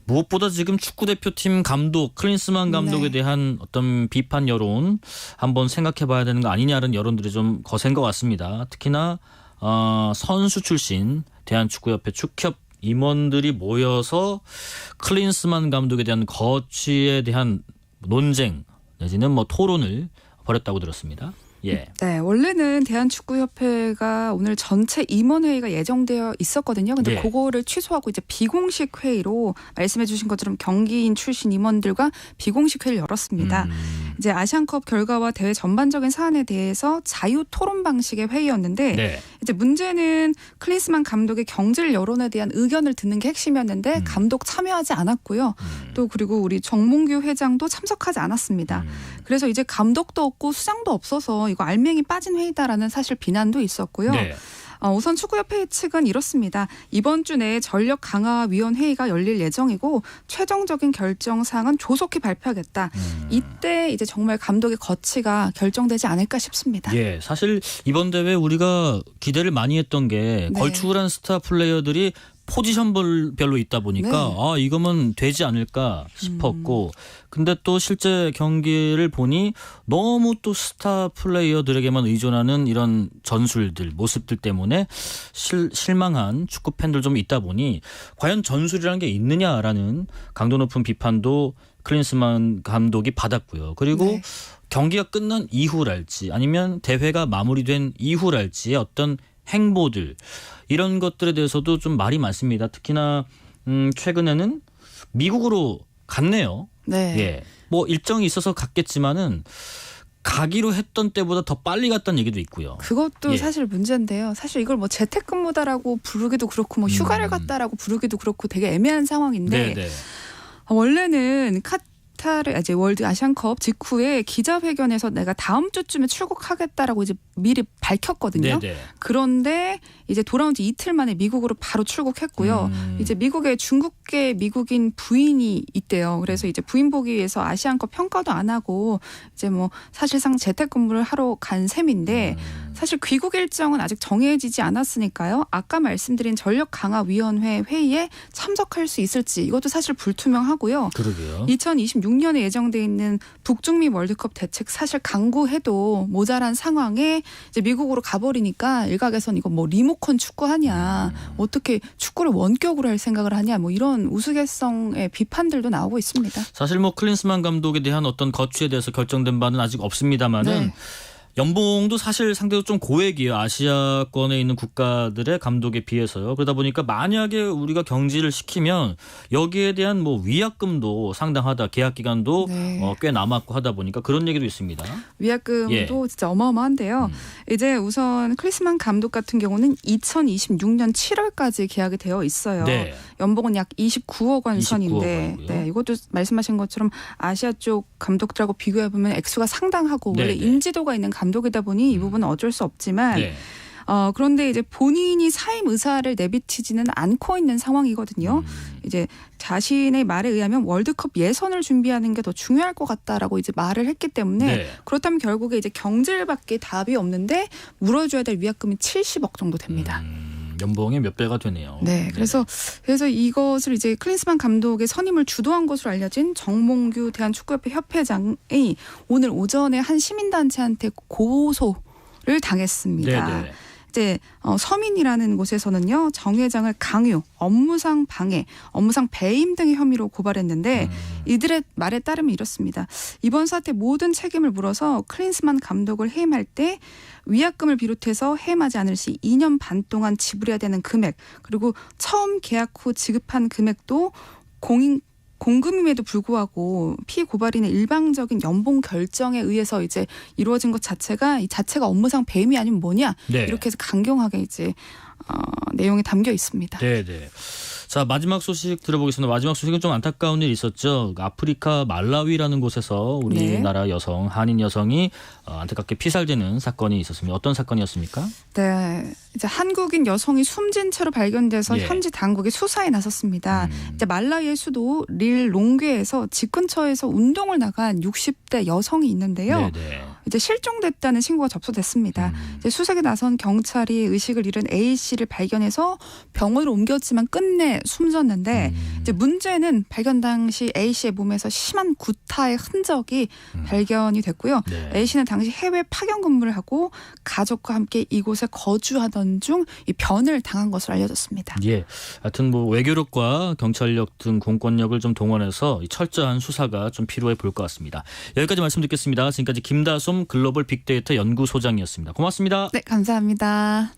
무엇보다 지금 축구대표팀 감독 클린스만 감독에 대한 어떤 비판 여론 한번 생각해봐야 되는 거 아니냐는 여론들이 좀 거센 것 같습니다. 특히나 선수 출신 대한축구협회 축협 임원들이 모여서 클린스만 감독에 대한 거취에 대한 논쟁 내지는 뭐 토론을 벌였다고 들었습니다. 예. 네, 원래는 대한축구협회가 오늘 전체 임원회의가 예정되어 있었거든요. 근데 그거를 취소하고 이제 비공식 회의로 말씀해 주신 것처럼 경기인 출신 임원들과 비공식 회의를 열었습니다. 이제 아시안컵 결과와 대회 전반적인 사안에 대해서 자유 토론 방식의 회의였는데 이제 문제는 클린스만 감독의 경질 여론에 대한 의견을 듣는 게 핵심이었는데 감독 참여하지 않았고요. 또 그리고 우리 정몽규 회장도 참석하지 않았습니다. 그래서 이제 감독도 없고 수장도 없어서 이거 알맹이 빠진 회의다라는 사실 비난도 있었고요. 우선 축구협회 측은 이렇습니다. 이번 주 내에 전력 강화위원 회의가 열릴 예정이고 최종적인 결정사항은 조속히 발표하겠다. 이때 이제 정말 감독의 거취가 결정되지 않을까 싶습니다. 예, 사실 이번 대회 우리가 기대를 많이 했던 게 걸출한 스타 플레이어들이 포지션별로 있다 보니까 이거면 되지 않을까 싶었고 근데 또 실제 경기를 보니 너무 또 스타 플레이어들에게만 의존하는 이런 전술들 모습들 때문에 실망한 축구 팬들 좀 있다 보니 과연 전술이라는 게 있느냐라는 강도 높은 비판도 클린스만 감독이 받았고요. 그리고 경기가 끝난 이후랄지 아니면 대회가 마무리된 이후랄지의 어떤 행보들 이런 것들에 대해서도 좀 말이 많습니다. 특히나 최근에는 미국으로 갔네요. 예, 뭐 일정이 있어서 갔겠지만은 가기로 했던 때보다 더 빨리 갔다는 얘기도 있고요. 그것도 사실 문제인데요. 사실 이걸 뭐 재택근무다라고 부르기도 그렇고 뭐 휴가를 갔다라고 부르기도 그렇고 되게 애매한 상황인데 원래는 이제 월드 아시안컵 직후에 기자회견에서 내가 다음 주쯤에 출국하겠다라고 이제 미리 밝혔거든요. 그런데 이제 돌아온 지 이틀 만에 미국으로 바로 출국했고요. 이제 미국에 중국계 미국인 부인이 있대요. 그래서 이제 부인 보기 위해서 아시안컵 평가도 안 하고 이제 뭐 사실상 재택근무를 하러 간 셈인데 사실 귀국 일정은 아직 정해지지 않았으니까요. 아까 말씀드린 전력강화위원회 회의에 참석할 수 있을지 이것도 사실 불투명하고요. 그러게요. 2026년에 예정돼 있는 북중미 월드컵 대책 사실 강구해도 모자란 상황에 이제 미국으로 가버리니까 일각에선 이거 뭐 리모컨 축구하냐 어떻게 축구를 원격으로 할 생각을 하냐 뭐 이런 우스갯성의 비판들도 나오고 있습니다. 사실 뭐 클린스만 감독에 대한 어떤 거취에 대해서 결정된 바는 아직 없습니다만은 연봉도 사실 상대적으로 좀 고액이에요. 아시아권에 있는 국가들의 감독에 비해서요. 그러다 보니까 만약에 우리가 경질을 시키면 여기에 대한 뭐 위약금도 상당하다. 계약 기간도 꽤 남았고 하다 보니까 그런 얘기도 있습니다. 위약금도 진짜 어마어마한데요. 이제 우선 클린스만 감독 같은 경우는 2026년 7월까지 계약이 되어 있어요. 연봉은 약 29억 원 선인데 이것도 말씀하신 것처럼 아시아 쪽 감독들하고 비교해보면 액수가 상당하고 원래 인지도가 있는 감독이다 보니 이 부분은 어쩔 수 없지만 그런데 이제 본인이 사임 의사를 내비치지는 않고 있는 상황이거든요. 이제 자신의 말에 의하면 월드컵 예선을 준비하는 게 더 중요할 것 같다라고 이제 말을 했기 때문에 그렇다면 결국에 이제 경질밖에 답이 없는데 물어줘야 될 위약금이 70억 정도 됩니다. 연봉의 몇 배가 되네요. 그래서 이것을 이제 클린스만 감독의 선임을 주도한 것으로 알려진 정몽규 대한축구협회 협회장이 오늘 오전에 한 시민단체한테 고소를 당했습니다. 이제 서민이라는 곳에서는요 정 회장을 강요, 업무상 방해, 업무상 배임 등의 혐의로 고발했는데 이들의 말에 따르면 이렇습니다. 이번 사태 모든 책임을 물어서 클린스만 감독을 해임할 때 위약금을 비롯해서 해임하지 않을 시 2년 반 동안 지불해야 되는 금액 그리고 처음 계약 후 지급한 금액도 공금임에도 불구하고 피고발인의 일방적인 연봉 결정에 의해서 이제 이루어진 것 자체가 이 자체가 업무상 배임이 아니면 뭐냐 이렇게 해서 강경하게 이제 내용이 담겨 있습니다. 자, 마지막 소식 들어보겠습니다. 마지막 소식은 좀 안타까운 일이 있었죠. 아프리카 말라위라는 곳에서 우리나라 여성, 한인 여성이 안타깝게 피살되는 사건이 있었습니다. 어떤 사건이었습니까? 이제 한국인 여성이 숨진 채로 발견돼서 현지 당국이 수사에 나섰습니다. 이제 말라위의 수도 릴롱괴에서 집 근처에서 운동을 나간 60대 여성이 있는데요. 이제 실종됐다는 신고가 접수됐습니다. 이제 수색에 나선 경찰이 의식을 잃은 A 씨를 발견해서 병원으로 옮겼지만 끝내 숨졌는데 이제 문제는 발견 당시 A 씨의 몸에서 심한 구타의 흔적이 발견이 됐고요. A 씨는 당시 해외 파견 근무를 하고 가족과 함께 이곳에 거주하던 중 이 변을 당한 것으로 알려졌습니다. 하여튼 뭐 외교력과 경찰력 등 공권력을 좀 동원해서 철저한 수사가 좀 필요해 보일 것 같습니다. 여기까지 말씀 듣겠습니다. 지금까지 김다솜 박범솜 글로벌 빅데이터 연구소장이었습니다. 고맙습니다. 네, 감사합니다.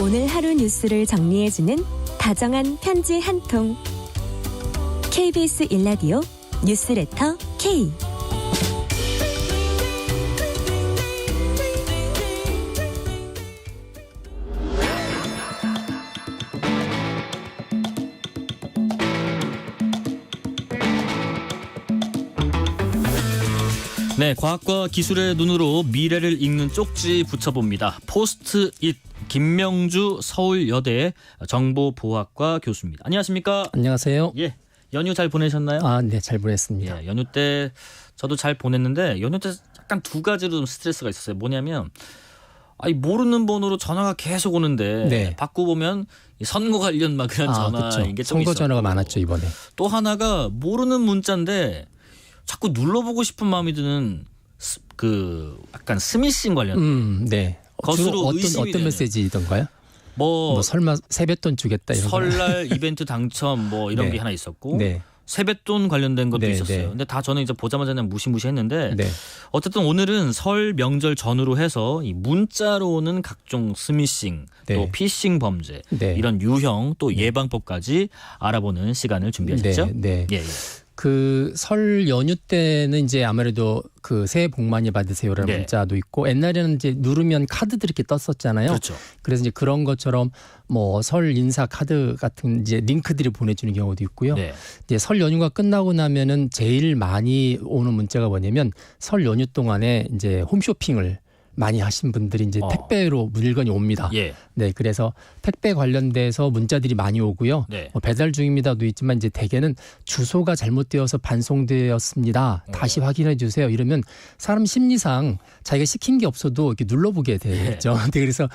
오늘 하루 뉴스를 정리해주는 다정한 편지 한 통. KBS 1라디오 뉴스레터 K. 네, 과학과 기술의 눈으로 미래를 읽는 쪽지 붙여봅니다. 포스트잇 김명주 서울여대 정보보학과 교수입니다. 안녕하십니까? 안녕하세요. 예, 연휴 잘 보내셨나요? 네, 잘 보냈습니다. 예, 연휴 때 저도 잘 보냈는데 연휴 때 약간 두 가지로 좀 스트레스가 있었어요. 뭐냐면 모르는 번호로 전화가 계속 오는데 네. 받고 보면 선거 관련 막 그런 전화 그렇죠. 이게 좀 선거 있었고. 전화가 많았죠 이번에. 또 하나가 모르는 문자인데 자꾸 눌러보고 싶은 마음이 드는 그 약간 스미싱 관련. 네. 것으로 어떤 메시지던가요? 뭐 설마 세뱃돈 주겠다 이런 거. 설날 이벤트 당첨 뭐 이런 네. 게 하나 있었고 네. 세뱃돈 관련된 것도 네, 있었어요. 네. 근데 다 저는 이제 보자마자 그냥 무시무시했는데 네. 어쨌든 오늘은 설 명절 전후로 해서 이 문자로 오는 각종 스미싱 또 네. 피싱 범죄 네. 이런 유형 또 예방법까지 알아보는 시간을 준비하셨죠? 네. 예. 그 설 연휴 때는 이제 아무래도 그 새해 복 많이 받으세요라는 네. 문자도 있고 옛날에는 이제 누르면 카드들이 이렇게 떴었잖아요. 그렇죠. 그래서 이제 그런 것처럼 뭐 설 인사 카드 같은 이제 링크들이 보내주는 경우도 있고요. 네. 이제 설 연휴가 끝나고 나면은 제일 많이 오는 문자가 뭐냐면 설 연휴 동안에 이제 홈쇼핑을 많이 하신 분들이 이제 택배로 물건이 옵니다. 예. 네, 그래서 택배 관련돼서 문자들이 많이 오고요. 네. 배달 중입니다도 있지만 이제 대개는 주소가 잘못되어서 반송되었습니다. 다시 확인해 주세요. 이러면 사람 심리상 자기가 시킨 게 없어도 이렇게 눌러보게 되죠. 네. 그래서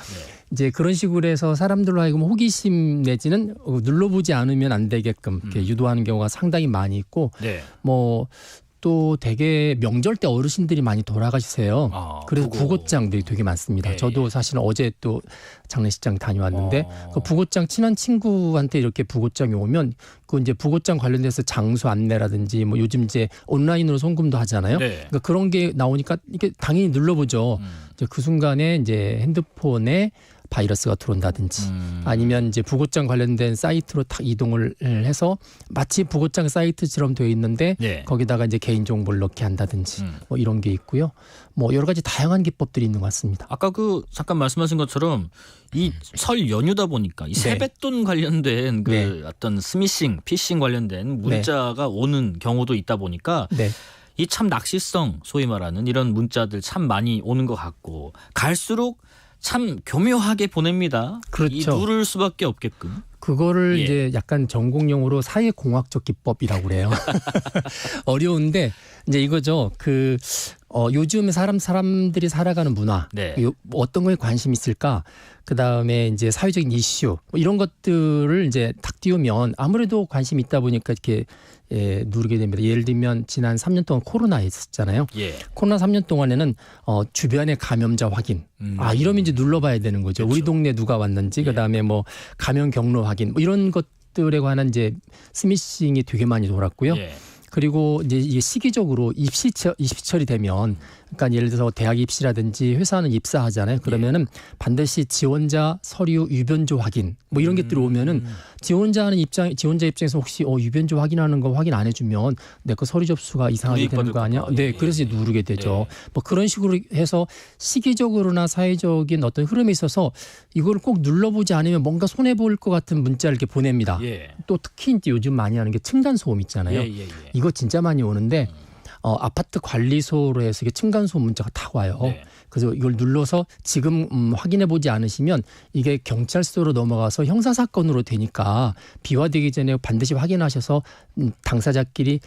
이제 그런 식으로 해서 사람들로 하여금 호기심 내지는 눌러보지 않으면 안 되게끔 이렇게 유도하는 경우가 상당히 많이 있고, 네. 또 되게 명절 때 어르신들이 많이 돌아가시세요. 그래서 부고장들이 되게 많습니다. 네. 저도 사실은 어제 또 장례식장 다녀왔는데 그 부고장 친한 친구한테 이렇게 부고장이 오면 그 이제 부고장 관련돼서 장소 안내라든지 뭐 요즘 이제 온라인으로 송금도 하잖아요. 네. 그러니까 그런 게 나오니까 이게 당연히 눌러보죠. 이제 그 순간에 이제 핸드폰에 바이러스가 들어온다든지 아니면 이제 부고장 관련된 사이트로 탁 이동을 해서 마치 부고장 사이트처럼 되어 있는데 네. 거기다가 이제 개인 정보를 넣게 한다든지 뭐 이런 게 있고요. 뭐 여러 가지 다양한 기법들이 있는 것 같습니다. 아까 그 잠깐 말씀하신 것처럼 이 설 연휴다 보니까 이 세뱃돈 관련된 그 어떤 스미싱, 피싱 관련된 문자가 오는 경우도 있다 보니까 이 참 낚시성 소위 말하는 이런 문자들 참 많이 오는 것 같고 갈수록 참 교묘하게 보냅니다. 그렇죠. 이 누를 수밖에 없게끔. 그거를 이제 약간 전공용어로 사회공학적 기법이라고 그래요. 어려운데 이제 이거죠. 요즘 사람들이 살아가는 문화, 어떤 거에 관심이 있을까? 그 다음에 이제 사회적인 이슈 이런 것들을 이제 탁 띄우면 아무래도 관심이 있다 보니까 이렇게 누르게 됩니다. 예를 들면 지난 3년 동안 코로나 있었잖아요. 코로나 3년 동안에는 주변의 감염자 확인. 이러면 이제 눌러봐야 되는 거죠. 그렇죠. 우리 동네 누가 왔는지, 그다음에 뭐 감염 경로 확인, 뭐 이런 것들에 관한 이제 스미싱이 되게 많이 돌았고요. 그리고 이제 이게 시기적으로 입시철이 되면, 그러니까 예를 들어서 대학 입시라든지 회사는 입사하잖아요. 그러면은 반드시 지원자 서류 유변조 확인 뭐 이런 게 들어오면은 지원자 입장에서 혹시 유변조 확인하는 거 확인 안 해주면 내 거 서류 접수가 이상하게 되는 거 아니야? 네, 그래서 이제 누르게 되죠. 뭐 그런 식으로 해서 시기적으로나 사회적인 어떤 흐름에 있어서 이걸 꼭 눌러보지 않으면 뭔가 손해 볼 것 같은 문자를 이렇게 보냅니다. 또 특히 이제 요즘 많이 하는 게 층간 소음 있잖아요. 이거 진짜 많이 오는데. 아파트 관리소로 해서 이게 층간소음 문자가 다 와요. 그래서 이걸 눌러서 지금 확인해 보지 않으시면 이게 경찰서로 넘어가서 형사사건으로 되니까 비화되기 전에 반드시 확인하셔서 당사자끼리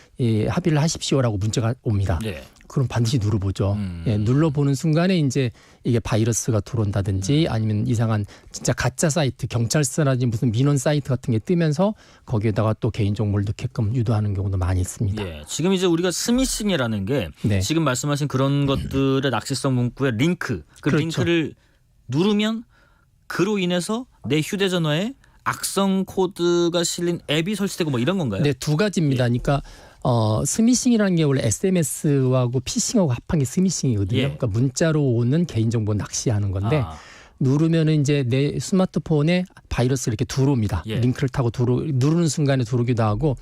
합의를 하십시오라고 문자가 옵니다. 그럼 반드시 눌러보죠. 눌러보는 순간에 이제 이게 바이러스가 들어온다든지 아니면 이상한 진짜 가짜 사이트, 경찰서라든지 무슨 민원 사이트 같은 게 뜨면서 거기에다가 또 개인정보를 넣게끔 유도하는 경우도 많이 있습니다. 지금 이제 우리가 스미싱이라는 게 지금 말씀하신 그런 것들의 낚시성 문구의 링크, 그 링크를 누르면 그로 인해서 내 휴대전화에 악성 코드가 실린 앱이 설치되고 뭐 이런 건가요? 네, 두 가지입니다. 그러니까 스미싱이라는 게 원래 SMS하고 피싱하고 합한 게 스미싱이거든요. 그러니까 문자로 오는 개인정보 낚시하는 건데 누르면은 이제 내 스마트폰에 바이러스 이렇게 들어옵니다. 링크를 타고 누르는 순간에 들어오기도 하고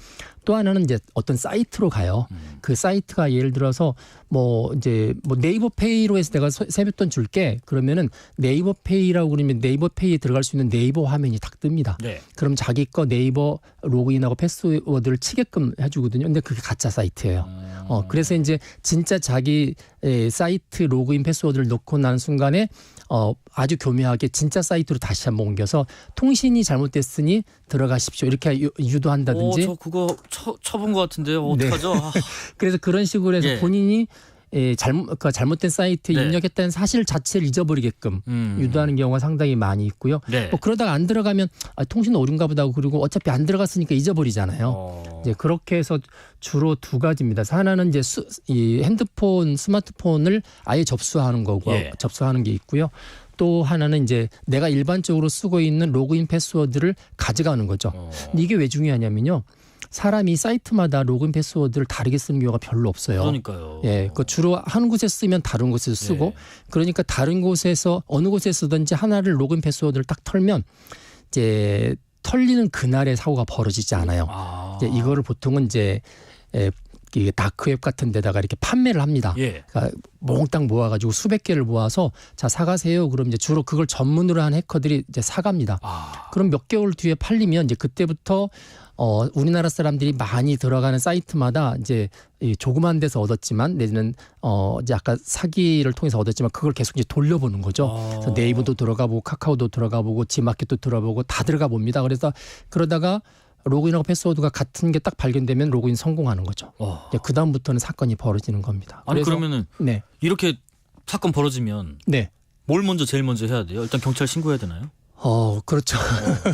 또 하나는 이제 어떤 사이트로 가요. 그 사이트가 예를 들어서 뭐 네이버 페이로 해서 내가 세뱃돈 줄게. 그러면은 네이버 페이라고 그러면 네이버 페이에 들어갈 수 있는 네이버 화면이 딱 뜹니다. 그럼 자기 거 네이버 로그인하고 패스워드를 치게끔 해주거든요. 근데 그게 가짜 사이트예요. 그래서 이제 진짜 자기 사이트 로그인 패스워드를 넣고 난 순간에 아주 교묘하게 진짜 사이트로 다시 한번 옮겨서 통신이 잘못됐으니 들어가십시오 이렇게 유도한다든지. 저 그거 쳐본 것 같은데요. 어떡하죠? 네. 그래서 그런 식으로 해서 본인이 잘못된 사이트에 입력했다는 사실 자체를 잊어버리게끔 유도하는 경우가 상당히 많이 있고요. 뭐 그러다가 안 들어가면 통신 오류인가 보다 하고 그리고 어차피 안 들어갔으니까 잊어버리잖아요. 이제 그렇게 해서 주로 두 가지입니다. 하나는 이제 이 핸드폰, 스마트폰을 아예 접수하는 거고 접수하는 게 있고요. 또 하나는 이제 내가 일반적으로 쓰고 있는 로그인 패스워드를 가져가는 거죠. 근데 이게 왜 중요하냐면요. 사람이 사이트마다 로그인 패스워드를 다르게 쓰는 경우가 별로 없어요. 그러니까요. 그 주로 한 곳에 쓰면 다른 곳에서 쓰고 그러니까 다른 곳에서 어느 곳에 쓰든지 하나를 로그인 패스워드를 딱 털면 이제 털리는 그날의 사고가 벌어지지 않아요. 이제 이거를 보통은 이제 다크웹 같은 데다가 이렇게 판매를 합니다. 그러니까 몽땅 모아가지고 수백 개를 모아서 자 사가세요. 그럼 이제 주로 그걸 전문으로 한 해커들이 이제 사갑니다. 그럼 몇 개월 뒤에 팔리면 이제 그때부터 우리나라 사람들이 많이 들어가는 사이트마다 이제 조그만 데서 얻었지만 내지는 이제 아까 사기를 통해서 얻었지만 그걸 계속 이제 돌려보는 거죠. 그래서 네이버도 들어가보고 카카오도 들어가보고 지마켓도 들어가보고 다 들어가 봅니다. 그래서 그러다가 로그인하고 패스워드가 같은 게 딱 발견되면 로그인 성공하는 거죠. 그 다음부터는 사건이 벌어지는 겁니다. 아니 그러면은 이렇게 사건 벌어지면 뭘 제일 먼저 해야 돼요? 일단 경찰 신고해야 되나요? 그렇죠.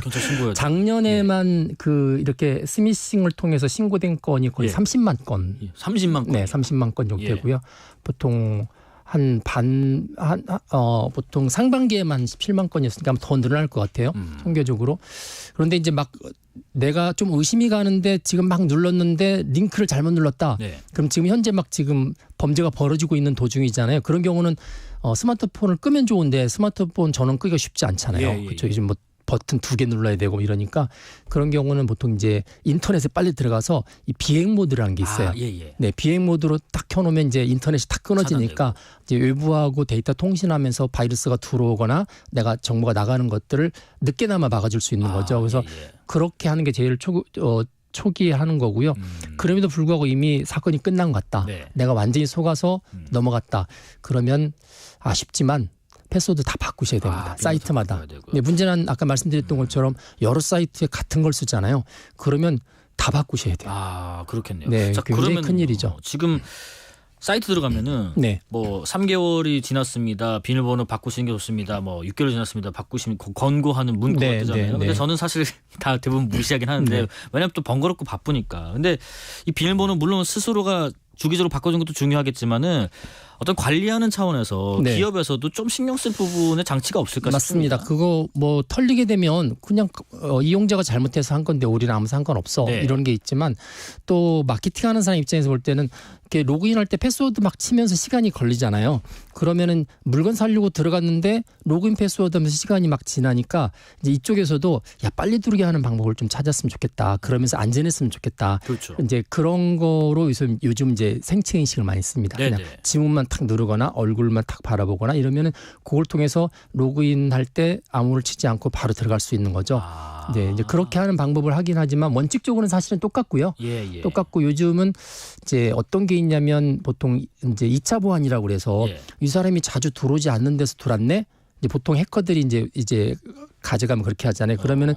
경찰 신고해야 작년에만 이렇게 스미싱을 통해서 신고된 건이 거의 30만 건. 30만 건. 네, 30만 건 정도 되고요. 보통 보통 상반기에만 17만 건이었으니까 더 늘어날 것 같아요. 통계적으로. 그런데 이제 막 내가 좀 의심이 가는데 지금 막 눌렀는데 링크를 잘못 눌렀다. 그럼 지금 현재 지금 범죄가 벌어지고 있는 도중이잖아요. 그런 경우는 스마트폰을 끄면 좋은데 스마트폰 전원 끄기가 쉽지 않잖아요. 그렇죠. 이제 버튼 2개 눌러야 되고 이러니까 그런 경우는 보통 이제 인터넷에 빨리 들어가서 이 비행 모드라는 게 있어요. 네, 비행 모드로 딱 켜놓으면 이제 인터넷이 딱 끊어지니까 이제 외부하고 데이터 통신하면서 바이러스가 들어오거나 내가 정보가 나가는 것들을 늦게나마 막아줄 수 있는 거죠. 그래서 그렇게 하는 게 제일 초기에 하는 거고요. 그럼에도 불구하고 이미 사건이 끝난 것 같다. 내가 완전히 속아서 넘어갔다. 그러면 아쉽지만 패스워드 다 바꾸셔야 됩니다. 사이트마다. 문제는 아까 말씀드렸던 것처럼 여러 사이트에 같은 걸 쓰잖아요. 그러면 다 바꾸셔야 돼요. 그렇겠네요. 네, 자, 굉장히 그러면 큰일이죠. 지금 사이트 들어가면은 뭐 3개월이 지났습니다. 비밀번호 바꾸시는 게 좋습니다. 뭐 6개월 지났습니다. 바꾸시면 권고하는 문구가 뜨잖아요. 근데 저는 사실 다 대부분 무시하긴 하는데 왜냐면 또 번거롭고 바쁘니까. 근데 이 비밀번호 물론 스스로가 주기적으로 바꿔주는 것도 중요하겠지만은 어떤 관리하는 차원에서 기업에서도 좀 신경 쓸 부분의 장치가 없을까 맞습니다. 싶습니다. 그거 뭐 털리게 되면 그냥 이용자가 잘못해서 한 건데 우리는 아무 상관없어 이런 게 있지만 또 마케팅하는 사람 입장에서 볼 때는 이렇게 로그인할 때 패스워드 막 치면서 시간이 걸리잖아요. 그러면은 물건 사려고 들어갔는데 로그인 패스워드 하면서 시간이 막 지나니까 이제 이쪽에서도 야 빨리 들어오게 하는 방법을 좀 찾았으면 좋겠다. 그러면서 안전했으면 좋겠다. 그렇죠. 이제 그런 거로 요즘 이제 생체 인식을 많이 씁니다. 그냥 지문만 탁 누르거나 얼굴만 탁 바라보거나 이러면은 그걸 통해서 로그인할 때 암호를 치지 않고 바로 들어갈 수 있는 거죠. 이제 그렇게 하는 방법을 하긴 하지만 원칙적으로는 사실은 똑같고요. 똑같고 요즘은 이제 어떤 게 있냐면 보통 이제 2차 보안이라고 그래서 이 사람이 자주 들어오지 않는 데서 들어왔네. 이제 보통 해커들이 이제 가져가면 그렇게 하잖아요. 그러면은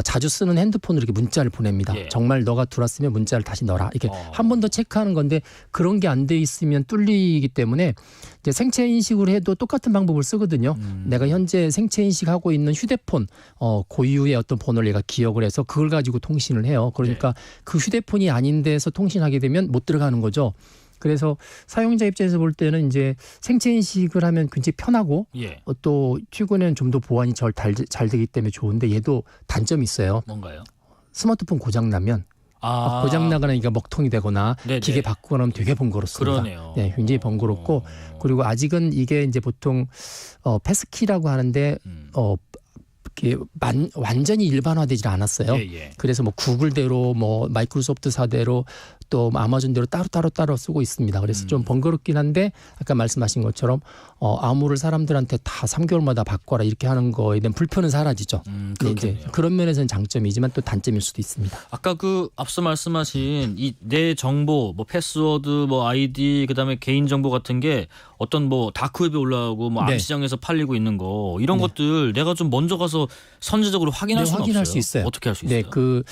자주 쓰는 핸드폰으로 이렇게 문자를 보냅니다. 정말 너가 들어왔으면 문자를 다시 넣어라. 이렇게 한 번 더 체크하는 건데 그런 게 안 돼 있으면 뚫리기 때문에 이제 생체 인식으로 해도 똑같은 방법을 쓰거든요. 내가 현재 생체 인식하고 있는 휴대폰 고유의 어떤 번호를 얘가 기억을 해서 그걸 가지고 통신을 해요. 그러니까 그 휴대폰이 아닌 데서 통신하게 되면 못 들어가는 거죠. 그래서 사용자 입장에서 볼 때는 이제 생체 인식을 하면 굉장히 편하고 또 최근에는 좀 더 보안이 잘 되기 때문에 좋은데 얘도 단점이 있어요. 뭔가요? 스마트폰 고장 나면 고장 나거나 먹통이 되거나 네네. 기계 바꾸거나 하면 되게 번거롭습니다. 그러네요. 네, 굉장히 번거롭고 그리고 아직은 이게 이제 보통 패스키라고 하는데 이게 완전히 일반화되지 않았어요. 그래서 뭐 구글대로 뭐 마이크로소프트사대로 또 아마존대로 따로 쓰고 있습니다. 그래서 좀 번거롭긴 한데 아까 말씀하신 것처럼 암호를 사람들한테 다 3개월마다 바꿔라 이렇게 하는 거에 대한 불편은 사라지죠. 이제 그런 면에서는 장점이지만 또 단점일 수도 있습니다. 아까 그 앞서 말씀하신 이 내 정보, 뭐 패스워드, 뭐 아이디, 그다음에 개인 정보 같은 게 어떤 뭐 다크웹에 올라오고 뭐 암시장에서 팔리고 있는 거 이런 것들 내가 좀 먼저 가서 선제적으로 확인할 수는 확인할 없어요. 수 있어요. 어떻게 할 수 있어요? 네,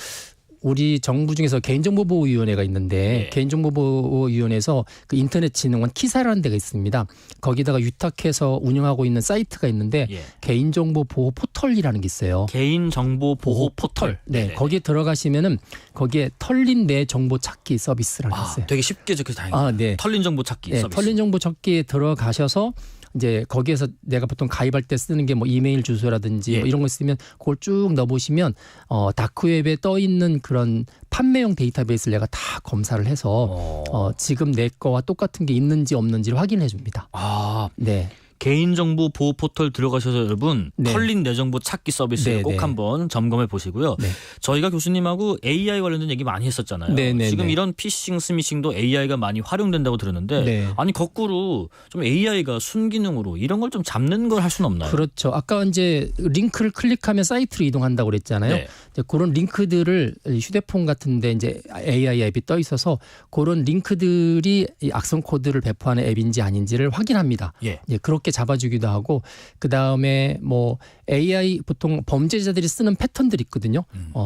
우리 정부 중에서 개인정보보호위원회가 있는데 개인정보보호위원회에서 그 인터넷진흥원 키사라는 데가 있습니다. 거기다가 위탁해서 운영하고 있는 사이트가 있는데 개인정보보호 포털이라는 게 있어요. 개인정보보호 포털. 네, 거기에 들어가시면은 거기에 털린 내 정보 찾기 서비스라는 게 있어요. 되게 쉽게 적혀서 다행이네요. 네. 털린 정보 찾기 서비스. 털린 정보 찾기에 들어가셔서 이제 거기에서 내가 보통 가입할 때 쓰는 게 뭐 이메일 주소라든지 뭐 이런 거 있으면 그걸 쭉 넣어보시면 다크웹에 떠 있는 그런 판매용 데이터베이스를 내가 다 검사를 해서 지금 내 거와 똑같은 게 있는지 없는지를 확인해 줍니다. 네. 개인정보 보호 포털 들어가셔서 여러분 털린 내 정보 찾기 서비스를 꼭 한번 점검해 보시고요. 저희가 교수님하고 AI 관련된 얘기 많이 했었잖아요. 지금 이런 피싱, 스미싱도 AI가 많이 활용된다고 들었는데 아니 거꾸로 좀 AI가 순기능으로 이런 걸 좀 잡는 걸 할 수는 없나요? 그렇죠. 아까 이제 링크를 클릭하면 사이트로 이동한다고 그랬잖아요. 이제 그런 링크들을 휴대폰 같은데 이제 AI 앱이 떠 있어서 그런 링크들이 이 악성 코드를 배포하는 앱인지 아닌지를 확인합니다. 그렇게 잡아주기도 하고 그다음에 뭐 AI 보통 범죄자들이 쓰는 패턴들이 있거든요.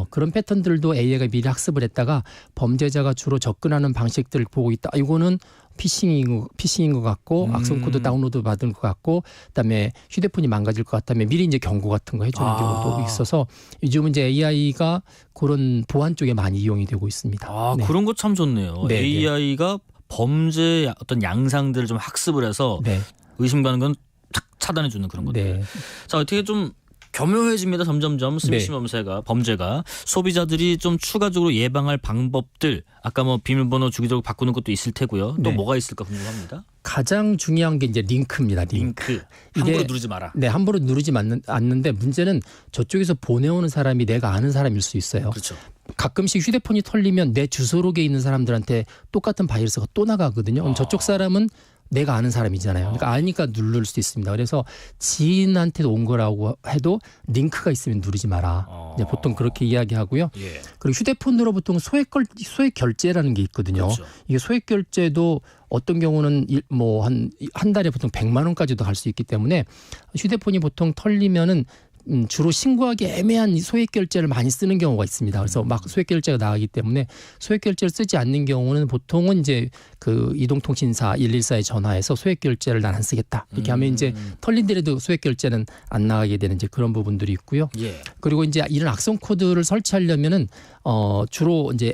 그런 패턴들도 AI가 미리 학습을 했다가 범죄자가 주로 접근하는 방식들을 보고 있다. 이거는 피싱인 것 같고 악성 코드 다운로드 받은 것 같고 그다음에 휴대폰이 망가질 것 같다면 미리 이제 경고 같은 거 해주는 경우도 있어서 요즘은 이제 AI가 그런 보안 쪽에 많이 이용이 되고 있습니다. 그런 거 참 좋네요. AI가 범죄 어떤 양상들을 좀 학습을 해서 의심 가는 건 탁 차단해 주는 그런 것들. 자, 어떻게 좀 교묘해집니다. 점점점 스미싱 범죄가 소비자들이 좀 추가적으로 예방할 방법들 아까 뭐 비밀번호 주기적으로 바꾸는 것도 있을 테고요. 또 뭐가 있을까 궁금합니다. 가장 중요한 게 이제 링크입니다. 링크. 함부로 누르지 마라. 네, 함부로 누르지 않는데 문제는 저쪽에서 보내오는 사람이 내가 아는 사람일 수 있어요. 그렇죠. 가끔씩 휴대폰이 털리면 내 주소록에 있는 사람들한테 똑같은 바이러스가 또 나가거든요. 그럼 저쪽 사람은 내가 아는 사람이잖아요. 그러니까 아니까 누를 수 있습니다. 그래서 지인한테도 온 거라고 해도 링크가 있으면 누르지 마라. 보통 그렇게 이야기하고요. 그리고 휴대폰으로 보통 소액 결제라는 게 있거든요. 그렇죠. 이게 소액 결제도 어떤 경우는 뭐 한 달에 보통 100만 원까지도 갈 수 있기 때문에 휴대폰이 보통 털리면은 주로 신고하기 애매한 소액 결제를 많이 쓰는 경우가 있습니다. 그래서 막 소액 결제가 나가기 때문에 소액 결제를 쓰지 않는 경우는 보통은 이제 그 이동통신사 114에 전화해서 소액 결제를 난 안 쓰겠다 이렇게 하면 이제 털린데라도 소액 결제는 안 나가게 되는 이제 그런 부분들이 있고요. 그리고 이제 이런 악성 코드를 설치하려면은 주로 이제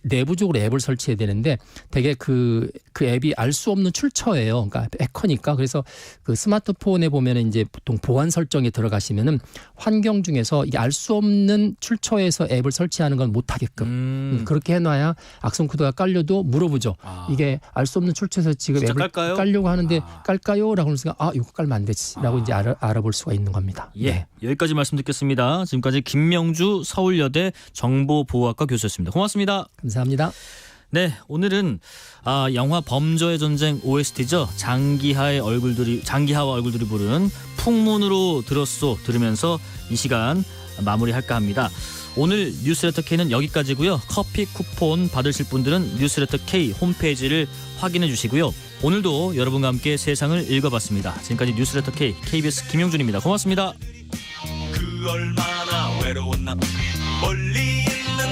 내부적으로 앱을 설치해야 되는데 되게 그 앱이 알 수 없는 출처예요. 그러니까 해커니까. 그래서 그 스마트폰에 보면은 이제 보통 보안 설정에 들어가시면은 환경 중에서 이게 알 수 없는 출처에서 앱을 설치하는 건 못하게끔 그렇게 해놔야 악성 코드가 깔려도 물어보죠. 이게 알 수 없는 출처에서 지금 앱을 깔려고 하는데 깔까요?라고 하면서 이거 깔면 안 되지라고 이제 알아볼 수가 있는 겁니다. 여기까지 말씀 듣겠습니다. 지금까지 김명주 서울여대 정보보호학과 교수였습니다. 고맙습니다. 감사합니다. 네, 오늘은 영화 범저의 전쟁 OST죠. 장기하와 얼굴들이 부른 풍문으로 들었소 들으면서 이 시간 마무리할까 합니다. 오늘 뉴스레터 K는 여기까지고요. 커피 쿠폰 받으실 분들은 뉴스레터 K 홈페이지를 확인해 주시고요. 오늘도 여러분과 함께 세상을 읽어봤습니다. 지금까지 뉴스레터 K KBS 김용준입니다. 고맙습니다. 그 얼마나 외로웠나